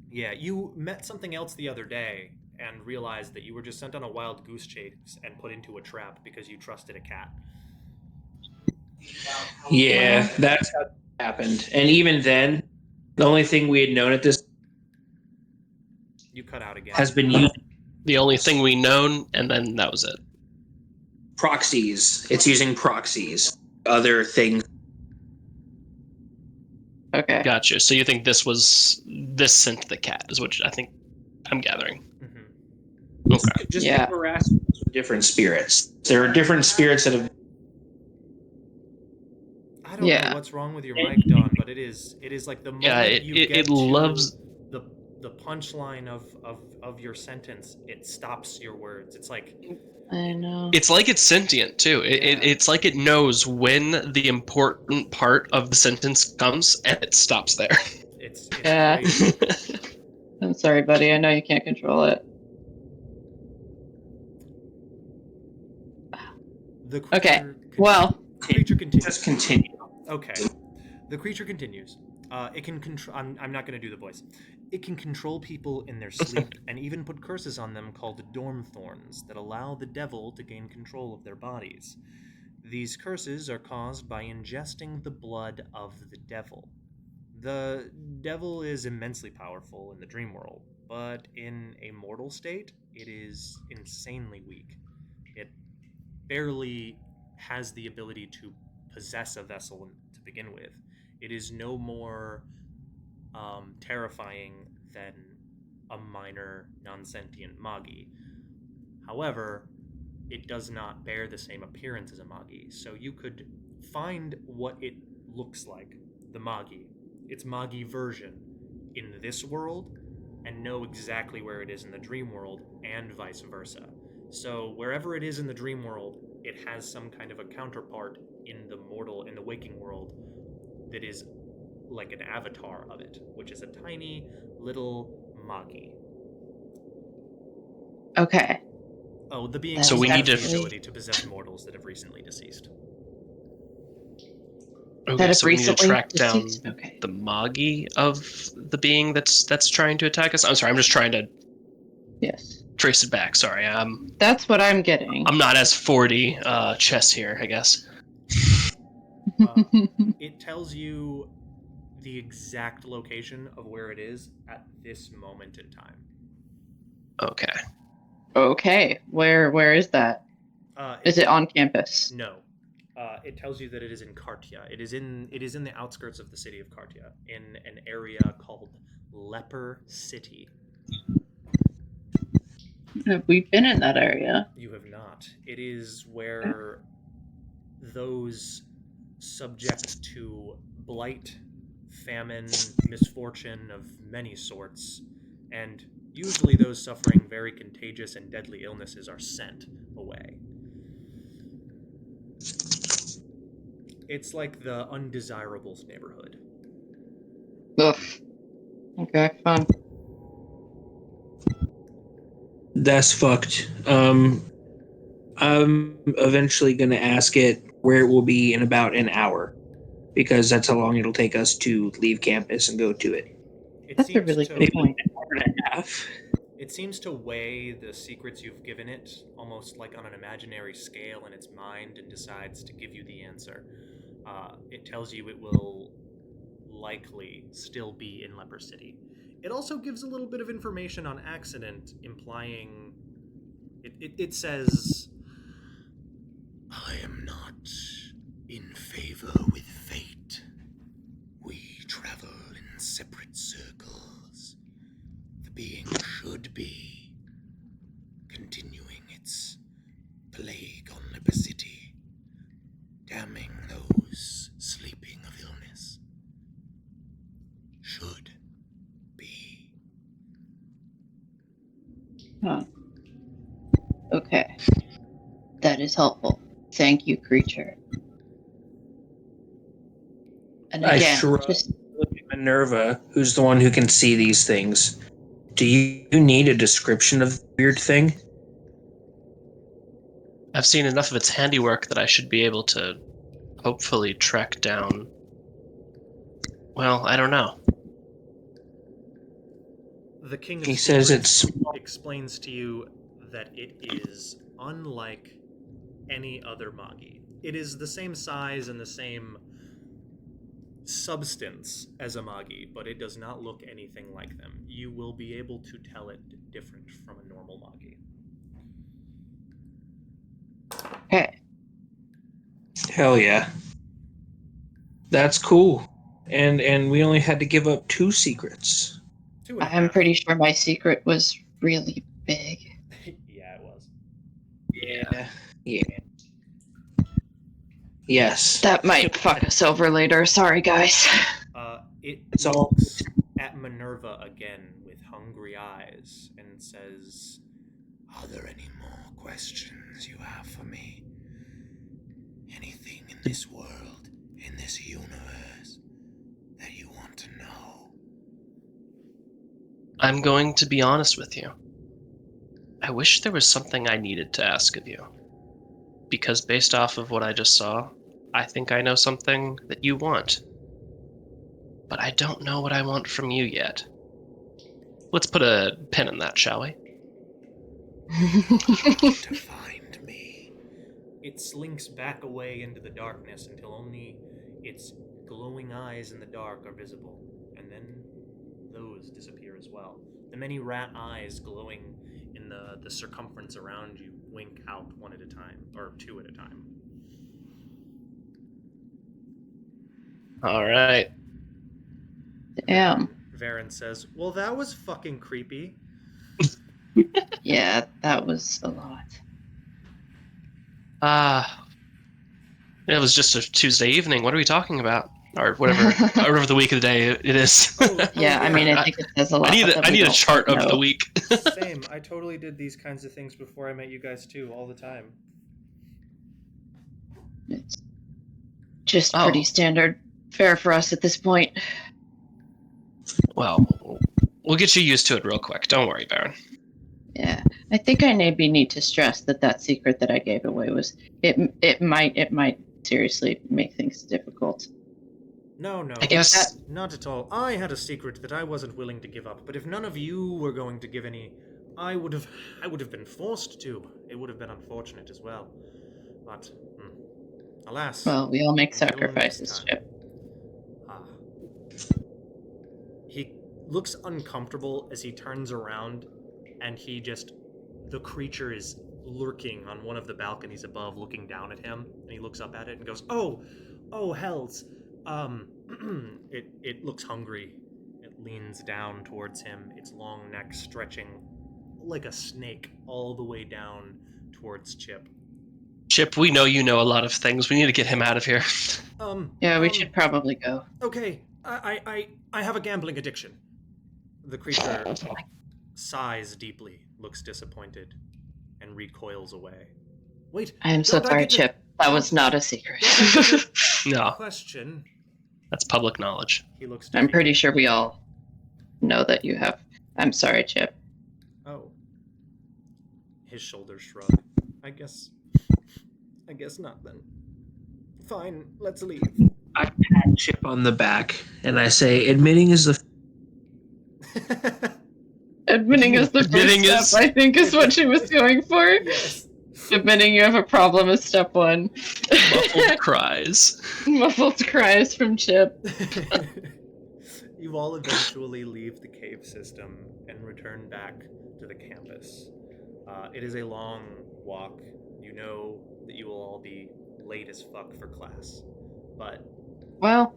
Yeah, you met something else the other day and realized that you were just sent on a wild goose chase and put into a trap because you trusted a cat. Yeah, that's how it happened. And even then, the only thing we had known at this You cut out again. has been using The only thing we known, and then that was it. proxies. It's using proxies. Other things. Okay. Gotcha. So you think this sent the cat, is what I think I'm gathering. Mm-hmm. Okay. Just Yeah. harassment with different spirits. There are different spirits that have. I don't Yeah. know what's wrong with your mic, Don, but it is like the moment Yeah, you get it loves. to the punchline of your sentence, it stops your words. It's like I know. It's like it's sentient too. Yeah. It's like it knows when the important part of the sentence comes, and it stops there. it's Yeah. crazy. I'm sorry, buddy. I know you can't control it. The Okay, creature well, creature continues. Just continue. Okay. The creature continues. It can control. I'm not going to do the voice. It can control people in their sleep and even put curses on them called dorm thorns that allow the devil to gain control of their bodies. These curses are caused by ingesting the blood of the devil. The devil is immensely powerful in the dream world, but in a mortal state, it is insanely weak. It barely has the ability to possess a vessel to begin with. It is no more terrifying than a minor non-sentient Magi. However, it does not bear the same appearance as a Magi, so you could find what it looks like, the Magi, its Magi version, in this world, and know exactly where it is in the dream world, and vice versa. So wherever it is in the dream world, it has some kind of a counterpart in the waking world, that is like an avatar of it, which is a tiny little Magi. okay. Oh, the being So also we need has to- the ability to possess mortals that have recently deceased. Okay, have so we need to recently track down deceased? Okay. the Magi of the being that's trying to attack us. I'm sorry, I'm just trying to Yes. trace it back. Sorry, That's what I'm getting. I'm not as 40 chess here, I guess. It tells you the exact location of where it is at this moment in time. Okay. Okay, where is that? Is it on campus? No. It tells you that it is in Cartia. It is in the outskirts of the city of Cartia, in an area called Leper City. Have we been in that area? You have not. It is where those subject to blight, famine, misfortune of many sorts, and usually those suffering very contagious and deadly illnesses are sent away. It's like the undesirables neighborhood. Ugh. Okay, fine. That's fucked. I'm eventually going to ask it where it will be in about an hour, because that's how long it'll take us to leave campus and go to it. It That's a seems really to good point. An hour and a half. It seems to weigh the secrets you've given it almost like on an imaginary scale in its mind and decides to give you the answer. It tells you it will likely still be in Leper City. It also gives a little bit of information on accident, implying it says, I am not in favor with fate. We travel in separate circles. The being should be continuing its plague on Leper City, damning those sleeping of illness. Should be. Huh. Okay. That is helpful. Thank you, creature. And I again, shrug. just Look at Minerva, who's the one who can see these things. Do you need a description of the weird thing? I've seen enough of its handiwork that I should be able to hopefully track down. Well, I don't know. the King of He says Secrets it's explains to you that it is unlike any other Magi. It is the same size and the same substance as a Magi, but it does not look anything like them. You will be able to tell it different from a normal Magi. okay. hell yeah. That's cool. And we only had to give up 2 secrets. 2.5. I'm pretty sure my secret was really big. Yeah, it was. Yeah. Yeah. Yes. That might fuck us over later. Sorry, guys. It It's all- looks at Minerva again with hungry eyes and says, Are there any more questions you have for me? Anything in this world, in this universe, that you want to know? I'm going to be honest with you. I wish there was something I needed to ask of you. because based off of what I just saw, I think I know something that you want. But I don't know what I want from you yet. Let's put a pin in that, shall we? To find me. It slinks back away into the darkness until only its glowing eyes in the dark are visible, and then those disappear as well. The many rat eyes glowing in the circumference around you wink out one at a time, or two at a time. All right. Damn. Varen says, "Well, that was fucking creepy." Yeah, that was a lot. It was just a Tuesday evening. What are we talking about? Or whatever the week of the day it is. Yeah, I mean, I think it says a lot. I need a chart of the week. Same. I totally did these kinds of things before I met you guys too, all the time. It's just pretty standard fare for us at this point. Well, we'll get you used to it real quick. Don't worry, Baron. Yeah, I think I maybe need to stress that secret that I gave away was it might seriously make things difficult. No, I guess not at all. I had a secret that I wasn't willing to give up, but if none of you were going to give any, I would have been forced to. It would have been unfortunate as well. But alas. Well, we all make until sacrifices, next time. Chip. He looks uncomfortable as he turns around, and the creature is lurking on one of the balconies above, looking down at him, and he looks up at it and goes, oh, hells. It looks hungry. It leans down towards him, its long neck stretching like a snake all the way down towards Chip. Chip, we know you know a lot of things. We need to get him out of here. Yeah, we should probably go. Okay, I have a gambling addiction. The creature sighs deeply, looks disappointed, and recoils away. Wait, I am so sorry, Chip. That was not a secret. No. Question. That's public knowledge. He looks. I'm pretty sure we all know that you have. I'm sorry, Chip. Oh. His shoulders shrug. I guess not then. Fine, let's leave. I pat Chip on the back and I say, admitting is the Admitting is the first step, I think, is what she was going for. Yes. Admitting you have a problem is step one. Muffled cries. Muffled cries from Chip. You all eventually leave the cave system and return back to the campus. It is a long walk. You know that you will all be late as fuck for class. But... Well...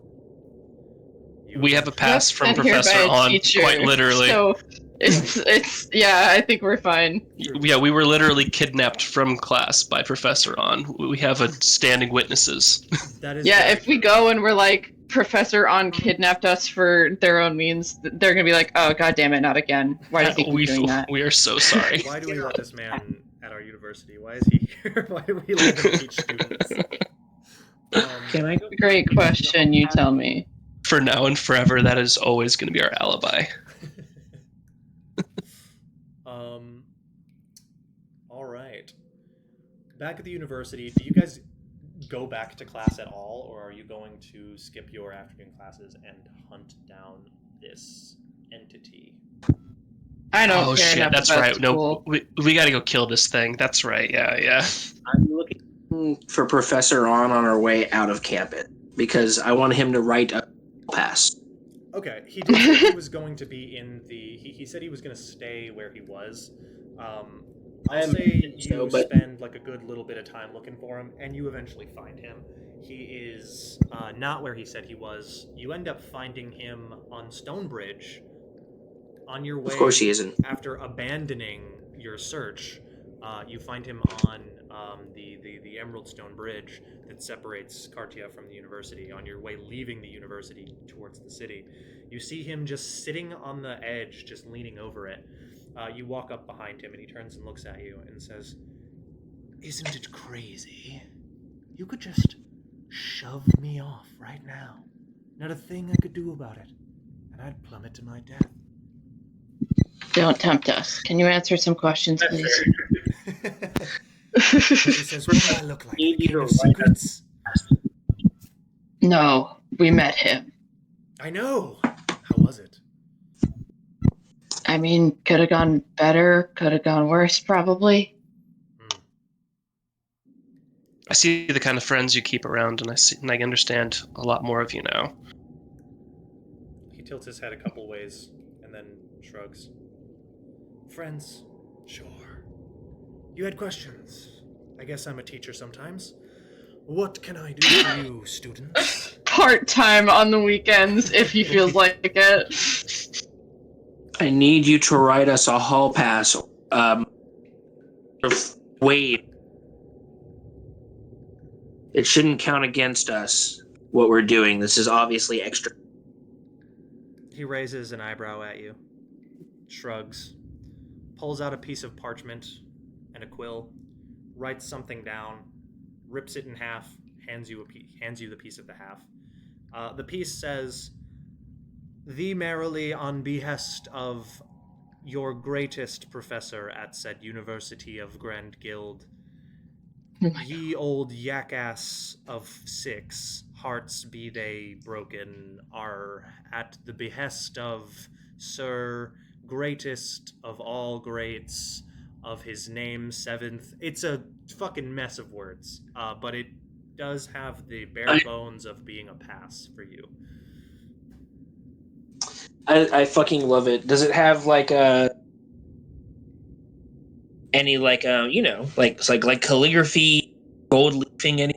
We have a pass from Professor On, quite literally. So it's yeah, I think we're fine. Yeah, we were literally kidnapped from class by Professor On. We have standing witnesses. That is if we go and we're like, Professor On kidnapped us for their own means, they're gonna be like, oh, god damn it, not again. Why does he keep doing that? We are so sorry. Why do we let this man at our university? Why is he here? Why do we let him teach students? Can I go? Great question, you tell me. For now and forever, that is always going to be our alibi. All right. Back at the university, do you guys go back to class at all, or are you going to skip your afternoon classes and hunt down this entity? I don't care. Oh shit, enough that's about right. school. No, we got to go kill this thing. That's right. Yeah. I'm looking for Professor On our way out of campus because I want him to write a pass. Okay, he did say he was going to be in the... He said he was going to stay where he was. I'll say you spend like a good little bit of time looking for him, and you eventually find him. He is not where he said he was. You end up finding him on Stonebridge on your way. Of course he isn't. After abandoning your search, you find him on the Emerald Stone Bridge that separates Cartia from the university. On your way leaving the university towards the city, you see him just sitting on the edge, just leaning over it. You walk up behind him and he turns and looks at you and says, "Isn't it crazy? You could just shove me off right now. Not a thing I could do about it, and I'd plummet to my death." Don't tempt us. Can you answer some questions, please? She says, "What do I look like? The Need you King to of write Secrets?" No, we met him. I know. How was it? I mean, could have gone better, could have gone worse, probably. I see the kind of friends you keep around, and I understand a lot more of you now. He tilts his head a couple ways and then shrugs. Friends? Sure. You had questions. I guess I'm a teacher sometimes. What can I do for you, students? Part-time on the weekends, if he feels like it. I need you to write us a hall pass. Wait. It shouldn't count against us, what we're doing. This is obviously extra. He raises an eyebrow at you, shrugs, pulls out a piece of parchment and a quill, writes something down, rips it in half, hands you the piece of the half. The piece says, "Thee merrily on behest of your greatest professor at said University of Grand Guild, ye old jackass of 6, hearts be they broken, are at the behest of Sir Greatest of all greats, of his name 7th." It's a fucking mess of words, but it does have the bare bones of being a pass for you. I fucking love it. Does it have like any like like calligraphy, gold leafing? Any?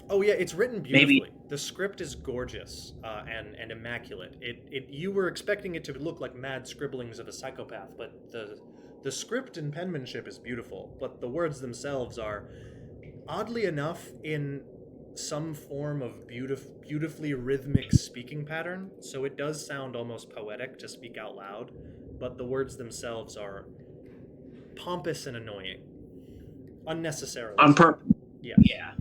Oh yeah, it's written Maybe. beautifully. The script is gorgeous and immaculate. It you were expecting it to look like mad scribblings of a psychopath, but the script and penmanship is beautiful. But the words themselves are, oddly enough, in some form of beautifully rhythmic speaking pattern. So it does sound almost poetic to speak out loud, but the words themselves are pompous and annoying, unnecessarily. On so. purpose. Yeah. Yeah.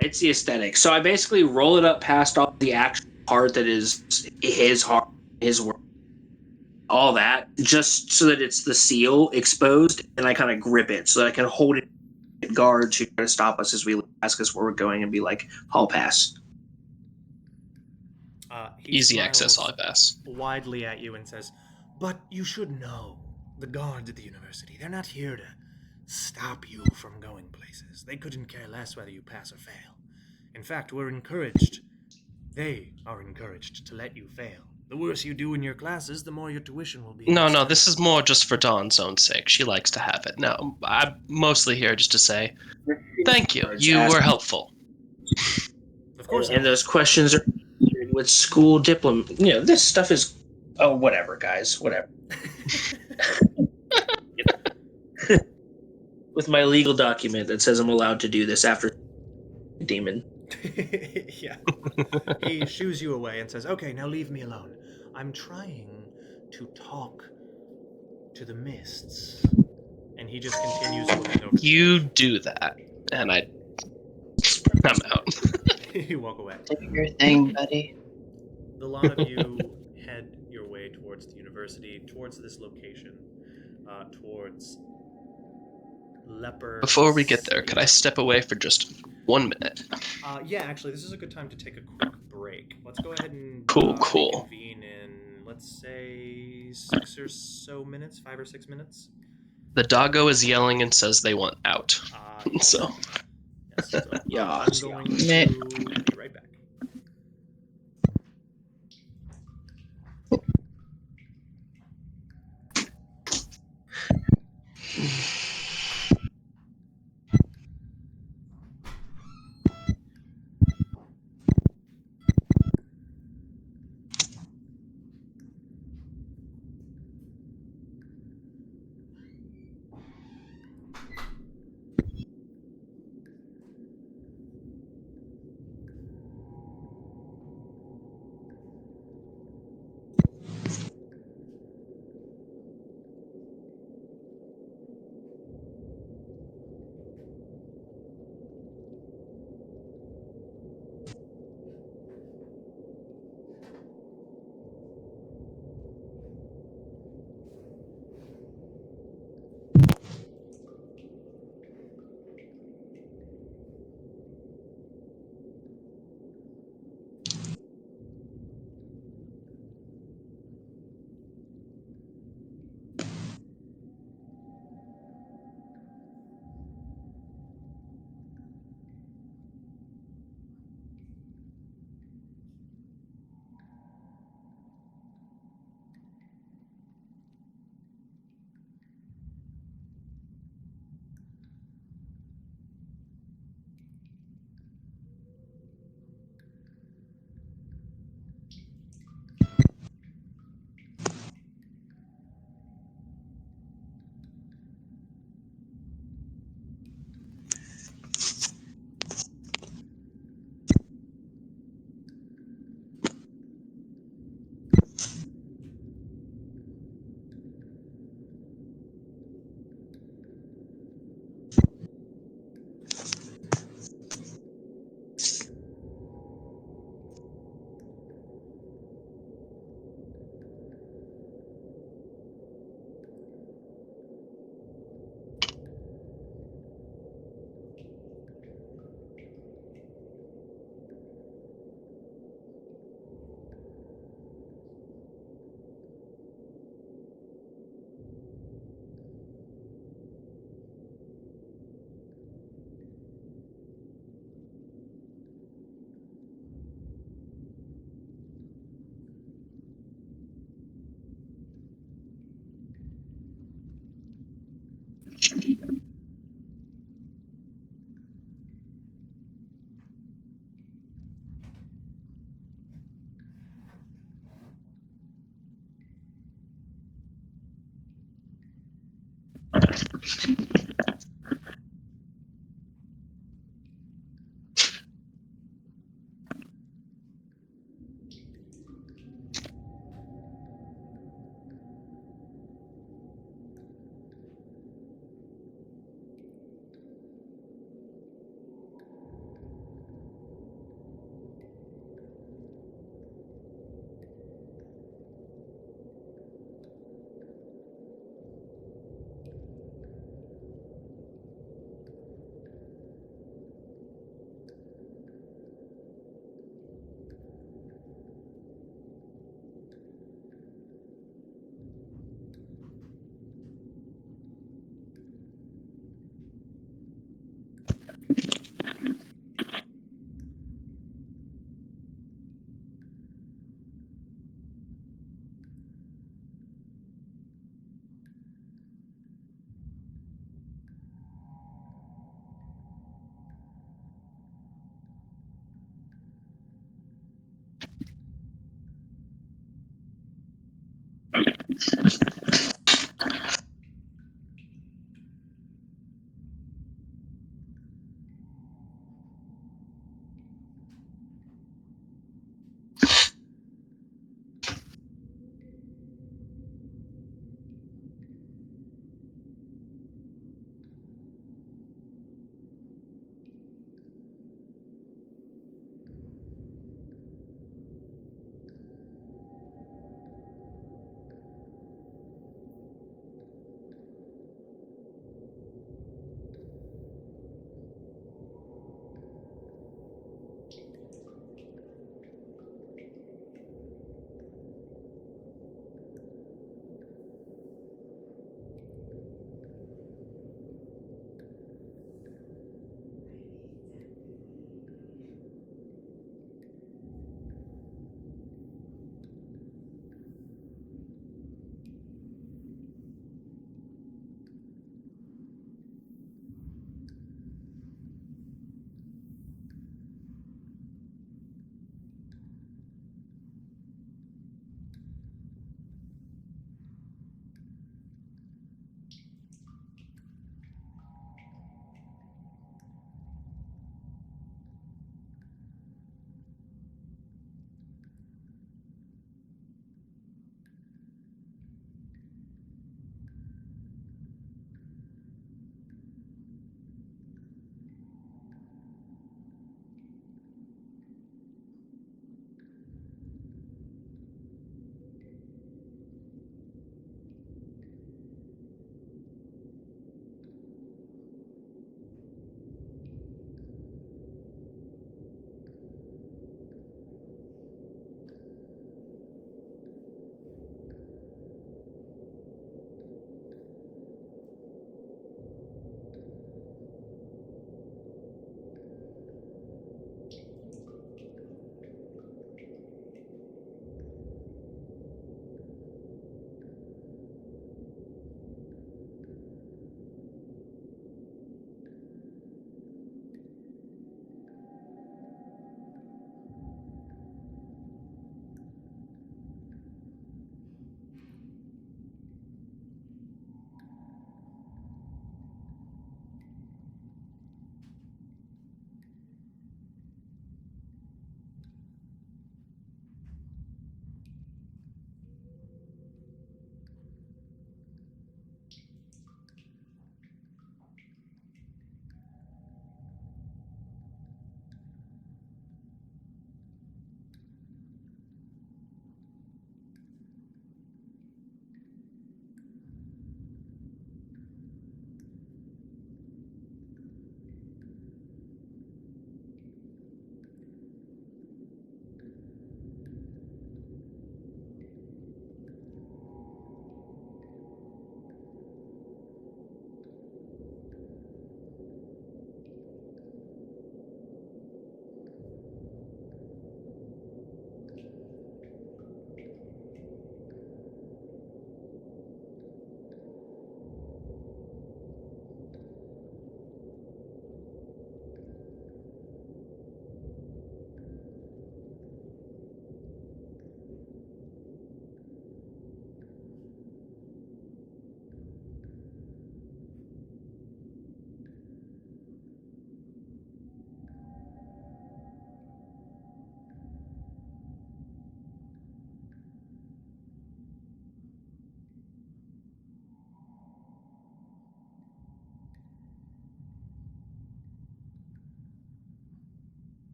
It's the aesthetic. So I basically roll it up past all the actual part that is his heart, his work, all that, just so that it's the seal exposed, and I kind of grip it so that I can hold it guard to try to stop us as we ask us where we're going and be like, hall pass. He Easy access smiles hall pass. widely at you and says, "But you should know, the guards at the university, they're not here to stop you from going places. They couldn't care less whether you pass or fail. In fact, they are encouraged to let you fail. The worse you do in your classes, the more your tuition will be. No, this is more just for Dawn's own sake. She likes to have it. No, I'm mostly here just to say thank you. You were helpful. Of course, And those questions are with school diploma. This stuff is. Oh, whatever, guys. Whatever. With my legal document that says I'm allowed to do this after demon. Yeah. He shoos you away and says, "Okay, now leave me alone. I'm trying to talk to the mists." And he just continues looking over. You do that, and I'm out. You walk away. Do your thing, buddy. The lot of you head your way towards the university, towards this location, towards Leper. Before we get there, could I step away for just 1 minute? Yeah, actually, this is a good time to take a quick break. Let's go ahead and Cool. reconvene in, let's say, 5 or 6 minutes. The doggo is yelling and says they want out. So. Yes, so Yeah. I'm going to be right back.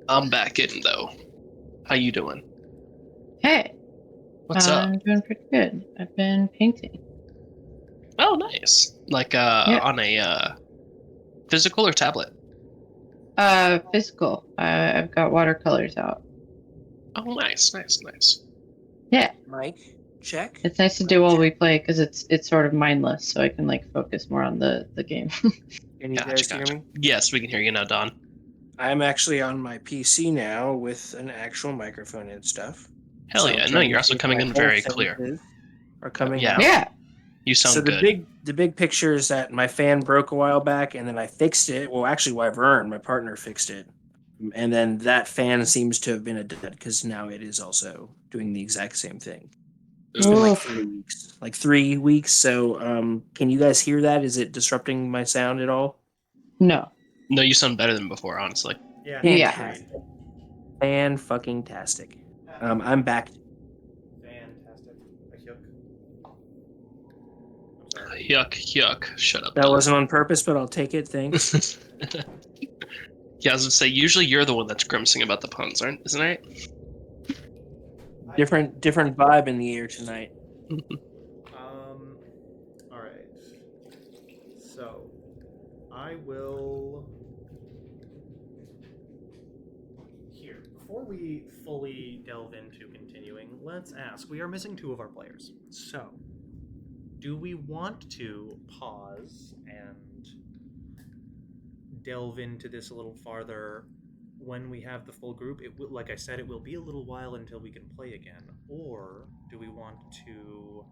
I'm back in though. How you doing? Hey, What's up? I'm doing pretty good. I've been painting. Oh, nice. Like Yeah. on a physical or tablet? Physical. I've got watercolors out. Oh, nice. Yeah, Mike, check. it's nice to do while we play because it's sort of mindless, so I can like focus more on the game. Can you Gotcha, guys hear gotcha. me? Yes, we can hear you now, Don. I'm actually on my PC now with an actual microphone and stuff. Hell So yeah. I'm No, trying you're to also see if coming my in whole very clear. senses are coming Yeah. out. Yeah. You sound So good. the big picture is that my fan broke a while back, and then I fixed it. Well, actually, Wyvern, my partner, fixed it, and then that fan seems to have been a dud because now it is also doing the exact same thing. It's been like Oof. 3 weeks, like 3 weeks. So, can you guys hear that? Is it disrupting my sound at all? No. No, you sound better than before, honestly. Yeah. Yeah. Fantastic. Fan-fucking-tastic. I'm back. Fantastic. I'm sorry. Yuck. Shut up. That Don. wasn't on purpose, but I'll take it. Thanks. Yeah, I was gonna say, usually you're the one that's grimacing about the puns, isn't it? Different vibe in the air tonight. All right. So, I will. Here, before we fully delve into continuing, let's ask. We are missing 2 of our players. So, do we want to pause and delve into this a little farther when we have the full group? It will, like I said, it will be a little while until we can play again. Or do we want to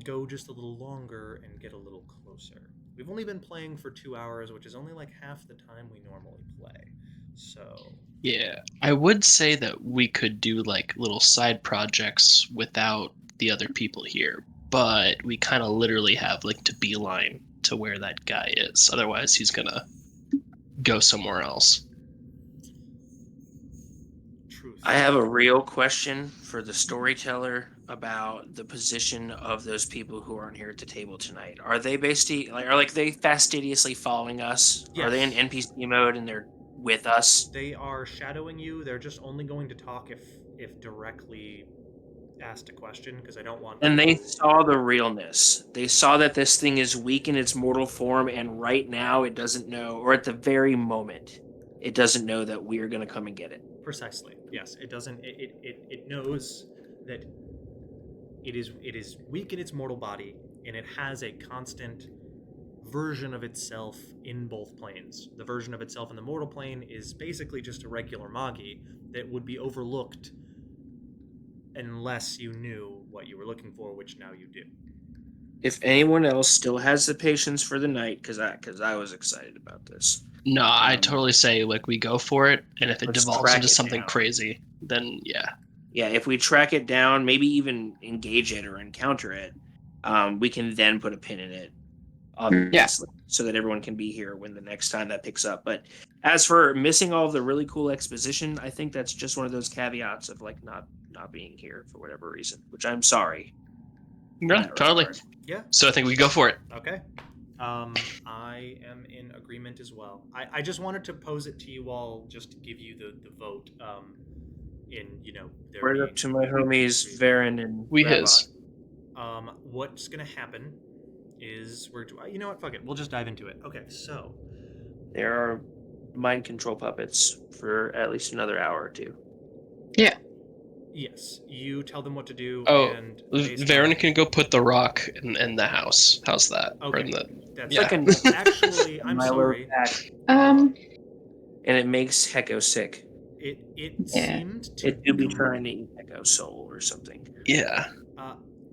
go just a little longer and get a little closer? We've only been playing for 2 hours, which is only like half the time we normally play. So Yeah, I would say that we could do like little side projects without the other people here, but we kind of literally have like to beeline to where that guy is. Otherwise, he's gonna go somewhere else. truth. I have a real question for the storyteller about the position of those people who aren't here at the table tonight. Are they basically are they fastidiously following us? Are they in Yes. NPC mode and they're with us? They are shadowing you. They're just only going to talk if directly asked a question, because I don't want. And they saw the realness. They saw that this thing is weak in its mortal form, and right now it doesn't know, or at the very moment, it doesn't know that we are going to come and get it. Precisely. Yes, it doesn't. It knows that it is weak in its mortal body, and it has a constant version of itself in both planes. The version of itself in the mortal plane is basically just a regular Magi that would be overlooked unless you knew what you were looking for, which now you do. If anyone else still has the patience for the night, because I was excited about this. No, I totally say like we go for it, and if it Let's devolves track into it something down. crazy, then yeah. Yeah, if we track it down, maybe even engage it or encounter it, we can then put a pin in it, obviously, so that everyone can be here when the next time that picks up. But as for missing all of the really cool exposition, I think that's just one of those caveats of like not being here for whatever reason, which I'm sorry. in Yeah, that totally. regard. Yeah. So I think we go for it. Okay. I am in agreement as well. I just wanted to pose it to you all just to give you the vote. There Right being up to my homies Varen and We Rabot. his. What's gonna happen is you know what? Fuck it. We'll just dive into it. Okay. So There are mind control puppets for at least another hour or two. Yeah. yes, you tell them what to do. Oh, and based Varen on- can go put the rock in the house. How's that? Or Okay. in the That's yeah. Like a actually. I'm my sorry. lower back, Um. and it makes Hecko sick. It Yeah. seemed to It do be come- trying to eat Hecko's soul or something. Yeah.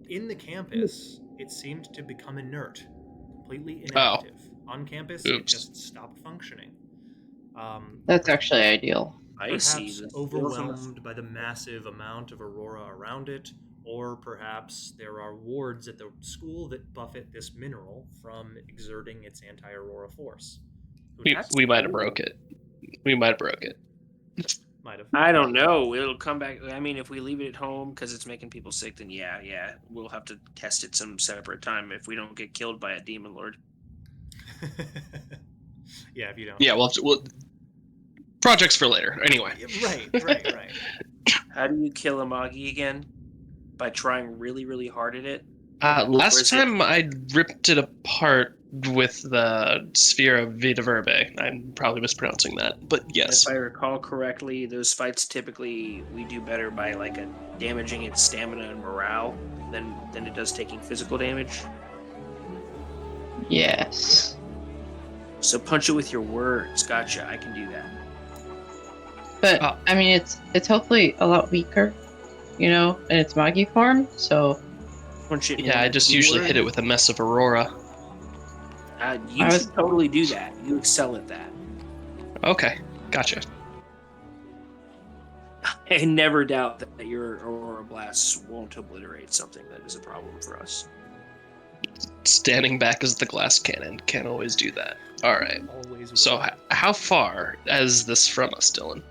in the campus. It seemed to become inert, completely Oh. inactive. On campus, it Oops. just stopped functioning. That's actually ideal. I see. Perhaps The overwhelmed by the massive amount of aurora around it, or perhaps there are wards at the school that buffet this mineral from exerting its anti-aurora force. Who knows? We might have broke it. We might have broke it. Might have. I don't know. It'll come back. I mean, if we leave it at home because it's making people sick, then yeah, we'll have to test it some separate time if we don't get killed by a demon lord. Yeah, if you don't. Yeah, we'll projects for later. Anyway. Right. How do you kill a Magi again? By trying really, really hard at it? Last time I ripped it apart with the Sphere of Vita Verbe. I'm probably mispronouncing that, but yes. If I recall correctly, those fights typically we do better by damaging its stamina and morale than it does taking physical damage. Yes. So punch it with your words. Gotcha. I can do that. But I mean, it's hopefully a lot weaker, in its Magi form. So Punch it. Yeah, I just usually hit it with a mess of Aurora. You should totally do that. You excel at that. Okay, gotcha. I never doubt that your Aurora Blasts won't obliterate something that is a problem for us. Standing back as the glass cannon can't always do that. All right. Always. So how far is this from us, Dylan?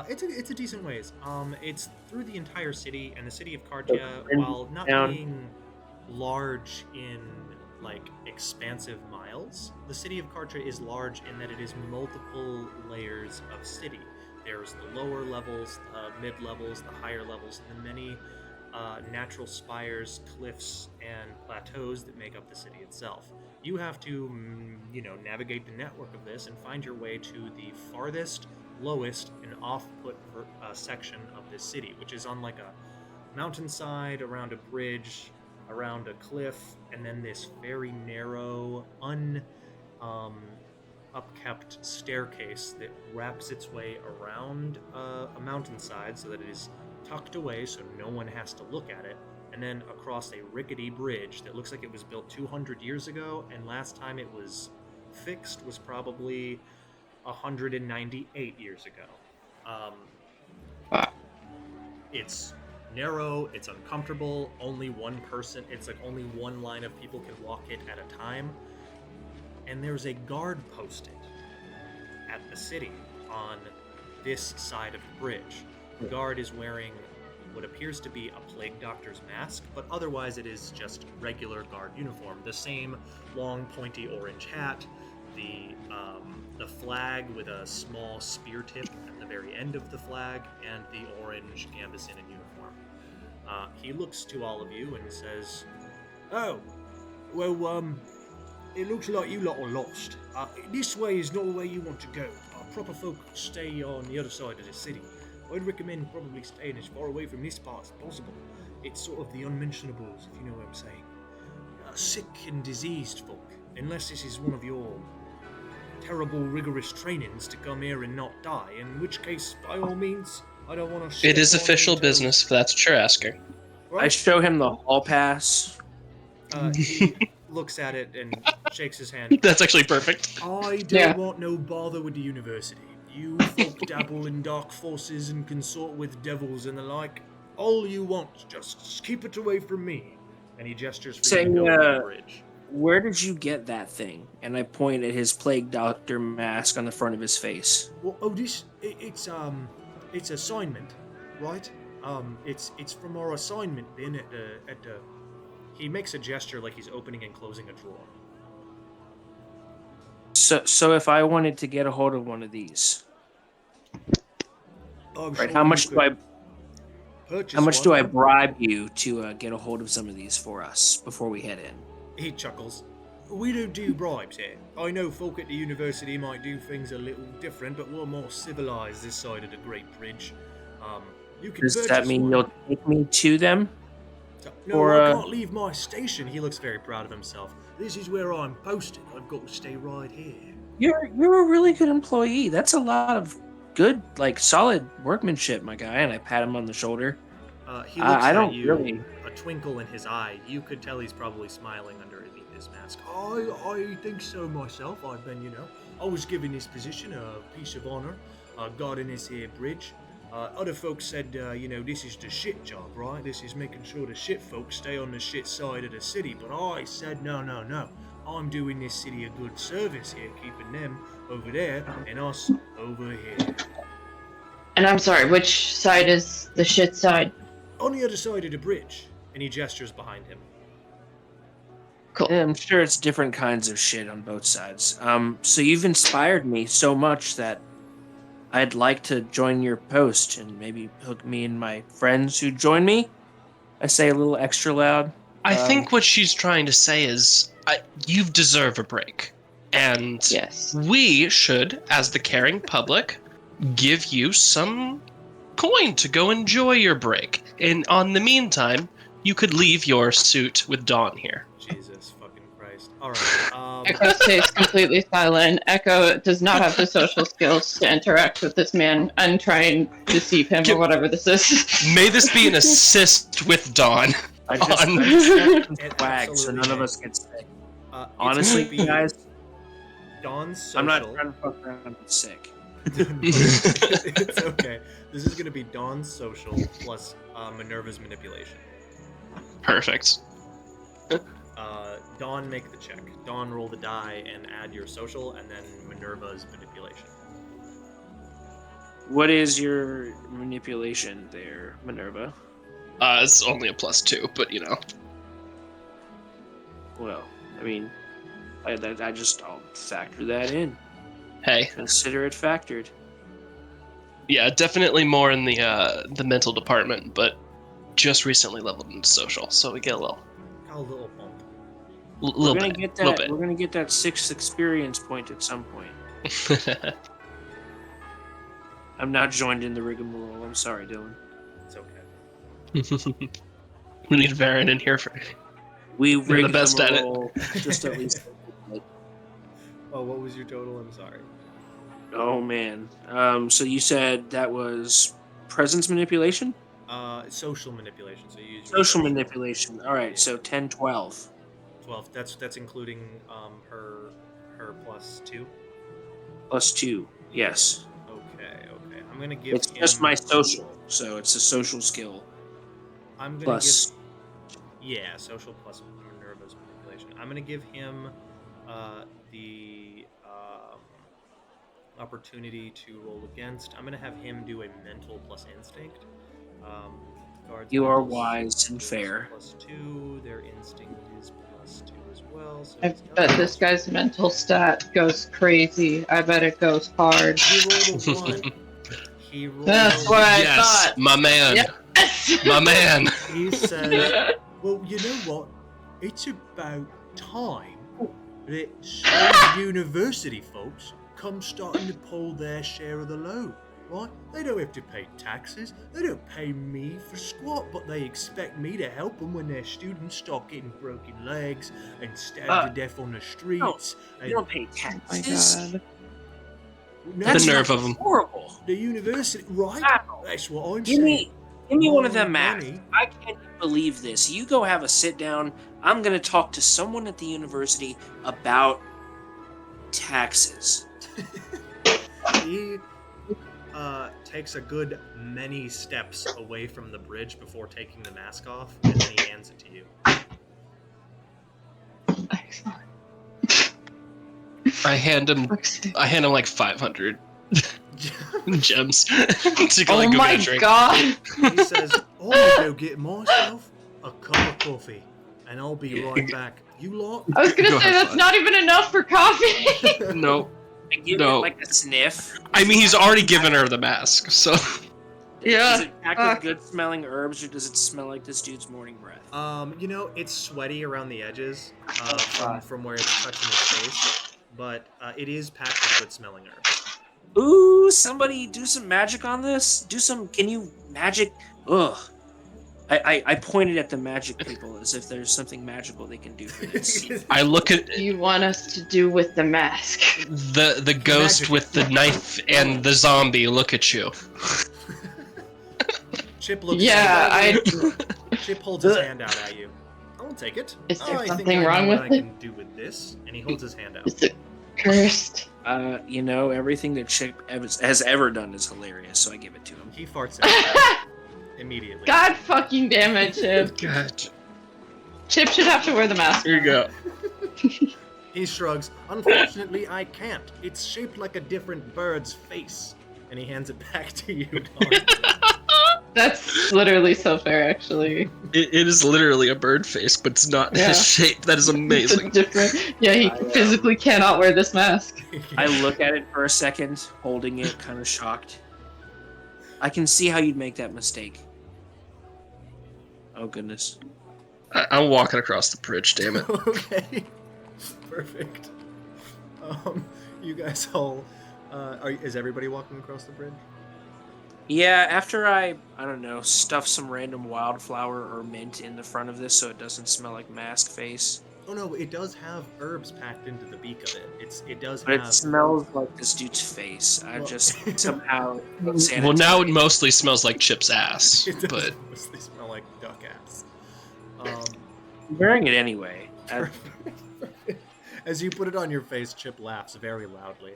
It's a decent ways. It's through the entire city, and the city of Cartia, So, while not down. being large in expansive miles, the city of Cartia is large in that it is multiple layers of city. There's the lower levels, the mid levels, the higher levels, and the many natural spires, cliffs, and plateaus that make up the city itself. You have to, navigate the network of this and find your way to the farthest, lowest, and off-put section of this city, which is on a mountainside, around a bridge, around a cliff, and then this very narrow, upkept staircase that wraps its way around a mountainside so that it is tucked away so no one has to look at it, and then across a rickety bridge that looks like it was built 200 years ago, and last time it was fixed was probably 198 years ago. It's narrow, it's uncomfortable, only one person, only one line of people can walk it at a time, and there's a guard posted at the city on this side of the bridge. The guard is wearing what appears to be a plague doctor's mask, but otherwise it is just regular guard uniform. The same long, pointy orange hat, the flag with a small spear tip at the very end of the flag, and the orange gambeson in uniform. He looks to all of you and says, "Oh, well, it looks like you lot are lost. This way is not the way you want to go. Proper folk stay on the other side of the city. I'd recommend probably staying as far away from this part as possible. It's sort of the unmentionables, if you know what I'm saying. Sick and diseased folk, unless this is one of your terrible, rigorous trainings to come here and not die, in which case, by all means, I don't want to... It is official business, if that's what you're asking. Right? I show him the hall pass. He looks at it and shakes his hand. That's actually perfect. I don't want no bother with the university. You folk dabble in dark forces and consort with devils and the like. All you want, just keep it away from me. And he gestures for you to go over the bridge. Where did you get that thing? And I point at his plague doctor mask on the front of his face. Well, it's assignment, right? It's from our assignment bin at the. He makes a gesture like he's opening and closing a drawer. So if I wanted to get a hold of one of these, right? How much do I bribe you to get a hold of some of these for us before we head in? He chuckles. We don't do bribes here. I know folk at the university might do things a little different, but we're more civilized this side of the Great Bridge. You can. Does that mean you'll take me to them? No, I can't leave my station. He looks very proud of himself. This is where I'm posted. I've got to stay right here. You're a really good employee. That's a lot of good, solid workmanship, my guy. And I pat him on the shoulder. He looks at you, a twinkle in his eye. You could tell he's probably smiling underneath his mask. I think so myself. I've been, I was given this position a piece of honor, guarding this here bridge. Other folks said, this is the shit job, right? This is making sure the shit folks stay on the shit side of the city. But I said, no. I'm doing this city a good service here, keeping them over there and us over here. And I'm sorry, which side is the shit side? On the other side of the bridge. And he gestures behind him. Cool. Yeah, I'm sure it's different kinds of shit on both sides. So you've inspired me so much that I'd like to join your post and maybe hook me and my friends who join me. I say a little extra loud. I think what she's trying to say is, you deserve a break. And Yes. we should, as the caring public, give you some coin to go enjoy your break. And on the meantime, you could leave your suit with Dawn here. Jesus fucking Christ. All right. Echo stays completely silent. Echo does not have the social skills to interact with this man and try and deceive him or whatever this is. May this be an assist with Dawn. I just on- It swag, so none of absolutely us get sick. it's Honestly, gonna be guys, Dawn's social. I'm not trying to fuck around and get sick. It's okay. This is gonna be Dawn's social plus Minerva's manipulation. Perfect. Dawn, make the check. Dawn, roll the die and add your social, and then Minerva's manipulation. What is your manipulation there, Minerva? It's only a +2, but you know. Well, I mean, I'll factor that in. Hey, Consider it factored. yeah, definitely more in the mental department, but just recently leveled into social, so we get a little Got a little bump. little We're gonna bit. get Little that. bit. We're gonna get that 6th experience point at some point. I'm not joined in the rigmarole. I'm sorry, Dylan. It's okay. We need Varen in here for. We You're the rigged best at it. rigmarole just at least. Oh, what was your total? I'm sorry. Oh man. So you said that was presence manipulation? Social manipulation. So you use your Social manipulation. All right. So 10, 12. 12. That's including her +2. +2. Yes. Okay. I'm gonna give. It's just my social, so it's a social skill. I'm gonna Plus. Yeah, social plus Minerva's manipulation. I'm gonna give him the opportunity to roll against. I'm gonna have him do a mental plus instinct. Guards You are mentals wise and is fair. +2. Their instinct is +2 as well. So I he's bet got- this guy's mental stat goes crazy. I bet it goes hard. He rolled a 1. He rolled That's a what I Yes, thought. my man. Yes. My man. He said, well, you know what? It's about time that some university folks come starting to pull their share of the load, right? They don't have to pay taxes. They don't pay me for squat, but they expect me to help them when their students start getting broken legs and stabbed to death on the streets. You don't pay Oh my taxes. god. No, The That's nerve not of 'em. Horrible. the university, right? Wow. That's what I'm Give saying. me one of My them math. money. I can't believe this. You go have a sit down. I'm gonna talk to someone at the university about taxes. He takes a good many steps away from the bridge before taking the mask off, and then he hands it to you. Excellent. I hand him like 500 gems to go, Oh like, go my get a drink. god. He says, "I'm gonna go get myself a cup of coffee, and I'll be right back. You lot." I was gonna Go say have that's fun. not even enough for coffee. No. I give No. it like a sniff. I mean, he's already given her the mask, so. Does Yeah. it pack with good smelling herbs, or does it smell like this dude's morning breath? It's sweaty around the edges from where it's touching his face, but it is packed with good smelling herbs. Ooh, somebody do some magic on this. Can you magic? Ugh. I pointed at the magic people as if there's something magical they can do for this. I look at You want us to do with the mask? the ghost Magic. with the knife and the zombie look at you. Chip looks. Yeah, Chip holds his hand out at you. I'll take it. Is there I think something I know wrong what with I it? can do with this, and he holds his hand out. Is it cursed? Everything that Chip has ever done is hilarious, so I give it to him. He farts out immediately. God fucking damn it, Chip. God. Chip should have to wear the mask. Here you go. He shrugs. Unfortunately, I can't. It's shaped like a different bird's face. And he hands it back to you, Dawn. That's literally so fair, actually. It is literally a bird face, but it's not Yeah. his shape. That is It's amazing. a different. Yeah, he I, physically cannot wear this mask. I look at it for a second, holding it, kind of shocked. I can see how you'd make that mistake. Oh goodness. I'm walking across the bridge, damn it. Okay. Perfect. You guys all, is everybody walking across the bridge? Yeah, after I don't know, stuff some random wildflower or mint in the front of this so it doesn't smell like mask face. Oh no, it does have herbs packed into the beak of it. It does But have. it smells like this dude's face. I Well- just somehow. Well, now it mostly smells like Chip's ass, It does but mostly smell like duck ass. I'm wearing it anyway. As you put it on your face, Chip laughs very loudly.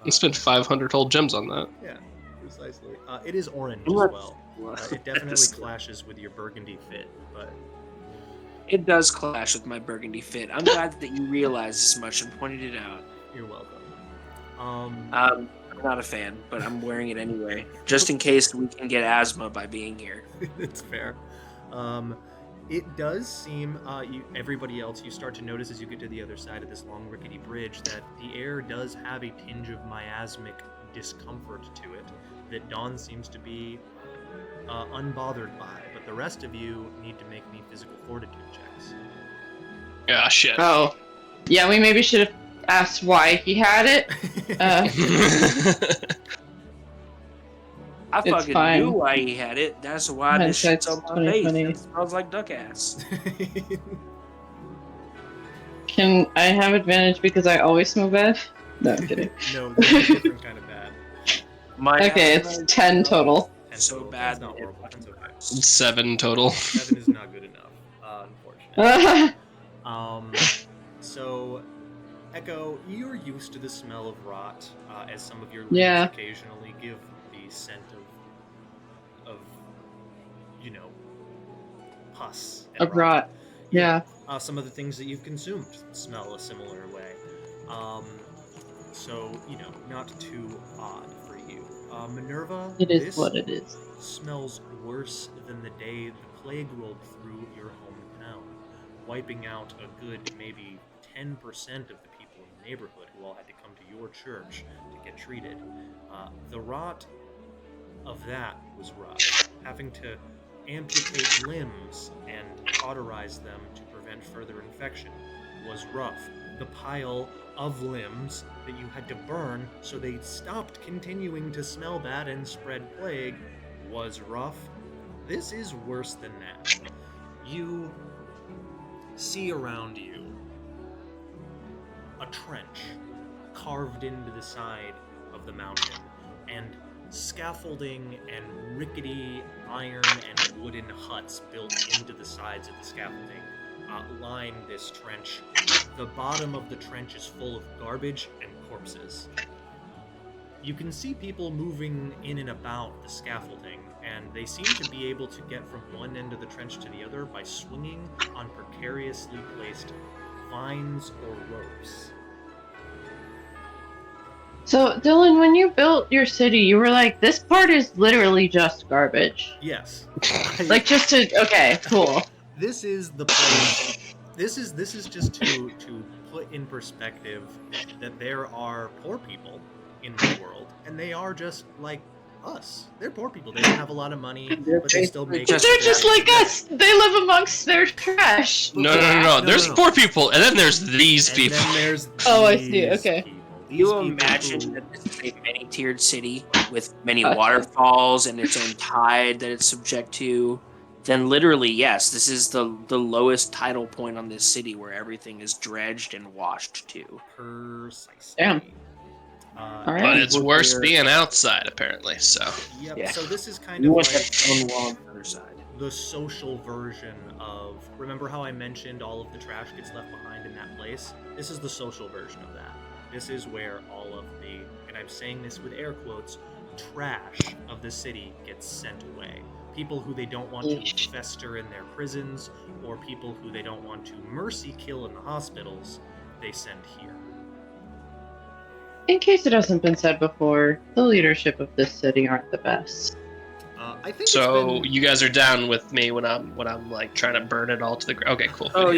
I spent 500 whole gems on that. Yeah, precisely. It is orange as What? well. It definitely clashes with your burgundy fit, but It does clash with my burgundy fit. I'm glad that you realized as much and pointed it out. you're welcome. I'm not a fan, but I'm wearing it anyway, just in case we can get asthma by being here. It's fair. It does seem, everybody else, you start to notice as you get to the other side of this long rickety bridge that the air does have a tinge of miasmic discomfort to it that Dawn seems to be unbothered by, but the rest of you need to make me physical fortitude checks. Ah, shit. Oh, yeah. We maybe should have asked why he had it. I It's fucking fine. knew why he had it. That's why this shit's on my face. 2020. It smells like duck ass. Can I have advantage because I always smell bad? No, I'm kidding. No, there's a different kind of bad. My Okay, asthma it's is 10 total. And So that's bad. not that it horrible. That's fucking okay. hurts. 7 total. 7 is not good enough, unfortunately. So, Echo, you're used to the smell of rot, as some of your limbs Yeah. occasionally give the scent of pus. And A rot. Yeah. Some of the things that you've consumed smell a similar way. So, not too odd for you. Minerva, It is this what it is. smells worse than the day the plague rolled through your hometown, wiping out a good maybe 10% of the people in the neighborhood who all had to come to your church to get treated. The rot of that was rough. Having to amputate limbs and cauterize them to prevent further infection was rough. The pile of limbs that you had to burn so they stopped continuing to smell bad and spread plague was rough. This is worse than that. You see around you a trench carved into the side of the mountain, and scaffolding and rickety iron and wooden huts built into the sides of the scaffolding line this trench. The bottom of the trench is full of garbage and corpses. You can see people moving in and about the scaffolding, and they seem to be able to get from one end of the trench to the other by swinging on precariously placed vines or ropes. So, Dylan, when you built your city, you were like, this part is literally just garbage. Yes. Like, just to. Okay, cool. This is the place. This is just to put in perspective that there are poor people in the world, and they are just like us. They're poor people. They don't have a lot of money, but they still make. Just- They're just like us. They live amongst their trash. No. There's no. 4 people, and then there's these And people. then there's Oh, I see, these okay. people. These You people imagine who- that this is a many-tiered city with many Gotcha. waterfalls and its own tide that it's subject to, then literally, yes, this is the lowest tidal point on this city where everything is dredged and washed to. Precisely. Damn. All right. But it's worse Here. being outside, apparently, so. Yep. Yeah. So this is kind You of want like that stone wall on the other side. the social version of. Remember how I mentioned all of the trash gets left behind in that place? This is the social version of that. This is where all of the, and I'm saying this with air quotes, trash of the city gets sent away. People who they don't want to Yeesh. fester in their prisons, or people who they don't want to mercy kill in the hospitals, they send here. In case it hasn't been said before, the leadership of this city aren't the best. I think So it's been... you guys are down with me when I'm like trying to burn it all to the ground. Okay, cool. Oh,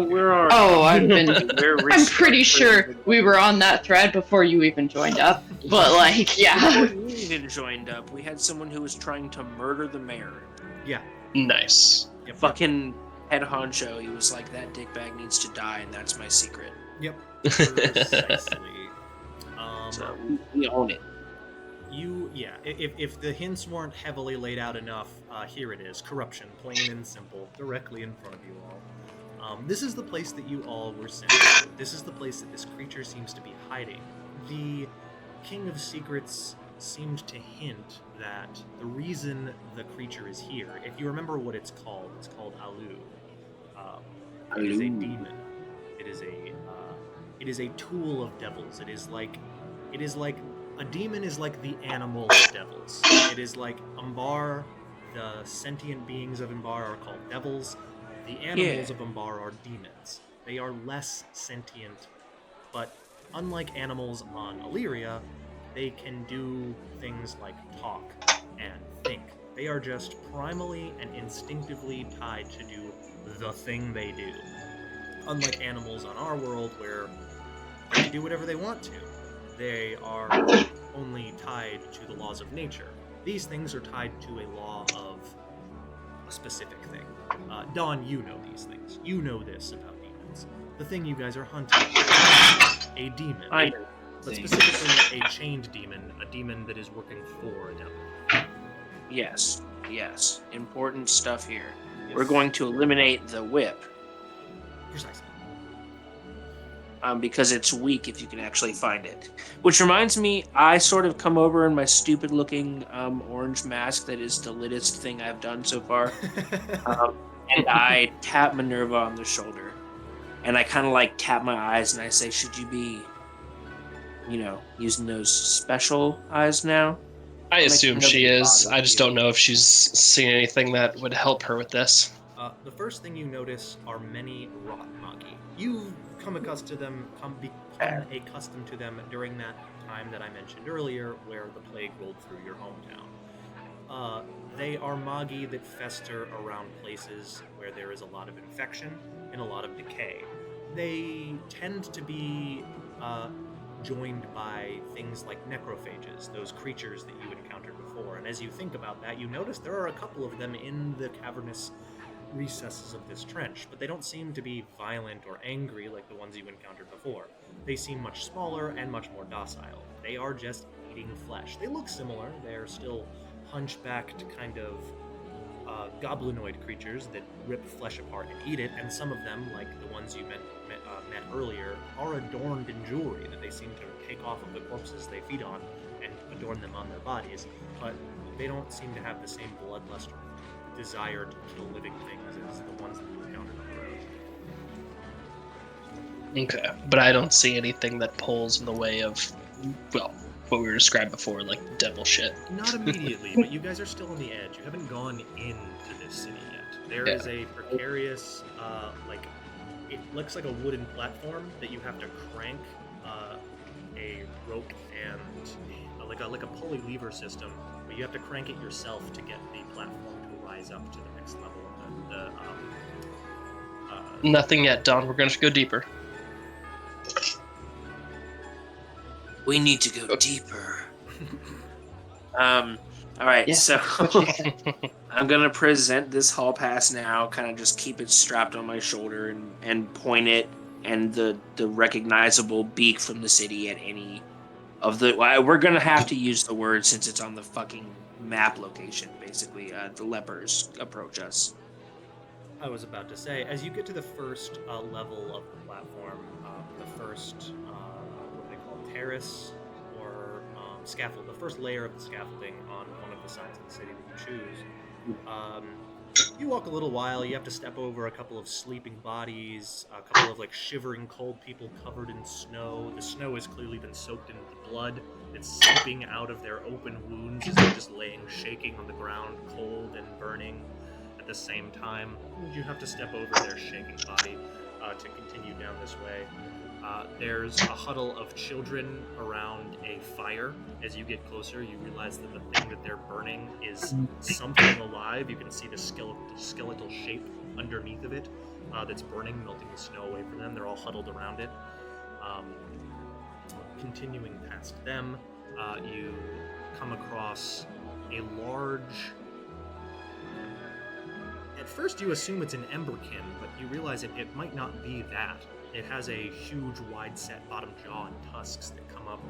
we're already. Oh, I'm pretty restructuring sure the- we were on that thread before you even joined up. But like, yeah. Before you even joined up, we had someone who was trying to murder the mayor. Yeah. Nice. Yep. Fucking head honcho. He was like, that dickbag needs to die, and that's my secret. Yep. Precisely. So we own it. If the hints weren't heavily laid out enough, here it is. Corruption, plain and simple, directly in front of you all. This is the place that you all were sent to. This is the place that this creature seems to be hiding. The King of Secrets seemed to hint that the reason the creature is here, if you remember what it's called Alu. It is a demon. It is a tool of devils. It is like a demon is like the animal of devils. It is like Umbar, the sentient beings of Umbar are called devils. The animals of Umbar are demons. They are less sentient, but unlike animals on Illyria, they can do things like talk and think. They are just primally and instinctively tied to do the thing they do. Unlike animals on our world where they can do whatever they want to. They are only tied to the laws of nature. These things are tied to a law of a specific thing. Dawn, you know these things. You know this about demons. The thing you guys are hunting is a demon. I know. But specifically a chained demon, a demon that is working for a devil. Yes. Important stuff here. Yes. We're going to eliminate the whip. Precisely. Because it's weak if you can actually find it. Which reminds me, I sort of come over in my stupid looking orange mask that is the littest thing I've done so far. And I tap Minerva on the shoulder. And I kind of like tap my eyes and I say, should you be, using those special eyes now? I assume she is. I just don't know if she's seen anything that would help her with this. The first thing you notice are many rot magi. You've become accustomed to them during that time that I mentioned earlier, where the plague rolled through your hometown. They are magi that fester around places where there is a lot of infection and a lot of decay. They tend to be joined by things like necrophages, those creatures that you encountered before. And as you think about that, you notice there are a couple of them in the cavernous recesses of this trench, but they don't seem to be violent or angry like the ones you encountered before. They seem much smaller and much more docile. They are just eating flesh. They look similar. They're still hunchbacked kind of goblinoid creatures that rip flesh apart and eat it, and some of them, like the ones you met earlier, are adorned in jewelry that they seem to take off of the corpses they feed on and adorn them on their bodies, but they don't seem to have the same bloodlust or desire to kill living things as the ones that you encountered on the road. Okay, but I don't see anything that pulls in the way of, well, what we were described before, like devil shit. Not immediately, but you guys are still on the edge. You haven't gone into this city yet. There is a precarious, it looks like a wooden platform that you have to crank a rope and like a pulley lever system, but you have to crank it yourself to get the platform to rise up to the next level of Nothing yet, Don. We're going to go deeper. We need to go deeper. All right, Yeah. so I'm gonna present this hall pass now. Kind of just keep it strapped on my shoulder and point it and the recognizable beak from the city at any of the. We're gonna have to use the word since it's on the fucking map location. Basically, the lepers approach us. I was about to say, as you get to the first level of the platform, the first, what do they call it, terrace or scaffold, the first layer of the scaffolding on one of the sides of the city that you choose, you walk a little while, you have to step over a couple of sleeping bodies, a couple of like shivering cold people covered in snow. The snow has clearly been soaked into the blood. It's seeping out of their open wounds as they're just laying shaking on the ground, cold and burning at the same time. You have to step over their shaking body. to continue down this way. There's a huddle of children around a fire. As you get closer, you realize that the thing that they're burning is something alive. You can see the skeletal shape underneath of it that's burning, melting the snow away from them. They're all huddled around it. Continuing past them, you come across a large... At first you assume it's an emberkin, but you realize it might not be that. It has a huge, wide-set bottom jaw and tusks that come up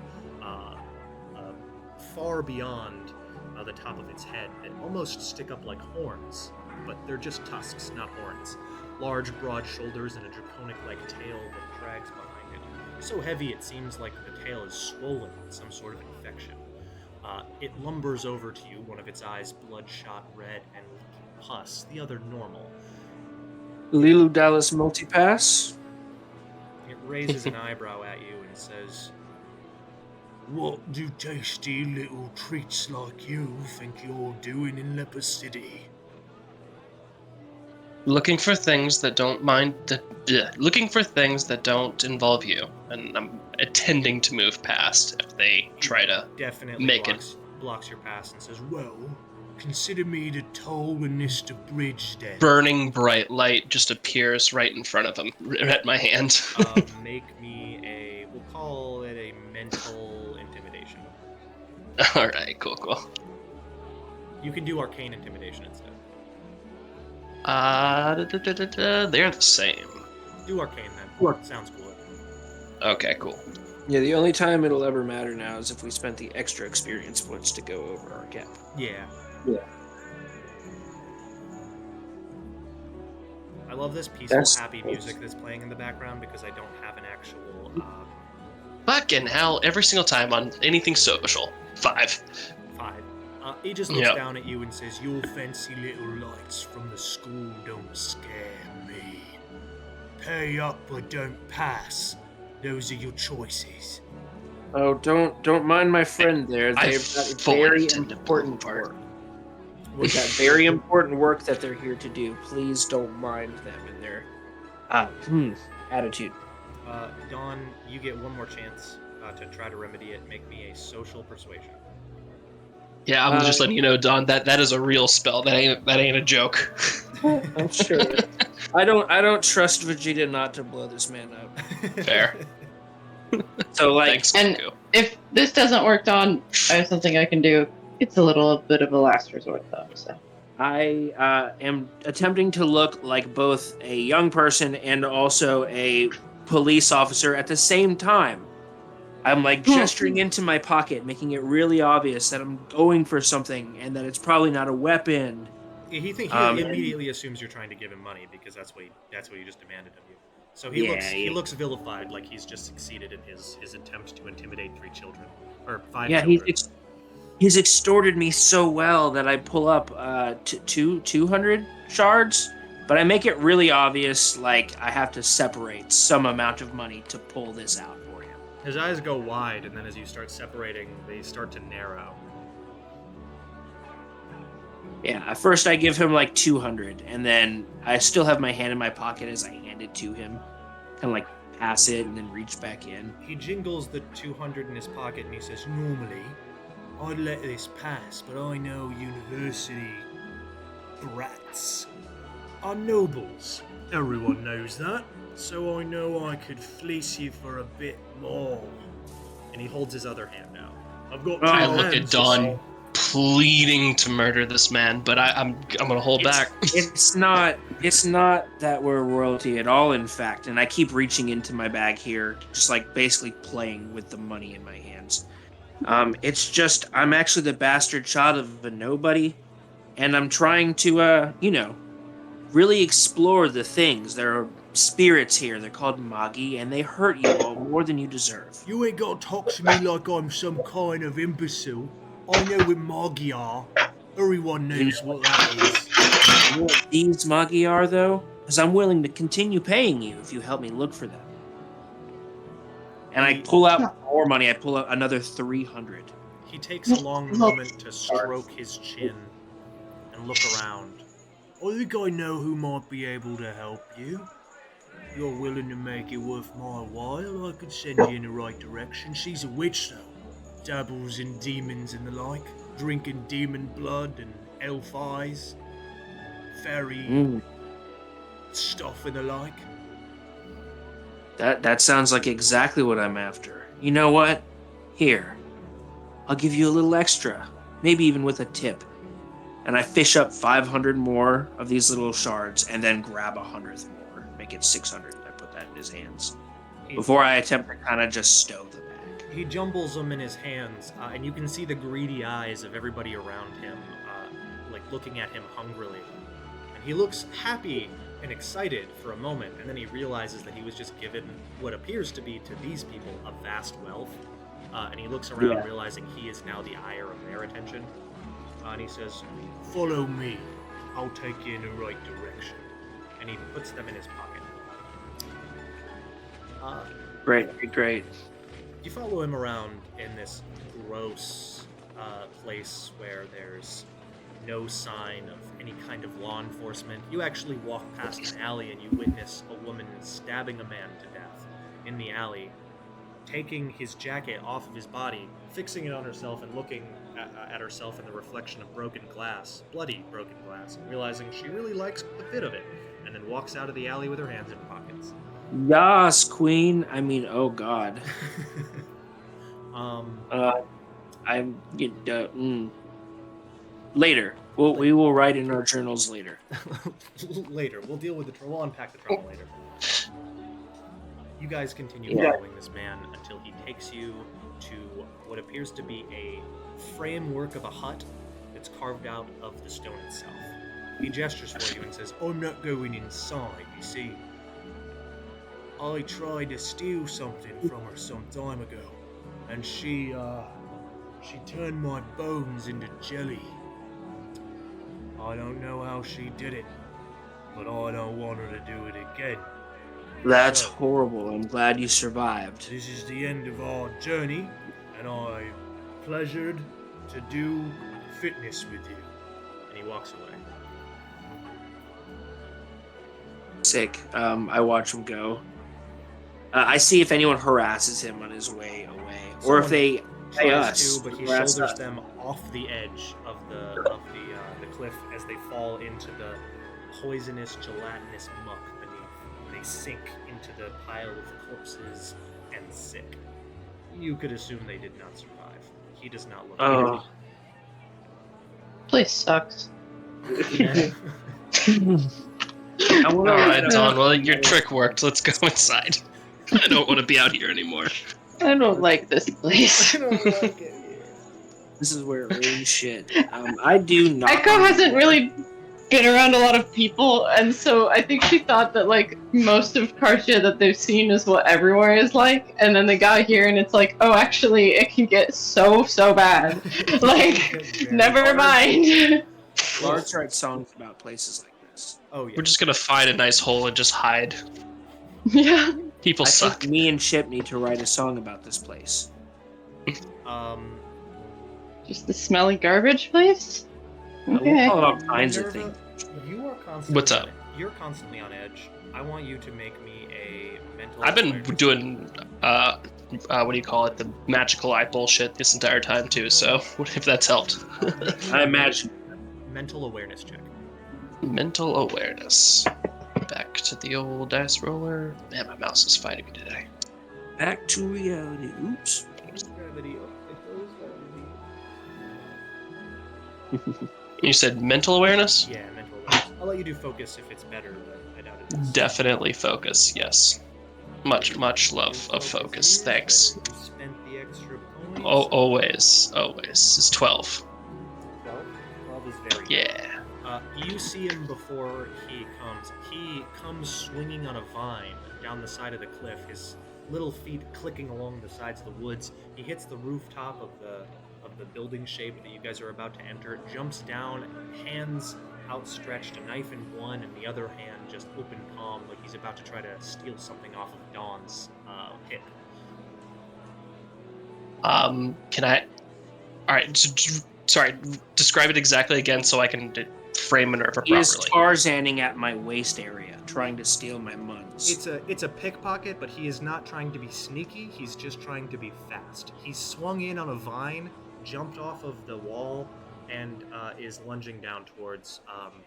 far beyond the top of its head that almost stick up like horns, but they're just tusks, not horns. Large, broad shoulders and a draconic-like tail that drags behind it. So heavy it seems like the tail is swollen with some sort of infection. It lumbers over to you, one of its eyes bloodshot red and leaking pus, the other normal. Lilu Dallas Multipass. It raises an eyebrow at you and says, What do tasty little treats like you think you're doing in Leper City? Looking for things that don't looking for things that don't involve you, and I'm intending to move past if they try to definitely make blocks your pass and says, Well, consider me the toll in this to bridge then. burning bright light just appears right in front of him, at my hand. make me we'll call it a mental intimidation. All right, cool. You can do arcane intimidation instead. They're the same. Do arcane then. Sounds cool. Okay, cool. Yeah, the only time it'll ever matter now is if we spent the extra experience points to go over our gap. Yeah. Yeah. I love this peaceful, happy music that's playing in the background because I don't have an actual... Fucking hell, every single time on anything social. 5. He just looks down at you and says, Your fancy little lights from the school don't scare me. Pay up or don't pass. Those are your choices. Oh, don't mind my friend there. They've got very important work. We've got very important work that they're here to do. Please don't mind them in their attitude. Dawn, you get one more chance to try to remedy it. Make me a social persuasion. Yeah, I'm just letting you know, Don. That is a real spell. That ain't a joke. I'm sure. I don't trust Vegeta not to blow this man up. Fair. So Thanks, And Goku. if this doesn't work, Dawn, I have something I can do. It's a little bit of a last resort, though. So I am attempting to look like both a young person and also a police officer at the same time. I'm like gesturing into my pocket, making it really obvious that I'm going for something and that it's probably not a weapon. He immediately assumes you're trying to give him money because that's what you just demanded of you. So he looks vilified, like he's just succeeded in his attempt to intimidate 3 children or 5 children. He's extorted me so well that I pull up 200 shards, but I make it really obvious, like I have to separate some amount of money to pull this out for him. His eyes go wide, and then as you start separating, they start to narrow. Yeah, at first I give him like 200, and then I still have my hand in my pocket as I hand it to him. Kind of like pass it and then reach back in. He jingles the 200 in his pocket, and he says, Normally, I'd let this pass, but I know university brats are nobles. Everyone knows that, so I know I could fleece you for a bit more. and he holds his other hand out. I've got I look at Dawn, pleading to murder this man, but I'm gonna hold back. It's not that we're royalty at all, in fact, and I keep reaching into my bag here, just like basically playing with the money in my hands. It's just I'm actually the bastard child of a nobody, and I'm trying to really explore the things. There are spirits here. They're called Magi, and they hurt you all more than you deserve. You ain't got to talk to me like I'm some kind of imbecile. I know what Magi are. Everyone knows what that is. You know what these Magi are, though? Because I'm willing to continue paying you if you help me look for them. And I pull out more money. I pull out another 300. He takes a long moment to stroke his chin and look around. I think I know who might be able to help you. you're willing to make it worth my while, I could send you in the right direction. She's a witch, though. Dabbles in demons and the like, drinking demon blood and elf eyes, fairy stuff and the like. That sounds like exactly what I'm after. You know what? Here, I'll give you a little extra, maybe even with a tip. And I fish up 500 more of these little shards and then grab 100th more. Make it 600. I put that in his hands. Before I attempt to kind of just stow the bag. He jumbles them in his hands, and you can see the greedy eyes of everybody around him, like looking at him hungrily. And he looks happy and excited for a moment, and then he realizes that he was just given what appears to be to these people a vast wealth. And he looks around, realizing he is now the ire of their attention. And he says, Follow me. I'll take you in the right direction. and he puts them in his pocket. Great. You follow him around in this gross place where there's no sign of any kind of law enforcement. You actually walk past an alley and you witness a woman stabbing a man to death in the alley, taking his jacket off of his body, fixing it on herself and looking at herself in the reflection of broken glass, bloody broken glass, and realizing she really likes the fit of it, and then walks out of the alley with her hands in her pockets. Yas, queen. I mean, oh god. Later. We will write in our journals later. Later. We'll deal with we'll unpack the trouble later. You guys continue following this man until he takes you to what appears to be a framework of a hut that's carved out of the stone itself. He gestures for you and says, I'm not going inside, you see. I tried to steal something from her some time ago, and she turned my bones into jelly. I don't know how she did it, but I don't want her to do it again. That's horrible. I'm glad you survived. This is the end of our journey, and I'm pleasured to do fitness with you. and he walks away. Sick. I watch him go. I see if anyone harasses him on his way away, or if they pay us. But he shoulders them off the edge of the cliff as they fall into the poisonous, gelatinous muck beneath. They sink into the pile of corpses and sick. You could assume they did not survive. He does not look Oh. Place sucks. good. Alright, Don, well, your trick worked. Let's go inside. I don't want to be out here anymore. I don't like this place. This is where it rains shit. I do not. Echo hasn't really been around a lot of people, and so I think she thought that like most of Kartia that they've seen is what everywhere is like, and then they got here and it's like, oh, actually, it can get so bad. Like, never mind. Lars writes songs about places like this. Oh yeah. We're just gonna find a nice hole and just hide. Yeah. People I suck. think me and Chip need to write a song about this place. Just the smelly garbage place? Okay. We'll call it all kinds of Minerva, things. you are constantly What's up? You're constantly on edge. I want you to make me a mental. I've been awareness. doing, what do you call it, the magical eye bullshit this entire time too, so what if that's helped? I imagine. mental awareness check. Mental awareness. Back to the old dice roller. Man, my mouse is fighting me today. Back to reality. Oops. You said mental awareness? Yeah, mental awareness. I'll let you do focus if it's better, but I doubt it is. Definitely focus, yes. Much love of focus, thanks. You spent the extra points. Oh, always. It's 12. 12 is very good. Yeah. You see him before he comes. He comes swinging on a vine down the side of the cliff, his little feet clicking along the sides of the woods. He hits the rooftop of the building shape that you guys are about to enter, jumps down, hands outstretched, a knife in one and the other hand just open palm, like he's about to try to steal something off of Dawn's hip. Can I... Alright, sorry, describe it exactly again so I can frame Minerva He is properly. Tarzaning at my waist area, trying to steal my muns. It's a pickpocket, but he is not trying to be sneaky. He's just trying to be fast. He swung in on a vine, jumped off of the wall, and is lunging down towards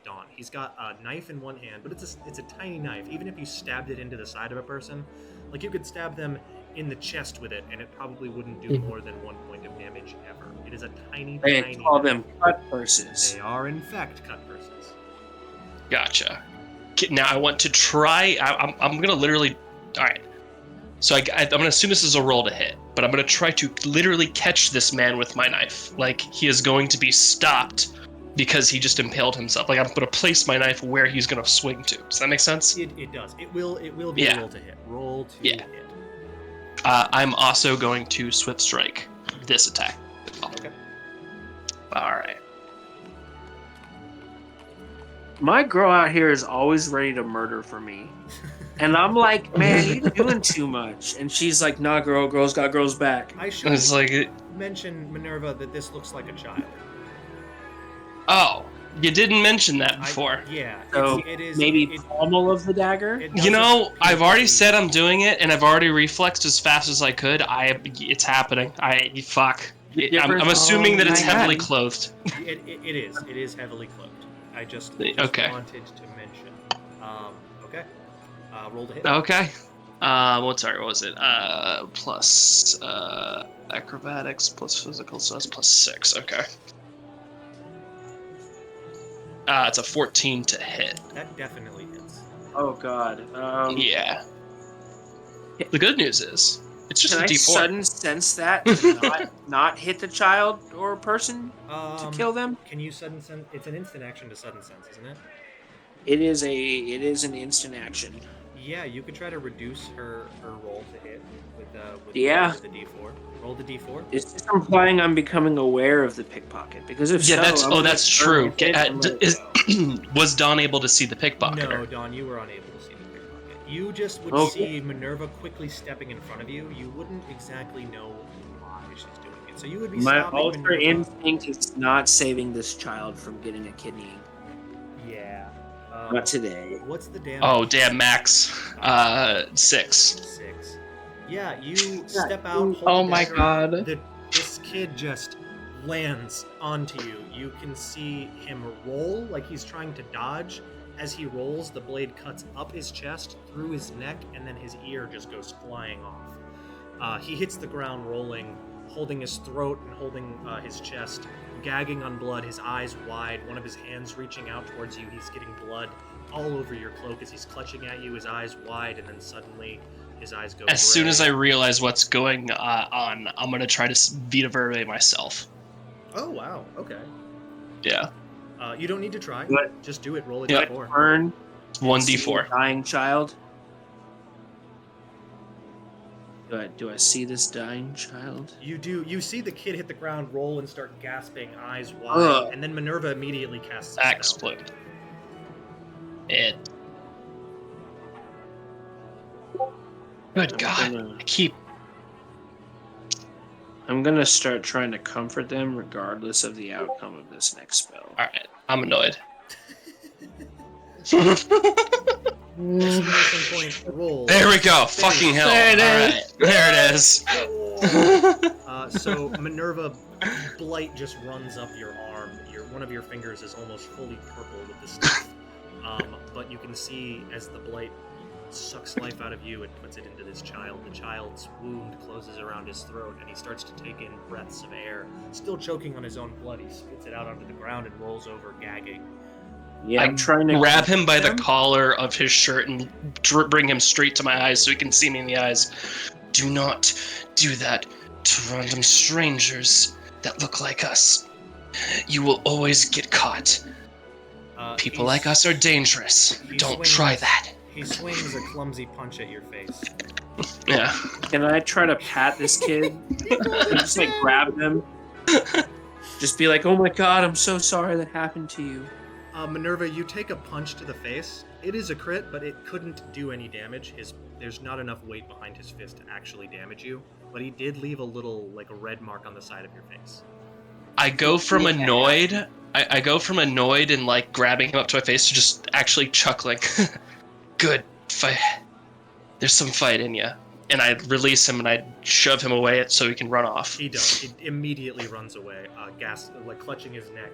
Dawn. He's got a knife in one hand, but it's a tiny knife. Even if you stabbed it into the side of a person, like you could stab them in the chest with it, and it probably wouldn't do more than 1 point of damage ever. It is a tiny, They tiny call knife. them cut purses. They are, in fact, cut purses. Gotcha. Now I want to try. I'm gonna literally. All right. So I'm gonna assume this is a roll to hit, but I'm gonna try to literally catch this man with my knife. Like he is going to be stopped because he just impaled himself. Like I'm gonna place my knife where he's gonna swing to. Does that make sense? It does. It will be a roll to hit. Roll to hit. I'm also going to swift strike this attack. Okay. All right. My girl out here is always ready to murder for me. And I'm like, man, you're doing too much. And she's like, nah, girl, girls got girls back. I should It's like, mention, Minerva, that this looks like a child. oh, you didn't mention that before. So it is. maybe it, pommel of the dagger? it You doesn't know, feel I've already pretty. said I'm doing it, and I've already reflexed as fast as I could. It's happening. Fuck. I'm assuming that it's Oh my heavily God. clothed. It is. It is heavily cloaked. I just Okay. wanted to mention. Okay. Roll to hit. Okay. What was it? Plus acrobatics plus physical, so that's plus 6. Okay. It's a 14 to hit. That definitely hits. Oh, God. Yeah. The good news is, it's just Can a I D4. sudden sense that to not hit the child or person to kill them? Can you sudden sense? It's an instant action to sudden sense, isn't it? It is an instant action. Yeah, you could try to reduce her roll to hit with Yeah. the D4. Roll the D4. It's just implying I'm becoming aware of the pickpocket because if Yeah, so, that's I'm gonna that's turn true. my head and let it go. Was Don able to see the pickpocketer? No, Don, you were unable to see the pickpocket. You just would Okay. see Minerva quickly stepping in front of you. You wouldn't exactly know why she's doing it. So you would be My stopping ultra Minerva. instinct is not saving this child from getting a kidney. Yeah. Not today. What's the damage? Oh, damn, max. 6. 6. Yeah, you step out. hold Oh the my dagger. God. This kid just lands onto you. You can see him roll like he's trying to dodge. As he rolls, the blade cuts up his chest, through his neck, and then his ear just goes flying off. He hits the ground rolling, holding his throat and holding his chest, gagging on blood, his eyes wide, one of his hands reaching out towards you. He's getting blood all over your cloak as he's clutching at you, his eyes wide, and then suddenly his eyes go As soon gray. as I realize what's going on, I'm going to try to Vita Verde myself. Oh, wow. Okay. Yeah. You don't need to try. What? Just do it. Roll a Yep. d4. Burn. 1d4. Dying child. Do I see this dying child? You do. You see the kid hit the ground, roll, and start gasping, eyes wide, Ugh. and then Minerva immediately casts a Axe spell. split. It. Good God. I'm gonna start trying to comfort them regardless of the outcome of this next spell. Alright, I'm annoyed. Exclamation point, roll. There we go. Fucking hell. There it Alright, there it is. So Minerva, blight just runs up your arm. One of your fingers is almost fully purple with the stuff. But you can see as the blight sucks life out of you and puts it into this child. The child's wound closes around his throat, and he starts to take in breaths of air. Still choking on his own blood, he spits it out onto the ground and rolls over, gagging. Yeah, I I'm trying to grab him by the him. collar of his shirt and bring him straight to my eyes so he can see me in the eyes. Do not do that to random strangers that look like us. You will always get caught. People like us are dangerous. he Don't swings- try that. He swings a clumsy punch at your face. Yeah. Can I try to pat this kid? Just like grab them. Just be like, oh my God, I'm so sorry that happened to you. Minerva, you take a punch to the face. It is a crit, but it couldn't do any damage. There's not enough weight behind his fist to actually damage you, but he did leave a little, like a red mark on the side of your face. I go from annoyed. I go from annoyed and like grabbing him up to my face to just actually chuckling. Good fight. There's some fight in you. And I release him and I shove him away so he can run off. He does. He immediately runs away, like clutching his neck.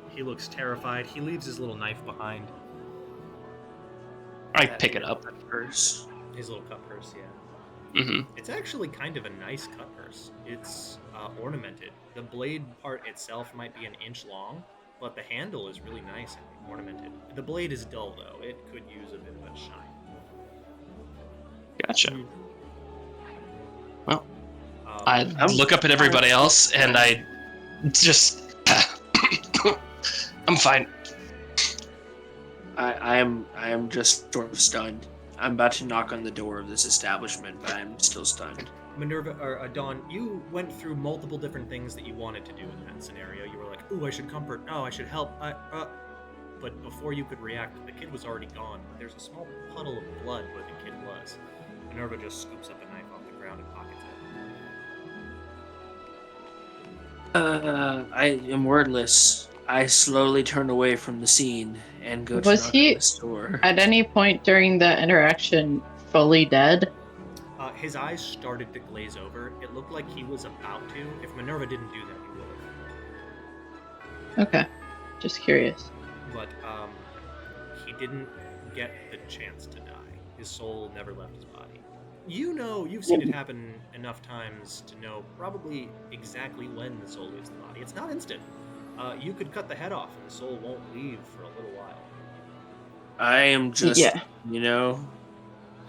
He looks terrified. He leaves his little knife behind. I pick it up. Purse. His little cut purse, yeah. Mm-hmm. It's actually kind of a nice cut purse. It's ornamented. The blade part itself might be an inch long, but the handle is really nice and ornamented. The blade is dull, though. It could use a bit of a shine. Gotcha. Well, I look up at everybody else and I just... I'm fine. I am just sort of stunned. I'm about to knock on the door of this establishment, but I'm still stunned. Minerva, or Dawn, you went through multiple different things that you wanted to do in that scenario. You were like, ooh, I should comfort. Oh, I should help. But before you could react, the kid was already gone. There's a small puddle of blood where the kid was. Minerva just scoops up a knife off the ground and pockets it. I am wordless. I slowly turn away from the scene and go to Was knock he- on this door. At any point during the interaction, fully dead? His eyes started to glaze over. It looked like he was about to. If Minerva didn't do that, he would have. Okay. Just curious. But he didn't get the chance to die. His soul never left his body. You know, you've seen it happen enough times to know probably exactly when the soul leaves the body. It's not instant. You could cut the head off and the soul won't leave for a little while. I am just, Yeah. you know,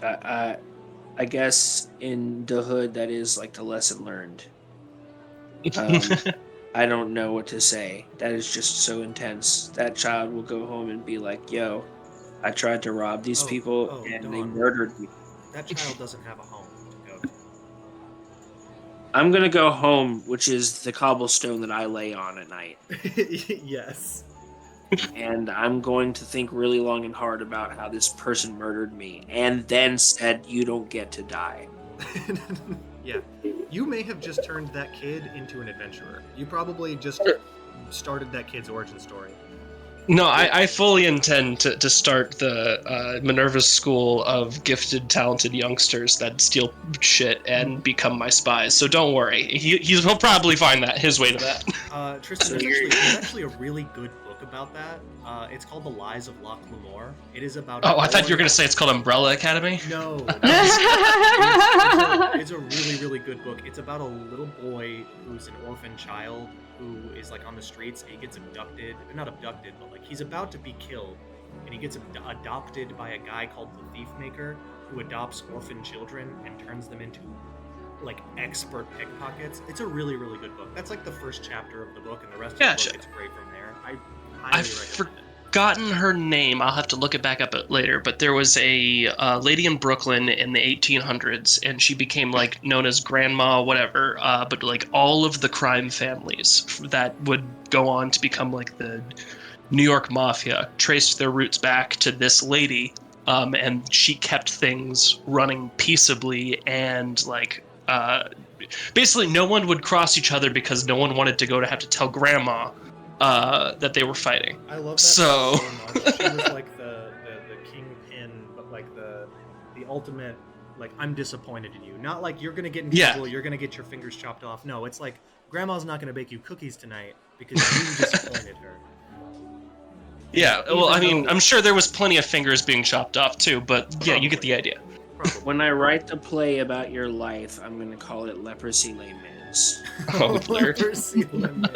I guess in the hood that is like the lesson learned. I don't know what to say. That is just so intense. That child will go home and be like, yo, I tried to rob these people and they Dawn. murdered me. That child doesn't have a home to go to. I'm going to go home, which is the cobblestone that I lay on at night. Yes. And I'm going to think really long and hard about how this person murdered me and then said, you don't get to die. Yeah. You may have just turned that kid into an adventurer. You probably just started that kid's origin story. No, I fully intend to start the Minerva's school of gifted, talented youngsters that steal shit and become my spies. So don't worry. He'll probably find that his way to that. Tristan, there's actually a really good book about that. It's called The Lies of Loch Lamore. It is about... Oh, I thought you were going to say it's called Umbrella Academy. No. It's a really, really good book. It's about a little boy who's an orphan child who is like on the streets. He gets abducted. Not abducted, but like he's about to be killed. And he gets adopted by a guy called the Thief Maker who adopts orphan children and turns them into like expert pickpockets. It's a really, really good book. That's like the first chapter of the book, and the rest of the book, it's great from there. I've forgotten her name. I'll have to look it back up later. But there was a lady in Brooklyn in the 1800s, and she became like known as Grandma, whatever. But like all of the crime families that would go on to become like the New York Mafia traced their roots back to this lady, and she kept things running peaceably and like. Basically, no one would cross each other because no one wanted to have to tell Grandma that they were fighting. I love that so much. She was like the kingpin, but like the ultimate, like, I'm disappointed in you. Not like you're gonna get in trouble, you're gonna get your fingers chopped off. No, it's like Grandma's not gonna bake you cookies tonight because you disappointed her. Yeah, well, I mean, I'm sure there was plenty of fingers being chopped off too, but yeah, you get the idea. When I write the play about your life, I'm going to call it Leprosy Les Mis. Oh, Leprosy Les Mis.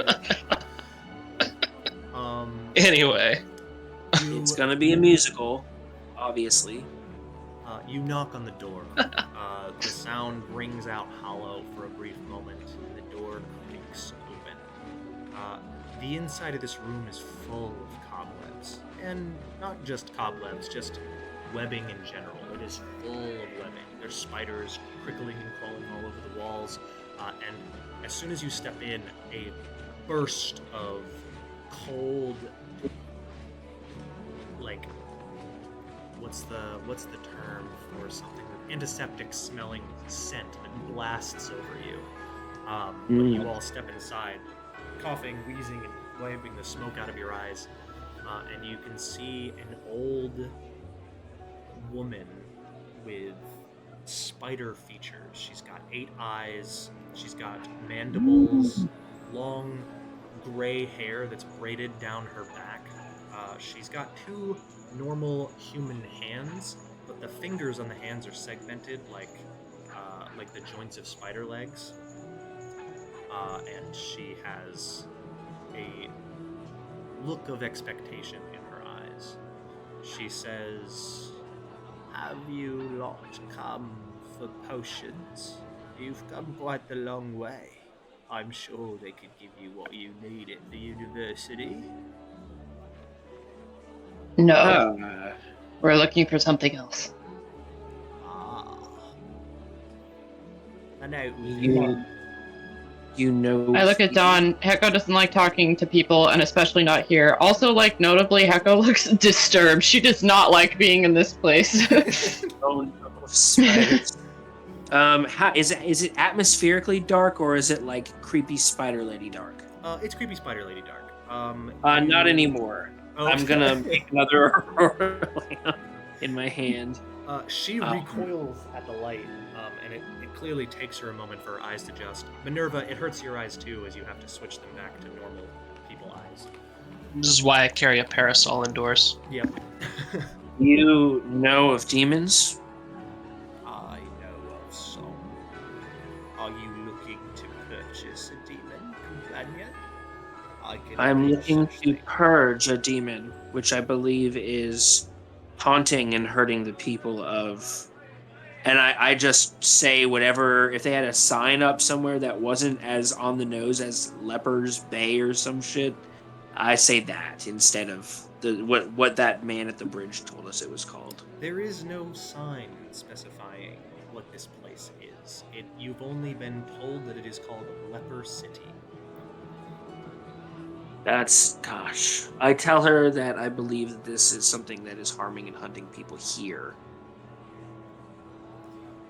Anyway. It's going to be a musical, obviously. You knock on the door. The sound rings out hollow for a brief moment, and the door creaks open. The inside of this room is full of cobwebs. And not just cobwebs, just webbing in general. It is full of webbing. There's spiders crickling and crawling all over the walls. And as soon as you step in, a burst of cold, like, what's the term for something with antiseptic smelling scent that blasts over you when you all step inside, coughing, wheezing, and wiping the smoke out of your eyes. And you can see an old woman with spider features. She's got 8 eyes. She's got mandibles, long gray hair that's braided down her back. She's got 2 normal human hands, but the fingers on the hands are segmented like the joints of spider legs. And she has a look of expectation in her eyes. She says, "Have you lot come for potions? You've come quite the long way. I'm sure they could give you what you need at the university." No, Uh, we're looking for something else. Ah. And out with you, it. you know. I look at Dawn. Heko doesn't like talking to people, and especially not here. Also, like, notably, Heko looks disturbed. She does not like being in this place. Oh no, spiders. How is it atmospherically dark or is it like creepy spider lady dark? It's creepy spider lady dark. Not anymore. Oh, I'm gonna make another aurora lamp in my hand. She recoils at the light, and it clearly takes her a moment for her eyes to adjust. Minerva, it hurts your eyes too, as you have to switch them back to normal people eyes. This is why I carry a parasol indoors. Yep. You know of demons? I know of some. Are you looking to purchase a demon companion? I'm looking to purge a demon, which I believe is haunting and hurting the people of. And I just say whatever. If they had a sign up somewhere that wasn't as on the nose as Leper's Bay or some shit, I say that instead of what that man at the bridge told us it was called. There is no sign specifying what this place is. You've only been told that it is called Leper City. Gosh. I tell her that I believe that this is something that is harming and hunting people here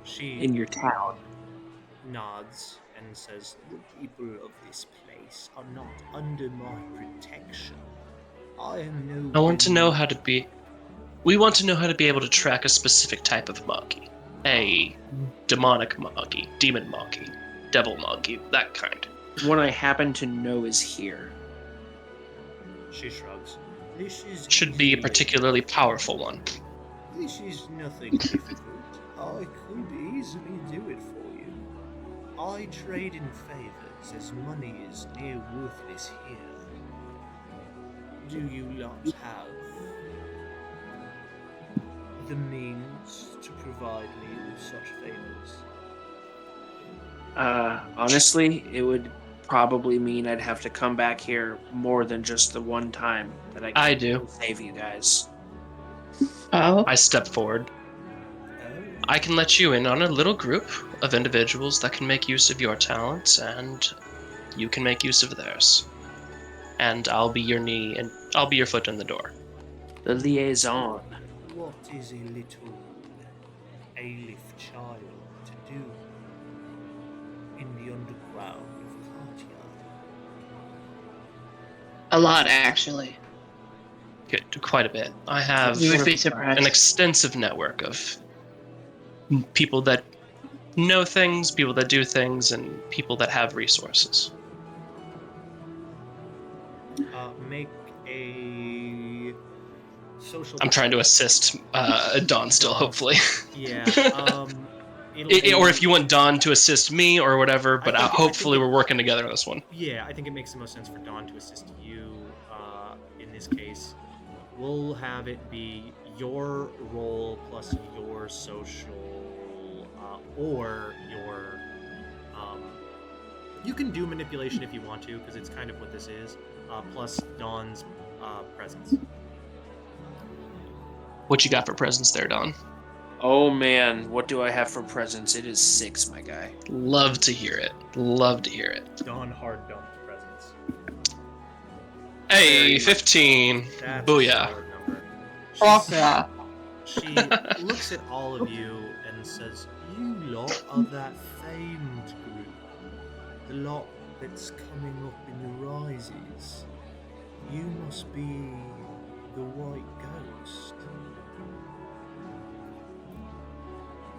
She in your town. nods and says, "The people of this place are not under my protection. I am no. I want to know how to be. We want to know how to be able to track a specific type of monkey. A demonic monkey, demon monkey, devil monkey, that kind. One I happen to know is here. She shrugs. This is Should be a easy. particularly powerful one. This is nothing difficult. I could easily do it for you. I trade in favors, as money is near worthless here. Do you not have the means to provide me with such favors? Honestly, it would probably mean I'd have to come back here more than just the one time that I do. save you guys. Oh, I step forward. Oh, I can let you in on a little group of individuals that can make use of your talents, and you can make use of theirs. And I'll be your knee, and I'll be your foot in the door. The liaison. what is a little Aleph child to do in the underground of Cartier? a lot, actually. Quite a bit. I have You would be an surprised. extensive network of people that know things, people that do things, and people that have resources. Make a social. I'm trying to assist Dawn still, hopefully. Yeah. It'll Or be- if you want Dawn to assist me or whatever, but I think hopefully it- we're working together on this one. Yeah, I think it makes the most sense for Dawn to assist you in this case. We'll have it be your role plus your social or your. You can do manipulation if you want to, because it's kind of what this is, plus Dawn's presence. What you got for presents there, Dawn? Oh man, what do I have for presents? It is 6, my guy. Love to hear it. Love to hear it. Dawn hard dumped presence. Hey, 15. That's a Booyah. solid number. Fuck yeah. She looks at all of you and says, "You lot are that famed group. The lot that's coming up in the rises. You must be the White Ghost."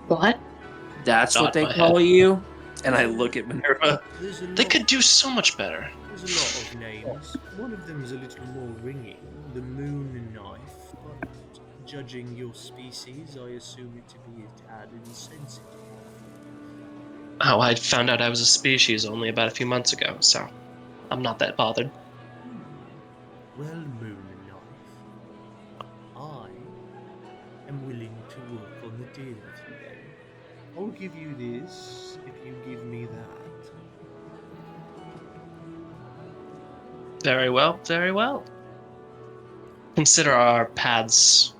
What? That's Nod what they my call head. you? And I look at Minerva. There's a They lot, could do so much better. there's a lot of names. One of them's a little more ringing, the Moon Knife, but judging your species, I assume it to be a tad insensitive. Oh, I found out I was a species only about a few months ago, so I'm not that bothered. Well, Moon Knife, I am willing to work on the deal today. I'll give you this if you give me that. Very well, very well. Consider our paths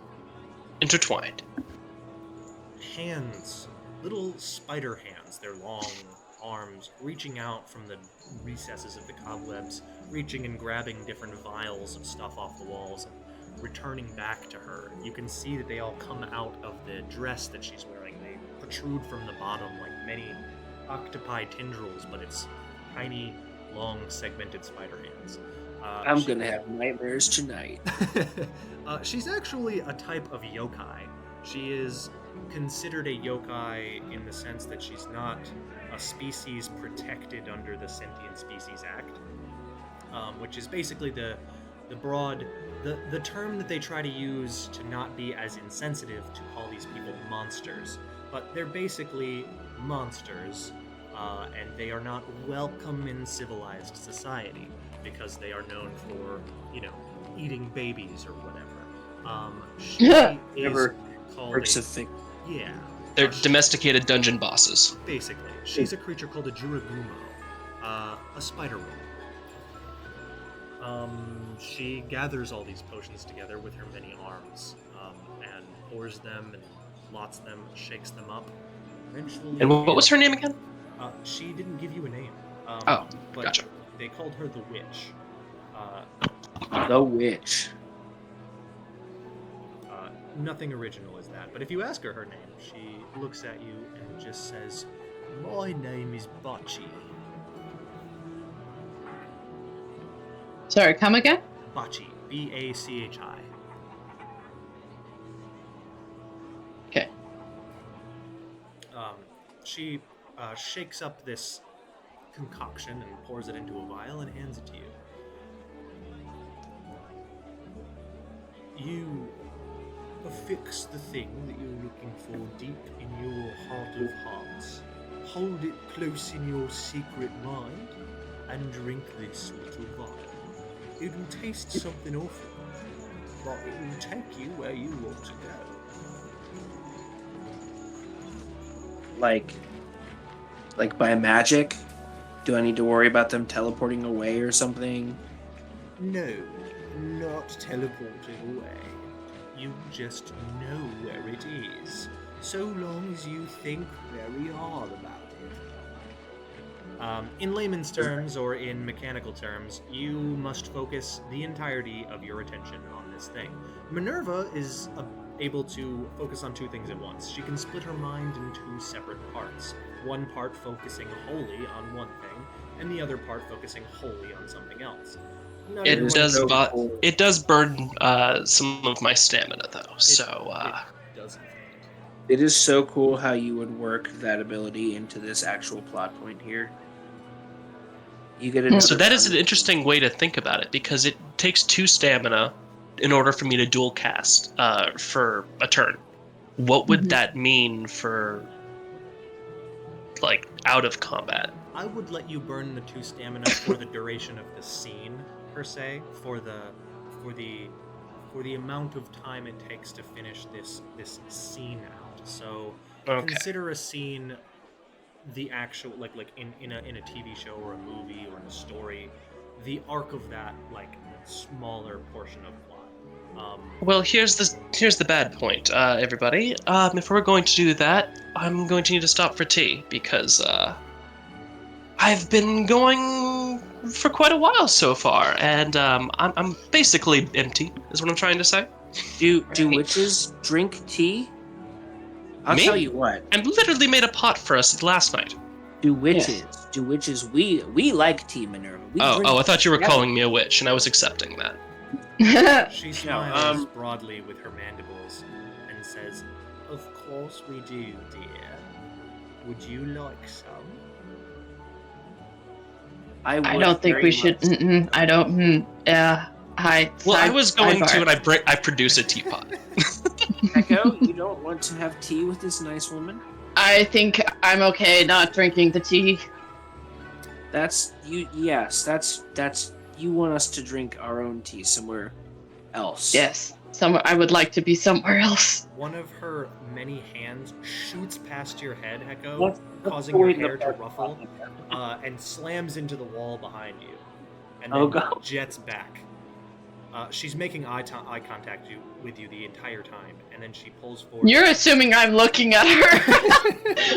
intertwined. Hands, little spider hands, their long arms reaching out from the recesses of the cobwebs, reaching and grabbing different vials of stuff off the walls and returning back to her. You can see that they all come out of the dress that she's wearing. They protrude from the bottom like many octopi tendrils, but it's tiny, long, segmented spider hands. I'm gonna have nightmares tonight. She's actually a type of yokai. She is considered a yokai in the sense that she's not a species protected under the Sentient Species Act, which is basically the term that they try to use to not be as insensitive to call these people monsters. But they're basically monsters, and they are not welcome in civilized society because they are known for, eating babies or whatever. She is Never called Works a, of thing. yeah, They're domesticated dungeon bosses. basically. She's a creature called a Juragumo, a spider woman. She gathers all these potions together with her many arms, and pours them and lots them, shakes them up. Eventually, And what was her name again? She didn't give you a name. Oh, but gotcha. They called her the Witch. The witch. Nothing original is that, but if you ask her name, she looks at you and just says, "My name is Bachi." Sorry, come again? Bachi, B-A-C-H-I. Okay. She shakes up this concoction and pours it into a vial and hands it to you. You affix the thing that you're looking for deep in your heart of hearts. Hold it close in your secret mind and drink this little vial. It will taste something awful, but it will take you where you want to go. Like by magic? Do I need to worry about them teleporting away or something? No, not teleporting away. You just know where it is, so long as you think very hard about it. In layman's terms, or in mechanical terms, you must focus the entirety of your attention on this thing. Minerva is able to focus on two things at once. She can split her mind in two separate parts. One part focusing wholly on one thing, and the other part focusing wholly on something else. Not everyone It does burn some of my stamina though. it does in fact. It is so cool how you would work that ability into this actual plot point here. You get another So that is an interesting way to think about it, because it takes 2 stamina in order for me to dual cast for a turn. What would that mean for out of combat? I would let you burn the 2 stamina for the duration of the scene, per se, for the amount of time it takes to finish this scene out. So Okay. consider a scene the actual like in a TV show or a movie or in a story, the arc of that smaller portion of plot. Well, here's the bad point, everybody. If we're going to do that, I'm going to need to stop for tea, because I've been going for quite a while so far, and I'm basically empty, is what I'm trying to say. Do witches drink tea? I'll Me? tell you what. I literally made a pot for us last night. Do witches we like tea, Minerva. We drink I thought you were together. calling me a witch, and I was accepting that. She smiles broadly with her mandibles and says, Of course we do, dear. Would you like some? I would don't think very we should. much- I don't. Yeah. Hi. Well, I was going sidebar. to, and I produce a teapot. Echo, you don't want to have tea with this nice woman? I think I'm okay not drinking the tea. That's you. Yes, that's you want us to drink our own tea somewhere else. Yes. Somewhere. I would like to be somewhere else. One of her many hands shoots past your head, Echo, Let's causing your avoid the hair to part- ruffle, and slams into the wall behind you, and Oh, then God. jets back. She's making eye contact with you the entire time, and then she pulls forward. You're assuming I'm looking at her.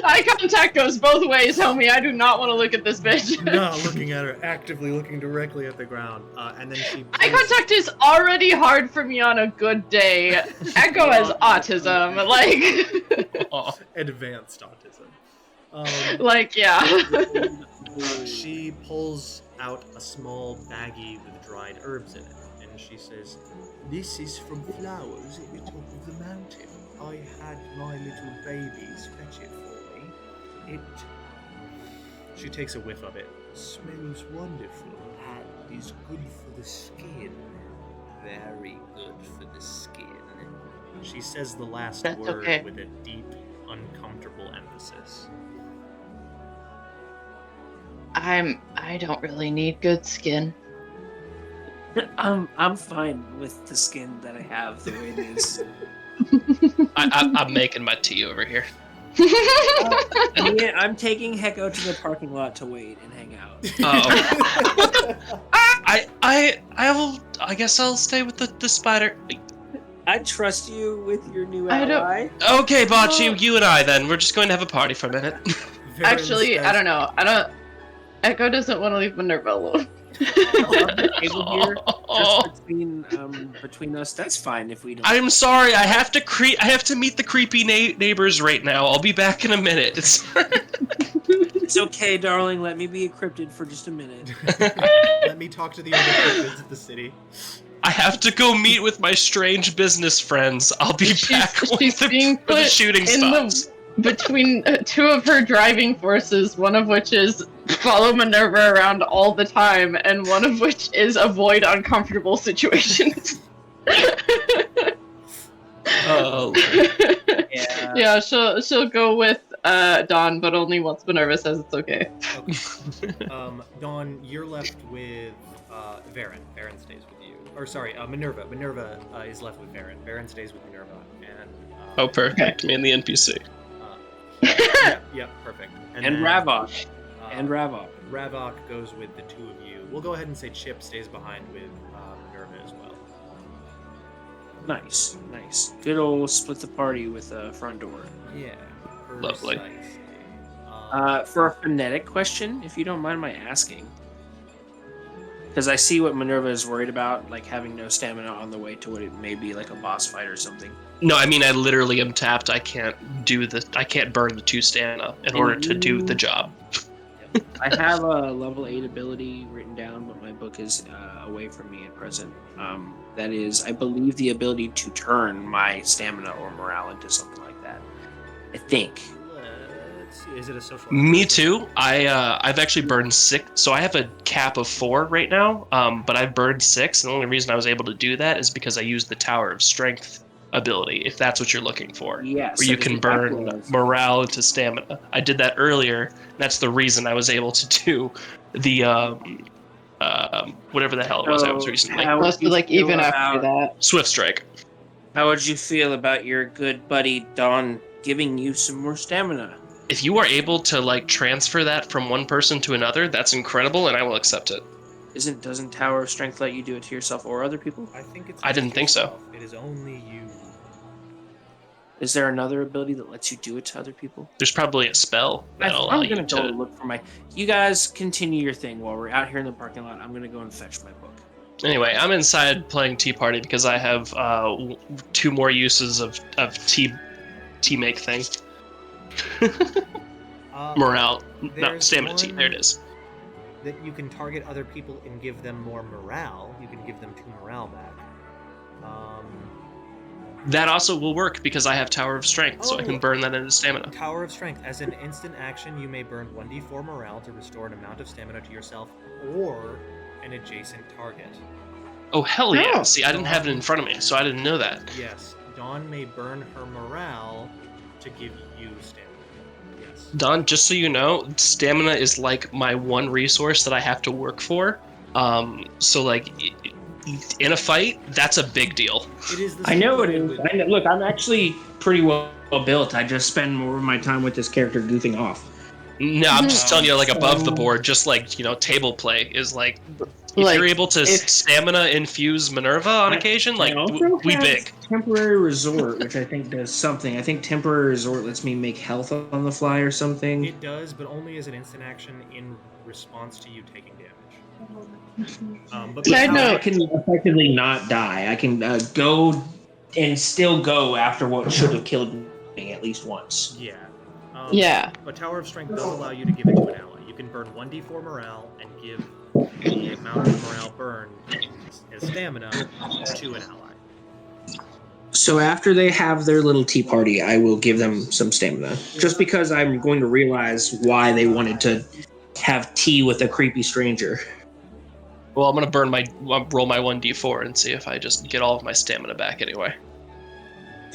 Eye contact goes both ways, homie. I do not want to look at this bitch. Not looking at her, actively looking directly at the ground, and then she. Eye contact is already hard for me on a good day. Echo has autism. Like, Advanced autism. yeah. She pulls out a small baggie with dried herbs in it, and she says, "This is from flowers at the top of the mountain. I had my little babies fetch it for me. It..." She takes a whiff of it. "Smells wonderful and is good for the skin. Very good for the skin." She says the last That's word okay. with a deep, uncomfortable emphasis. I don't really need good skin. I'm fine with the skin that I have the way it is. I'm making my tea over here. Yeah, I'm taking Hecko to the parking lot to wait and hang out. Oh. I guess I'll stay with the spider. I trust you with your new I don't- ally. Okay, Bocce, you and I then. We're just going to have a party for a minute. Actually, I don't know. Echo doesn't want to leave Minerva alone. Table here, just between us. That's fine if we don't. I'm sorry. I have to meet the creepy neighbors right now. I'll be back in a minute. It's okay, darling. Let me be a cryptid for just a minute. Let me talk to the other cryptids of the city. I have to go meet with my strange business friends. I'll be back She's being when the put shooting in stops. between two of her driving forces, one of which is follow Minerva around all the time, and one of which is avoid uncomfortable situations. Oh, Yeah. Yeah, she'll go with Dawn, but only once Minerva says it's okay. Okay. Dawn, you're left with Varen. Varen stays with you. Or sorry, Minerva. Minerva is left with Varen. Varen stays with Minerva, and oh, perfect. Me and the NPC. yeah, perfect. And then, Ravok. uh, And Ravok. Ravok goes with the two of you. We'll go ahead and say Chip stays behind with Minerva as well. Nice. Good old split the party with a front door. Yeah. Lovely. Precisely. For a phonetic question, if you don't mind my asking. Because I see what Minerva is worried about, like having no stamina on the way to what it may be like a boss fight or something. No, I mean I literally am tapped. I can't burn the 2 stamina in order to do the job. I have a level 8 ability written down, but my book is away from me at present. That is, I believe, the ability to turn my stamina or morale into something like that. I think. Let's see. Is it a social? Me too. I've actually burned 6, so I have a cap of 4 right now. But I've burned 6, and the only reason I was able to do that is because I used the Tower of Strength ability, if that's what you're looking for. Yes. Where you can burn morale into stamina. I did that earlier. And that's the reason I was able to do the whatever the hell it was I was recently. Must be like even after that. Swift Strike. How would you feel about your good buddy Dawn giving you some more stamina? If you are able to like transfer that from one person to another, that's incredible, and I will accept it. Doesn't Tower of Strength let you do it to yourself or other people? I think it's. I didn't think so. yourself. It is only you. Is there another ability that lets you do it to other people? There's probably a spell that'll allow I'm you gonna go to. look for my. You guys continue your thing while we're out here in the parking lot. I'm gonna go and fetch my book. Anyway, I'm inside playing Tea Party because I have 2 more uses of tea make thing. Morale, no, there's stamina tea. one There it is. That you can target other people and give them more morale. You can give them 2 morale back. That also will work because I have Tower of Strength, so I can Oh. burn that into stamina. Tower of Strength. As an instant action, you may burn 1d4 morale to restore an amount of stamina to yourself or an adjacent target. Oh, hell yeah. Oh. See, I didn't have it in front of me, so I didn't know that. Yes, Dawn may burn her morale to give you stamina. Yes. Don, just so you know, stamina is like my one resource that I have to work for. So like in a fight, that's a big deal. It is the I know it same is. with- Look, I'm actually pretty well built. I just spend more of my time with this character goofing off. No, I'm just telling you, like above the So- board, just like table play is like if Like, you're able to if- stamina infuse Minerva on occasion, like I also we have big. Temporary Resort, which I think does something. I think Temporary Resort lets me make health on the fly or something. It does, but only as an instant action in response to you taking damage. But Side I note. can effectively not die. I can go and still go after what should have killed me at least once. Yeah. Yeah. But Tower of Strength does allow you to give it to an ally. You can burn 1d4 morale and give the amount of morale burned as stamina to an ally. So after they have their little tea party, I will give them some stamina. Just because I'm going to realize why they wanted to have tea with a creepy stranger. Well, I'm gonna roll my 1d4 and see if I just get all of my stamina back anyway.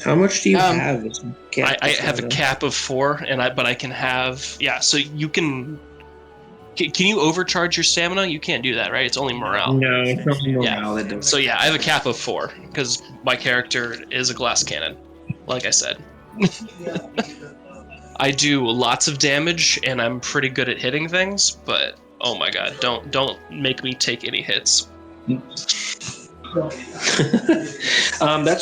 How much do you Um, have? I have a cap of 4, but I can have So you can. Can you overcharge your stamina? You can't do that, right? It's only morale. No, it's not morale Yeah. that does. So yeah, I have a cap of 4 because my character is a glass cannon, like I said. I do lots of damage and I'm pretty good at hitting things, but oh my god, don't make me take any hits. That's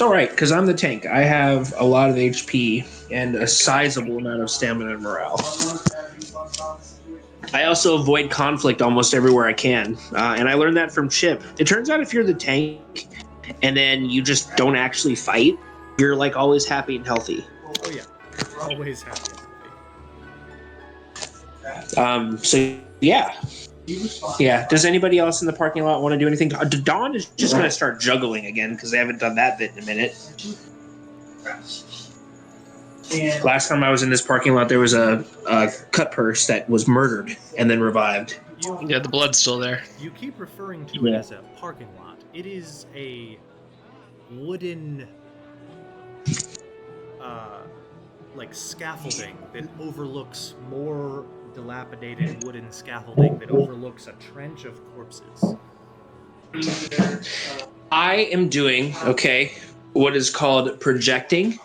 all right because I'm the tank. I have a lot of HP and a sizable amount of stamina and morale. I also avoid conflict almost everywhere I can, and I learned that from Chip. It turns out if you're the tank and then you just don't actually fight, you're like always happy and healthy. Oh yeah. Always happy. So yeah. Yeah. Does anybody else in the parking lot want to do anything? Dawn is just going to start juggling again because they haven't done that bit in a minute. Last time I was in this parking lot, there was a cut purse that was murdered and then revived. Yeah, the blood's still there. You keep referring to it Yeah. as a parking lot. It is a wooden like scaffolding that overlooks more dilapidated wooden scaffolding that overlooks a trench of corpses. I am doing what is called projecting,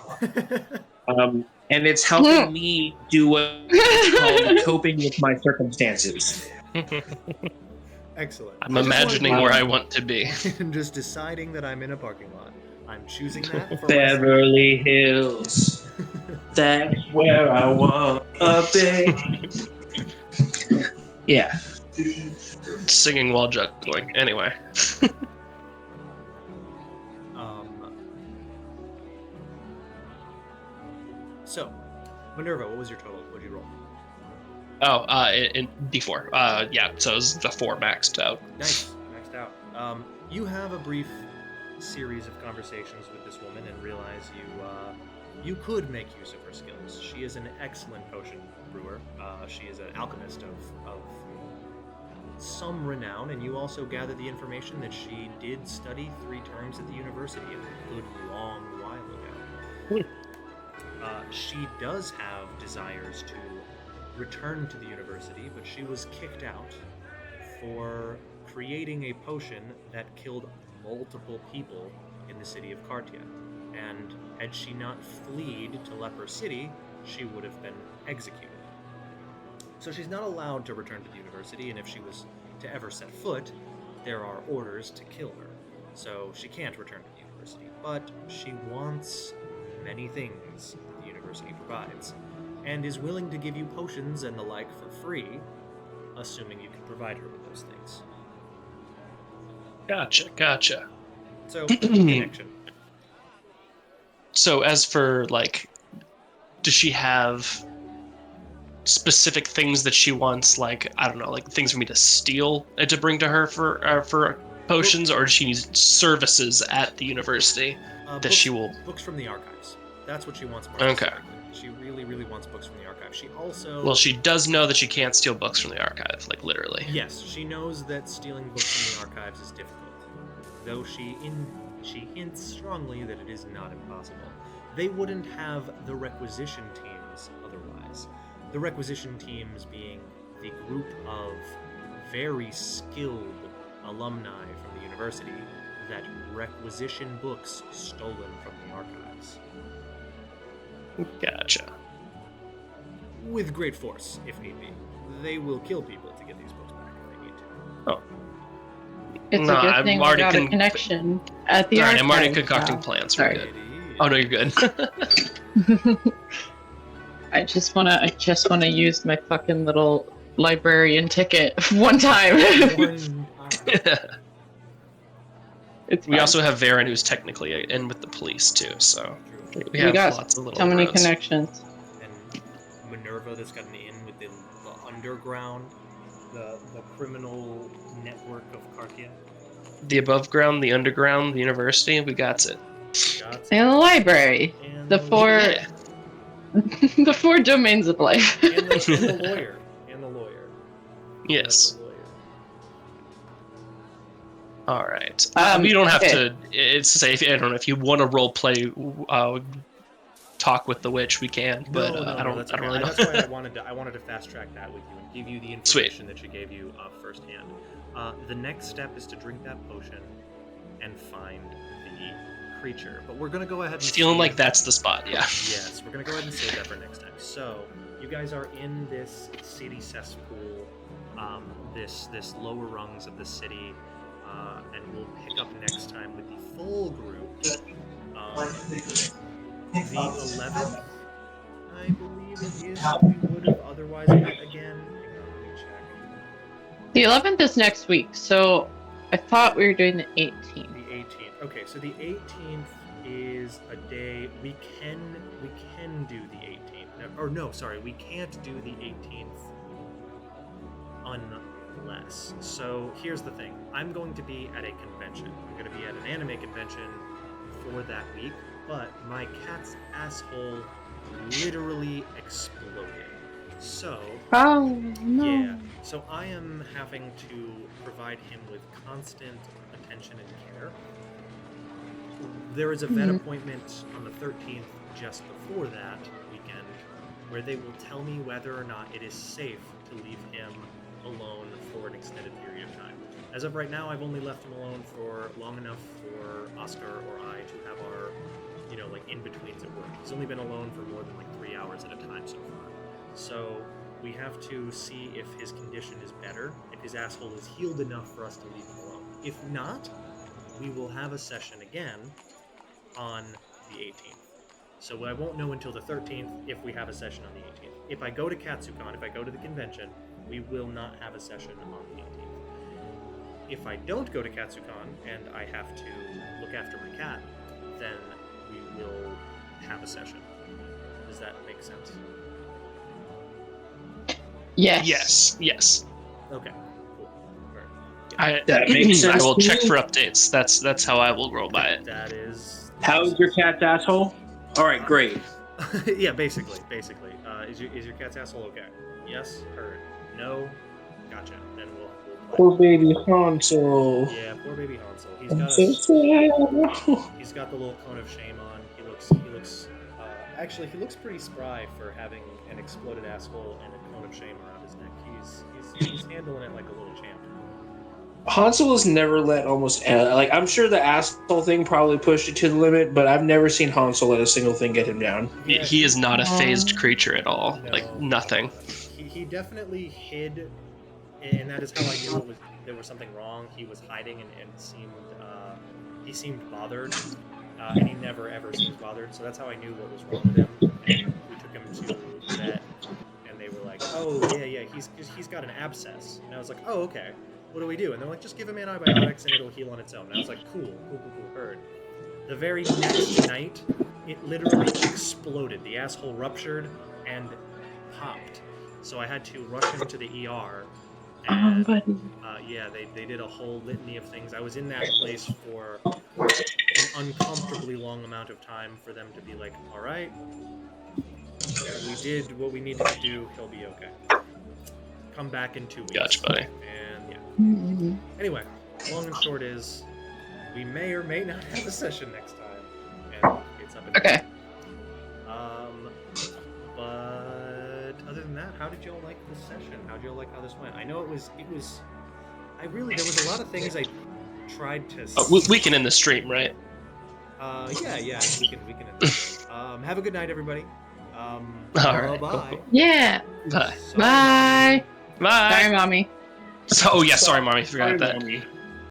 and it's helping me do what's called coping with my circumstances. Excellent. I'm imagining where I want to be. I'm just deciding that I'm in a parking lot. I'm choosing that for Beverly Hills, that's where I want to be. Yeah. Singing while juggling. Anyway. So, Minerva, what was your total? What'd you roll? Oh, in D4. Yeah, so it was the 4 maxed out. Nice, maxed out. You have a brief series of conversations with this woman and realize you could make use of her skills. She is an excellent potion brewer. She is an alchemist of some renown, and you also gather the information that she did study 3 terms at the university a good long while ago. She does have desires to return to the university, but she was kicked out for creating a potion that killed multiple people in the city of Cartia. And had she not fled to Leper City, she would have been executed. So she's not allowed to return to the university, and if she was to ever set foot, there are orders to kill her. So she can't return to the university, but she wants many things that the university provides, and is willing to give you potions and the like for free, assuming you can provide her with those things. Gotcha. So, connection. So as for, like, does she have specific things that she wants, like, I don't know, like things for me to steal and to bring to her for potions, or does she need services at the university? That she will. Books from the archives. That's what she wants more Okay. specifically. She really, really wants books from the archives. She also... Well, she does know that she can't steal books from the archive, like literally. Yes, she knows that stealing books from the archives is difficult, though she hints strongly that it is not impossible. They wouldn't have the requisition teams otherwise. The requisition teams being the group of very skilled alumni from the university that requisition books stolen from the archives. Gotcha. With great force, if need be. They will kill people to get these books back if they need to. Oh. It's No, a good I'm thing we already got a connection at the All right, archives. I'm already concocting now. plans. We're Sorry. good. Oh no, you're good. I just wanna use my fucking little librarian ticket one time. It's We fine. also have Varen, who's technically in with the police too, so we have got lots of little so many bros. connections. And Minerva that's gotten in with the underground, the criminal network of Carthia. The above ground, the underground, the university, we got it. And the library. And The four Yeah. the four domains of life. and the lawyer. And the lawyer. Yes. The lawyer. All right. We you don't have okay. to. It's safe. I don't know if you want to role play, talk with the witch. We can, but I don't. That's I don't okay. really know. That's why I wanted to fast track that with you and give you the information that she gave you firsthand. The next step is to drink that potion and find the creature. But we're gonna go ahead and Feeling save- like that's the spot. Yeah. Yes, we're gonna go ahead and save that for next time. So you guys are in this city cesspool, this lower rungs of the city, and we'll pick up next time with the full group. The 11th, I believe it is. We would have otherwise met again. Hang on, let me check. The 11th is next week, so I thought we were doing the 18th. The 18th. Okay, so the 18th is a day we can do the 18th. Or no, sorry, we can't do the 18th unless. So here's the thing. I'm going to be at a convention. I'm going to be at an anime convention for that week, but my cat's asshole literally exploded. So Oh no. yeah, so I am having to provide him with constant attention and care. There is a vet appointment on the 13th just before that weekend where they will tell me whether or not it is safe to leave him alone for an extended period of time. As of right now, I've only left him alone for long enough for Oscar or I to have our, in-betweens at work. He's only been alone for more than 3 hours at a time so far. So we have to see if his condition is better, if his asshole is healed enough for us to leave him alone. If not, we will have a session again on the 18th. So I won't know until the 13th if we have a session on the 18th. If I go to Katsucon, if I go to the convention, we will not have a session on the 18th. If I don't go to Katsucon and I have to look after my cat, then we will have a session. Does that make sense? Yes. Yes. Okay. Cool. Alright. That makes sense I will to check me. for updates. That's how I will roll by it. That is. How's your cat's asshole? All right, great. Yeah, basically. Is your cat's asshole okay? Yes. Heard. No. Gotcha. Then we'll play. Poor baby Hansel. Yeah, poor baby Hansel. I'm so sad. He's got the little cone of shame on. He looks actually he looks pretty spry for having an exploded asshole and a cone of shame around his neck. He's handling it like a little champ. Hansel has never let I'm sure the asshole thing probably pushed it to the limit, but I've never seen Hansel let a single thing get him down. Yeah, He is not a phased creature at all. no, Like nothing. He definitely hid, and that is how I knew there was something wrong. He was hiding and seemed bothered. And he never ever seems bothered, so that's how I knew what was wrong with him. And we took him to the vet, and they were like, "Oh yeah, he's got an abscess." And I was like, "Oh okay, what do we do?" And they're like, "Just give him antibiotics, and it'll heal on its own." And I was like, "Cool, heard." The very next night, it literally exploded. The asshole ruptured and popped. So I had to rush him to the ER. And buddy. yeah, they did a whole litany of things. I was in that place for an uncomfortably long amount of time for them to be like, all right, we did what we needed to do. He'll be okay. Come back in 2 weeks. Gotcha, buddy. And yeah. Mm-hmm. Anyway, long and short is, we may or may not have a session next time, and it's up in the Okay. air. But other than that, how did y'all like this session? How did y'all like how this went? I know it was. There was a lot of things I tried to. We can end the stream, right? Yeah, we can end the stream. Have a good night, everybody. All right. Bye. Cool. Yeah. Bye. Bye. Bye. Sorry, mommy. So, yeah, sorry, mommy. Forgot that. Mommy.